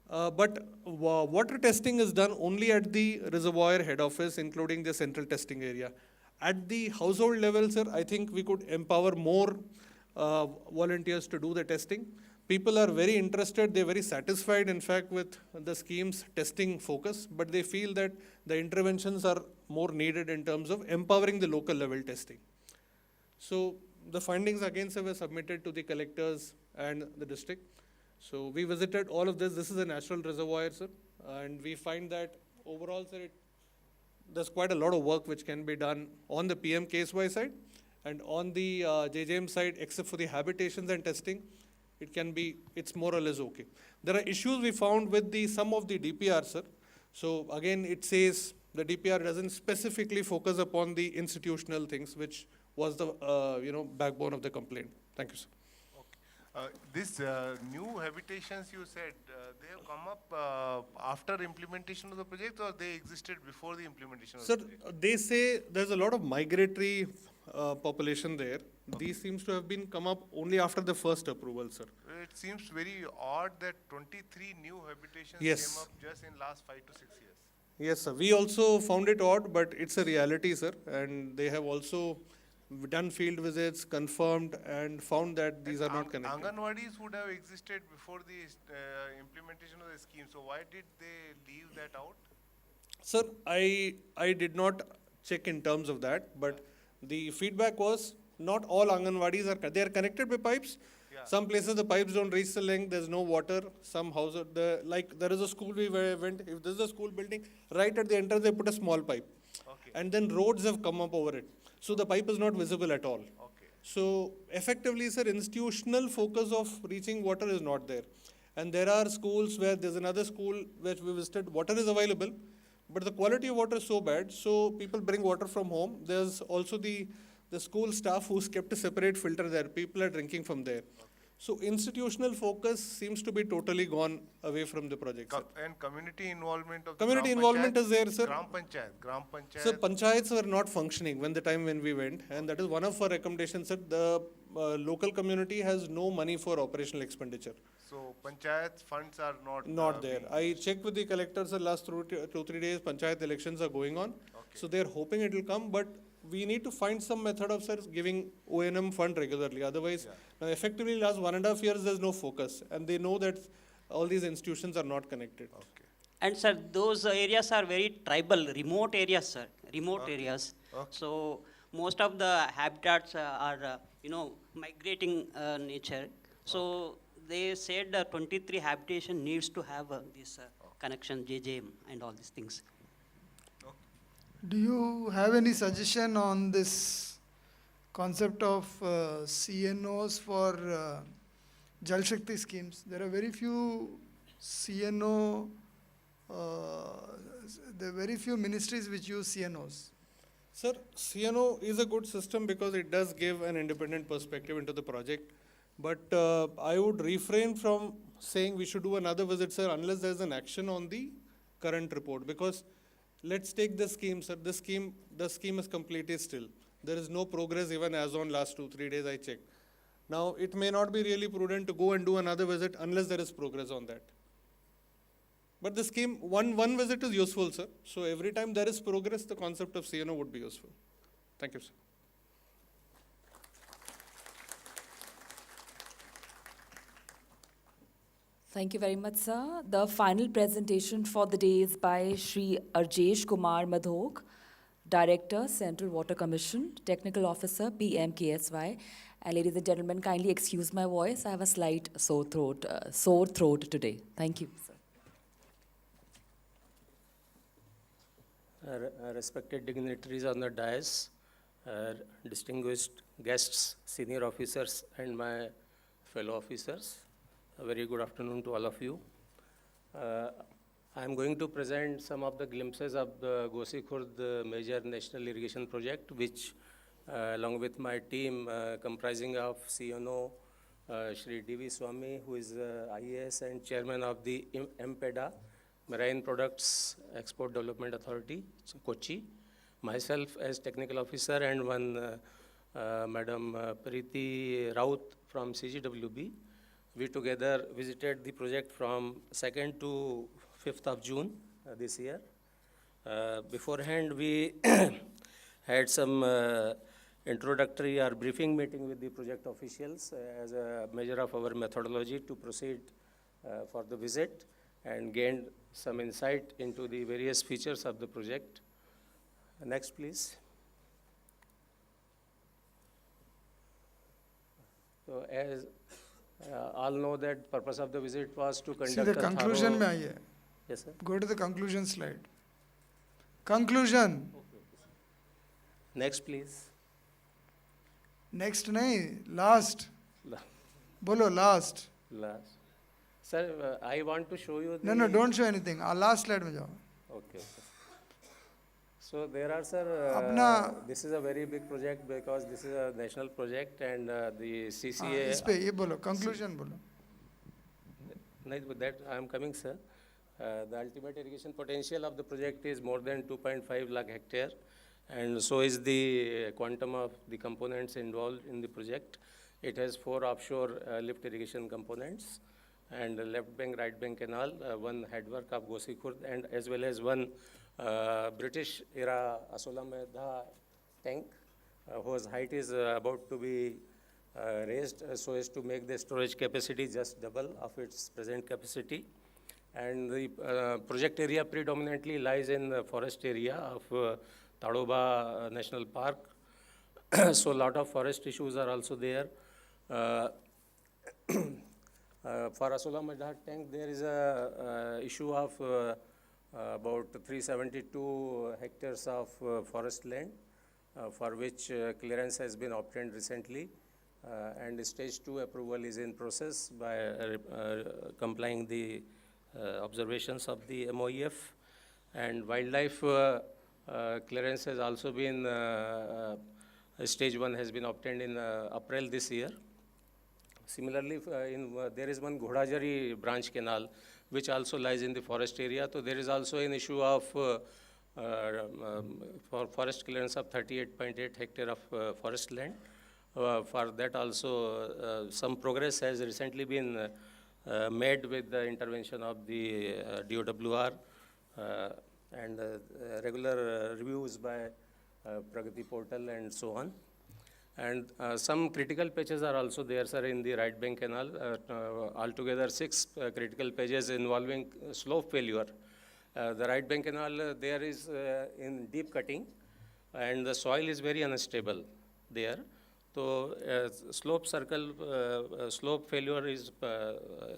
But water testing is done only at the reservoir head office, including the central testing area. At the household level, sir, I think we could empower more volunteers to do the testing. People are very interested, they're very satisfied, in fact, with the scheme's testing focus, but they feel that the interventions are more needed in terms of empowering the local level testing. So the findings again, sir, were submitted to the collectors and the district. So we visited all of this. This is a natural reservoir, sir, and we find that overall, sir, there's quite a lot of work which can be done on the PM-KSY side and on the JJM side, except for the habitations and testing. It's more or less okay. There are issues we found with some of the DPR, sir. So again, it says the DPR doesn't specifically focus upon the institutional things, which was the backbone of the complaint. Thank you, sir. These new habitations you said, they have come up after implementation of the project, or they existed before the implementation of the project? Sir, they say there's a lot of migratory population there. These seems to have been come up only after the first approval, sir. It seems very odd that 23 new habitations Yes. came up just in last 5 to 6 years. Yes, sir. We also found it odd, but it's a reality, sir. And they have also done field visits, confirmed, and found that these are not connected. Anganwadis would have existed before the implementation of the scheme. So why did they leave that out? Sir, I did not check in terms of that, but the feedback was not all Anganwadis they are connected by pipes. Yeah. Some places the pipes don't reach the length, there's no water. Some houses, like there is a school we went, if this is a school building, right at the entrance they put a small pipe. Okay. And then roads have come up over it. So the pipe is not visible at all. Okay. So effectively, sir, institutional focus of reaching water is not there. And there are schools where there's another school which we visited, water is available, but the quality of water is so bad, so people bring water from home. There's also the school staff who's kept a separate filter there. People are drinking from there. So institutional focus seems to be totally gone away from the project, sir. And community involvement of Community Gram involvement Panchayat, is there, sir. Gram Panchayat. So panchayats were not functioning when we went, and that is one of our recommendations, sir. The local community has no money for operational expenditure. So panchayat funds are Not there. I checked with the collectors the last 2-3 days. Panchayat elections are going on, so they're hoping it will come. But we need to find some method of, sir, giving O&M fund regularly. Otherwise, now effectively last 1.5 years there's no focus, and they know that all these institutions are not connected. And sir, those areas are very tribal, remote areas, sir. Remote areas. So most of the habitats are, migrating nature. So they said 23 habitation needs to have this connection, JJM, and all these things. Do you have any suggestion on this concept of CNOs for Jal Shakti schemes? There are very few CNO, there are very few ministries which use CNOs. Sir, CNO is a good system because it does give an independent perspective into the project. But I would refrain from saying we should do another visit, sir, unless there's an action on the current report. Because let's take the scheme, sir. The scheme is completely still. There is no progress even as on last 2-3 days I checked. Now, it may not be really prudent to go and do another visit unless there is progress on that. But the scheme, one visit is useful, sir. So every time there is progress, the concept of CNO would be useful. Thank you, sir. Thank you very much, sir. The final presentation for the day is by Shri Arjesh Kumar Madhok, Director, Central Water Commission, Technical Officer, PM-KSY. And ladies and gentlemen, kindly excuse my voice. I have a slight sore throat today. Thank you, sir. Respected dignitaries on the dais, distinguished guests, senior officers, and my fellow officers, a very good afternoon to all of you. I am going to present some of the glimpses of the Gosi-Khurd major national irrigation project, which along with my team comprising of CNO, Shri D.V. Swami, who is IAS and chairman of the MPEDA, Marine Products Export Development Authority, Kochi, myself as technical officer, and one Madam Preeti Raut from CGWB. we together visited the project from 2nd to 5th of June this year. Beforehand, we had some introductory or briefing meeting with the project officials as a measure of our methodology to proceed for the visit, and gained some insight into the various features of the project. Next, please. So as all know, that purpose of the visit was to conduct See the conclusion thorough. में आइए. Yes, sir. Go to the conclusion slide. Conclusion. Next, please. Next नहीं, last. La- बोलो last. Last. Sir, I want to show you the. No, don't show anything. Last slide में जाओ. Okay. So there are, sir, this is a very big project because this is a national project, and the CCA. इस पे ये बोलो, conclusion बोलो. With that, I am coming, sir. The ultimate irrigation potential of the project is more than 2.5 lakh hectare, and so is the quantum of the components involved in the project. It has 4 offshore lift irrigation components, and a left bank, right bank canal, one headwork of Gosikhurd, and as well as one British era Asola Medha tank, whose height is about to be raised so as to make the storage capacity just double of its present capacity. And the project area predominantly lies in the forest area of Tadoba National Park. So a lot of forest issues are also there. For Asola Medha tank, there is a issue of about 372 hectares of forest land, for which clearance has been obtained recently, and stage 2 approval is in process by complying the observations of the MOEF, and wildlife clearance has also been, stage 1 has been obtained in April this year. Similarly, there is one Ghodajari branch canal, which also lies in the forest area. So there is also an issue of for forest clearance of 38.8 hectare of forest land. For that also, some progress has recently been made with the intervention of the DOWR and regular reviews by Pragati portal and so on. And some critical patches are also there, sir, in the right bank canal. Altogether 6 critical patches involving slope failure. The right bank canal there is in deep cutting, and the soil is very unstable there. So slope failure is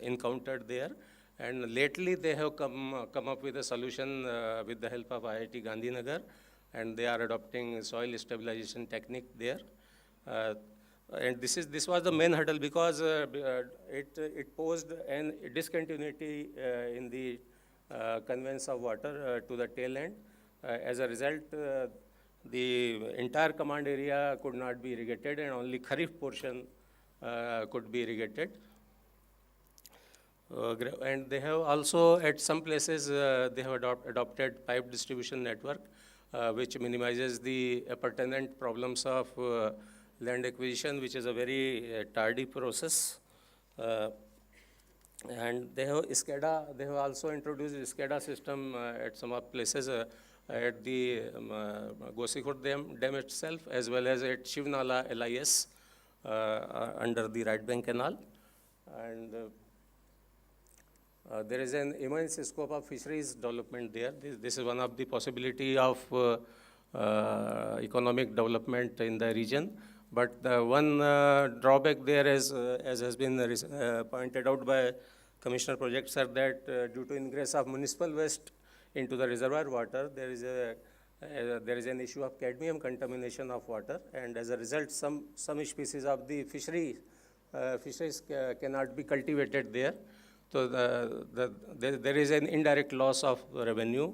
encountered there. And lately they have come up with a solution with the help of IIT Gandhinagar, and they are adopting soil stabilization technique there. And this was the main hurdle, because it posed an discontinuity in the conveyance of water to the tail end. As a result, the entire command area could not be irrigated, and only Kharif portion could be irrigated. And they have also, at some places, they have adopted pipe distribution network, which minimizes the pertinent problems of land acquisition, which is a very tardy process. And they have SCADA, they have also introduced SCADA system at some of places at the Gosikhurd dam itself, as well as at Shivnala LIS under the right bank canal. And there is an immense scope of fisheries development there. This is one of the possibility of economic development in the region. But the one drawback there is, as has been pointed out by Commissioner Projects, are that due to ingress of municipal waste into the reservoir water, there is an issue of cadmium contamination of water, and as a result, some species of the fisheries cannot be cultivated there. So there is an indirect loss of revenue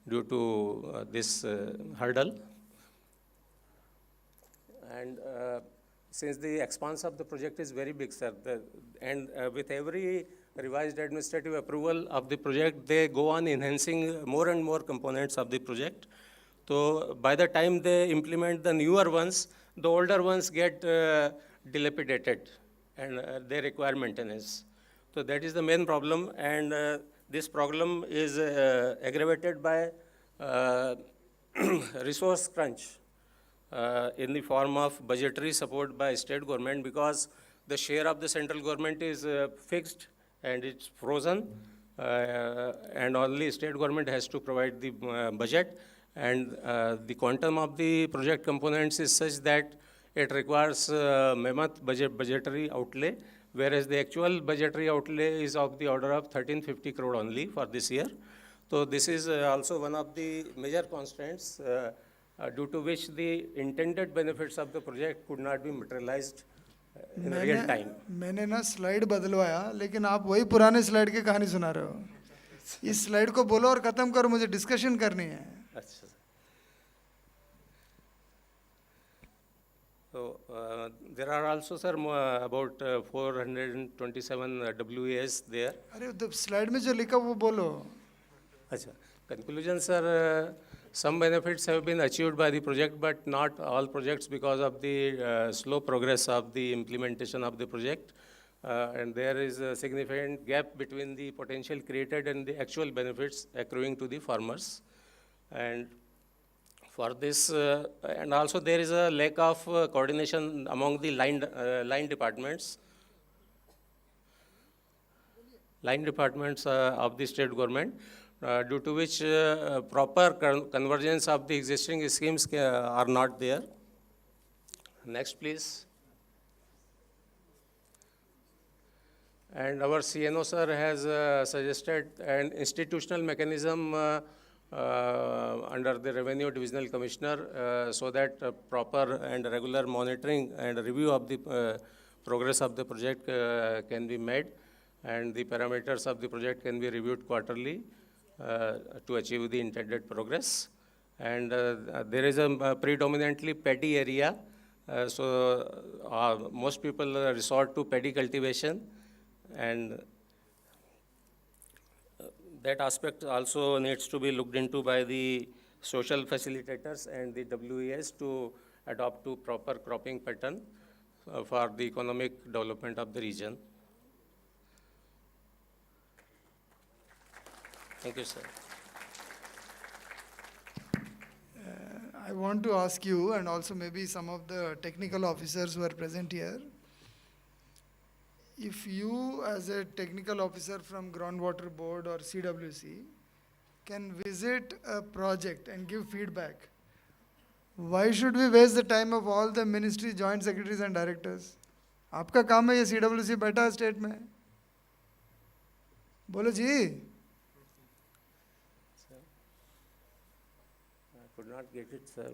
due to this hurdle. And since the expanse of the project is very big, sir, and with every revised administrative approval of the project, they go on enhancing more and more components of the project. So by the time they implement the newer ones, the older ones get dilapidated. and they require maintenance. So that is the main problem, and this problem is aggravated by resource crunch in the form of budgetary support by state government, because the share of the central government is fixed and it's frozen, and only state government has to provide the budget, and the quantum of the project components is such that it requires mammoth budgetary outlay, whereas the actual budgetary outlay is of the order of 1350 crore only for this year. So this is also one of the major constraints due to which the intended benefits of the project could not be materialized in real time. मैंने ना slide बदलवाया, लेकिन आप वही पुराने slide की कहानी सुना रहे हो. इस स्लाइड को बोलो और खत्म करो, मुझे डिस्कशन करनी है. अच्छा. So there are also, sir, about 427 WAs there. अरे तो स्लाइड में जो लिखा वो बोलो. अच्छा. Conclusion, sir, some benefits have been achieved by the project, but not all projects because of the slow progress of the implementation of the project. And there is a significant gap between the potential created and the actual benefits accruing to the farmers. And for this, and also there is a lack of coordination among the line departments of the state government, due to which proper convergence of the existing schemes are not there. Next, please. And our CNO, sir, has suggested an institutional mechanism under the Revenue Divisional Commissioner so that proper and regular monitoring and review of the progress of the project can be made, and the parameters of the project can be reviewed quarterly to achieve the intended progress. And there is a predominantly paddy area, so most people resort to paddy cultivation, and that aspect also needs to be looked into by the social facilitators and the WES to adopt to proper cropping pattern for the economic development of the region. Thank you, sir. I want to ask you, and also maybe some of the technical officers who are present here, if you as a technical officer from Groundwater Board or CWC can visit a project and give feedback, why should we waste the time of all the ministry joint secretaries and directors? आपका काम है, ये CWC बैठा है state में. बोलो जी. I could not get it, sir.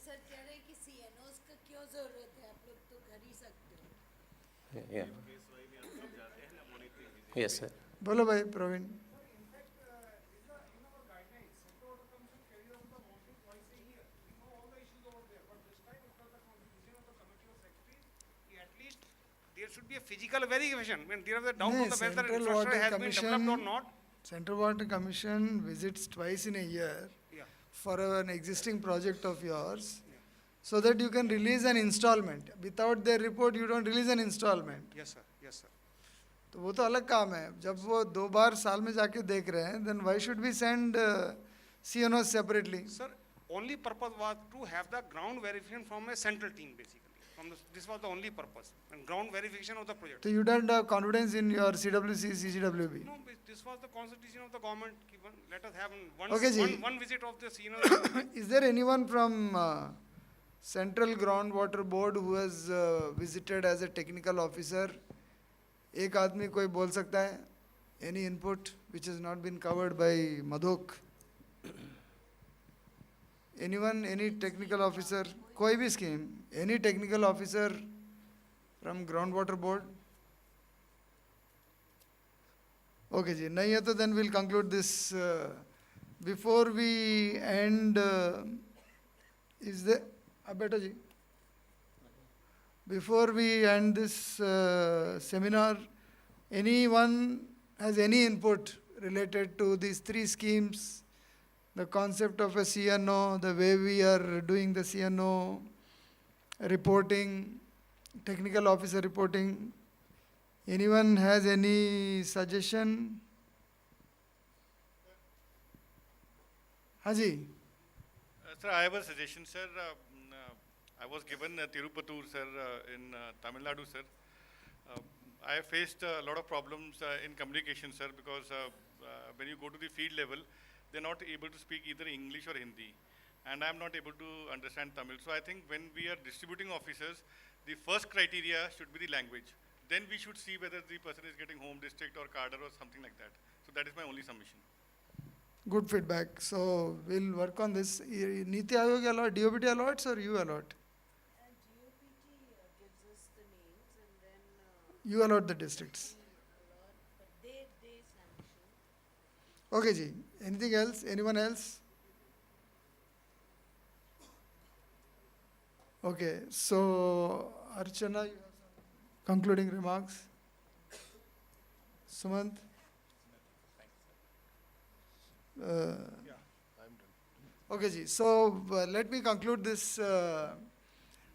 Sir कह रहे हैं कि CNOs का क्यों जरूरत है, आप लोग तो कर ही सकते हो. Yeah. Yes, sir. बोलो भाई Praveen. There should be a physical verification when there is a doubt on the whether infrastructure has been developed or not. Central Water Commission visits twice in a year for an existing project of yours, so that you can release an installment. Without their report, you don't release an installment. Yes, sir. Yes, sir. तो वो तो अलग काम है. जब वो 2 बार साल में जाके देख रहे हैं, then why should we send CNOs separately? Sir, only purpose was to have the ground verification from a central team, basically. This was the only purpose, and ground verification of the project. So you don't have confidence in your CWC, CGWB? No, this was the constitution of the government given. Let us have one visit of the CNOs. Is there anyone from Central Groundwater Board who has visited as a technical officer? एक आदमी कोई बोल सकता है? Any input which has not been covered by Madhuk? Anyone, any technical officer? कोई भी scheme? Any technical officer from Groundwater Board? Okay जी, नहीं है तो then we'll conclude this. Before we end, is there? Abeta ji. Before we end this seminar, anyone has any input related to these 3 schemes? The concept of a CNO, the way we are doing the CNO, reporting, technical officer reporting. Anyone has any suggestion? Haji. Sir, I have a suggestion, sir. I was given Tirupatur, sir, in Tamil Nadu, sir. I have faced a lot of problems in communication, sir, because when you go to the field level, they're not able to speak either English or Hindi. And I'm not able to understand Tamil. So I think when we are distributing officers, the first criteria should be the language. Then we should see whether the person is getting home district or cadre or something like that. So that is my only submission. Good feedback. So we'll work on this. Niti Aayog allot, DOPT allots or you allot? You allot the districts. Okay, ji. Anything else? Anyone else? Okay, so Archana, you have some concluding remarks? Sumant? Yeah, I'm done. Okay, ji. So let me conclude this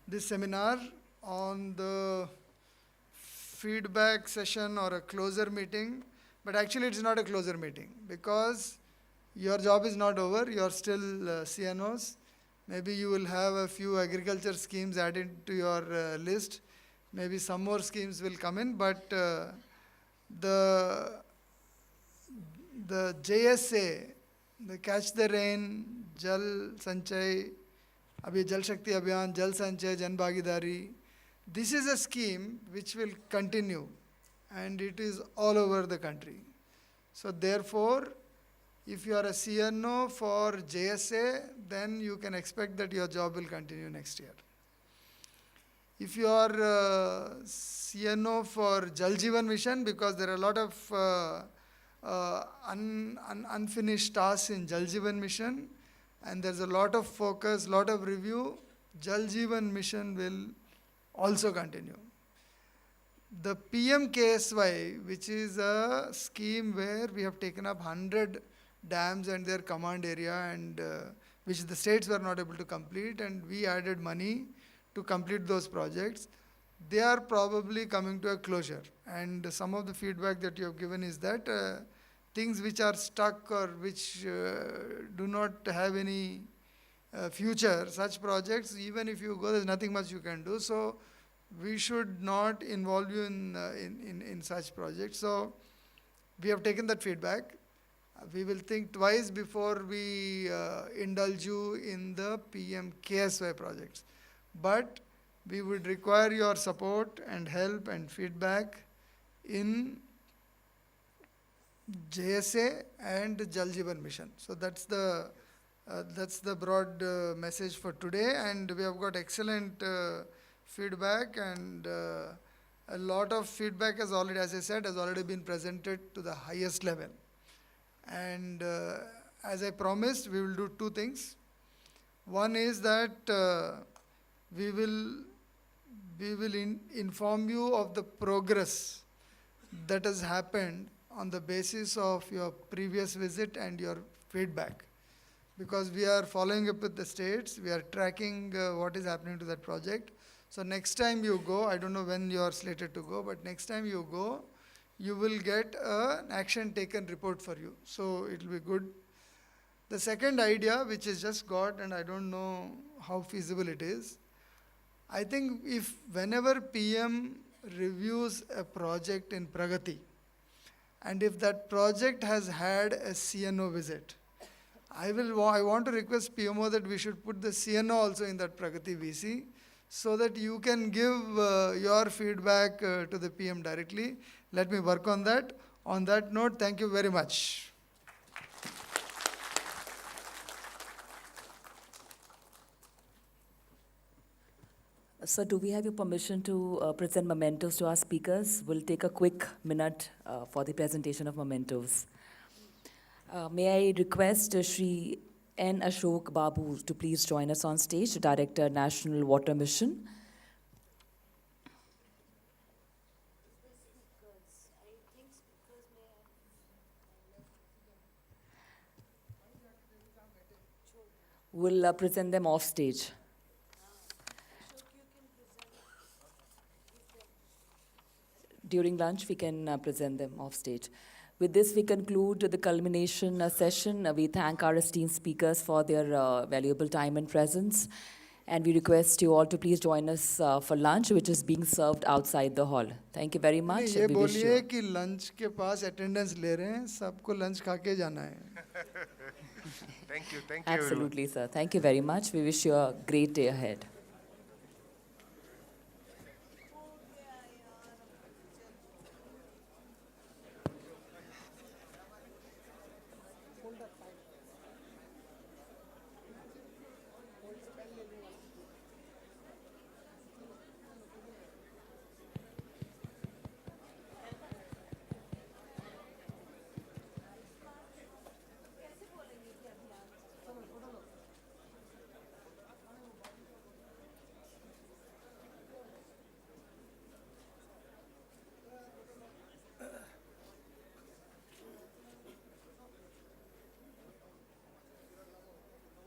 this seminar on the feedback session or a closer meeting. But actually, it's not a closer meeting because your job is not over. You are still CNOs. Maybe you will have a few agriculture schemes added to your list. Maybe some more schemes will come in. But the JSA, the Catch the Rain, Jal Sanchay, Jal Shakti Abhiyan, Jal Sanchay, Jan Bhagidari. This is a scheme which will continue and it is all over the country. So therefore, if you are a CNO for JSA, then you can expect that your job will continue next year. If you are CNO for Jal Jeevan Mission, because there are a lot of unfinished tasks in Jal Jeevan Mission, and there's a lot of focus, lot of review, Jal Jeevan Mission will also continue. The PMKSY, which is a scheme where we have taken up 100 dams and their command area, and which the states were not able to complete, and we added money to complete those projects. They are probably coming to a closure. And some of the feedback that you have given is that things which are stuck or which do not have any future, such projects, even if you go, there's nothing much you can do. So we should not involve you in such projects. So we have taken that feedback. We will think twice before we indulge you in the PMKSY projects. But we would require your support and help and feedback in JSA and Jal Jeevan Mission. So that's the broad message for today, and we have got excellent feedback, and a lot of feedback has already, as I said, has already been presented to the highest level. And as I promised, we will do two things. One is that we will inform you of the progress that has happened on the basis of your previous visit and your feedback. Because we are following up with the states, we are tracking what is happening to that project. So next time you go, I don't know when you are slated to go, but next time you go, you will get an action taken report for you. So it will be good. The second idea, which is just got, and I don't know how feasible it is, I think if whenever PM reviews a project in Pragati, and if that project has had a CNO visit, I want to request PMO that we should put the CNO also in that Pragati VC, so that you can give your feedback to the PM directly. Let me work on that. On that note, thank you very much. Sir, do we have your permission to present mementos to our speakers? We'll take a quick minute for the presentation of mementos. May I request Shri N. Ashok Babu to please join us on stage, Director, National Water Mission. We'll present them off stage. during lunch, we can present them off stage. With this, we conclude the culmination session. We thank our esteemed speakers for their valuable time and presence. And we request you all to please join us for lunch, which is being served outside the hall. Thank you very much. ये We wish you- बोलिए कि lunch के पास attendance ले रहे हैं, सबको lunch खा के जाना है. Thank you, everyone. Absolutely, sir. Thank you very much. We wish you a great day ahead.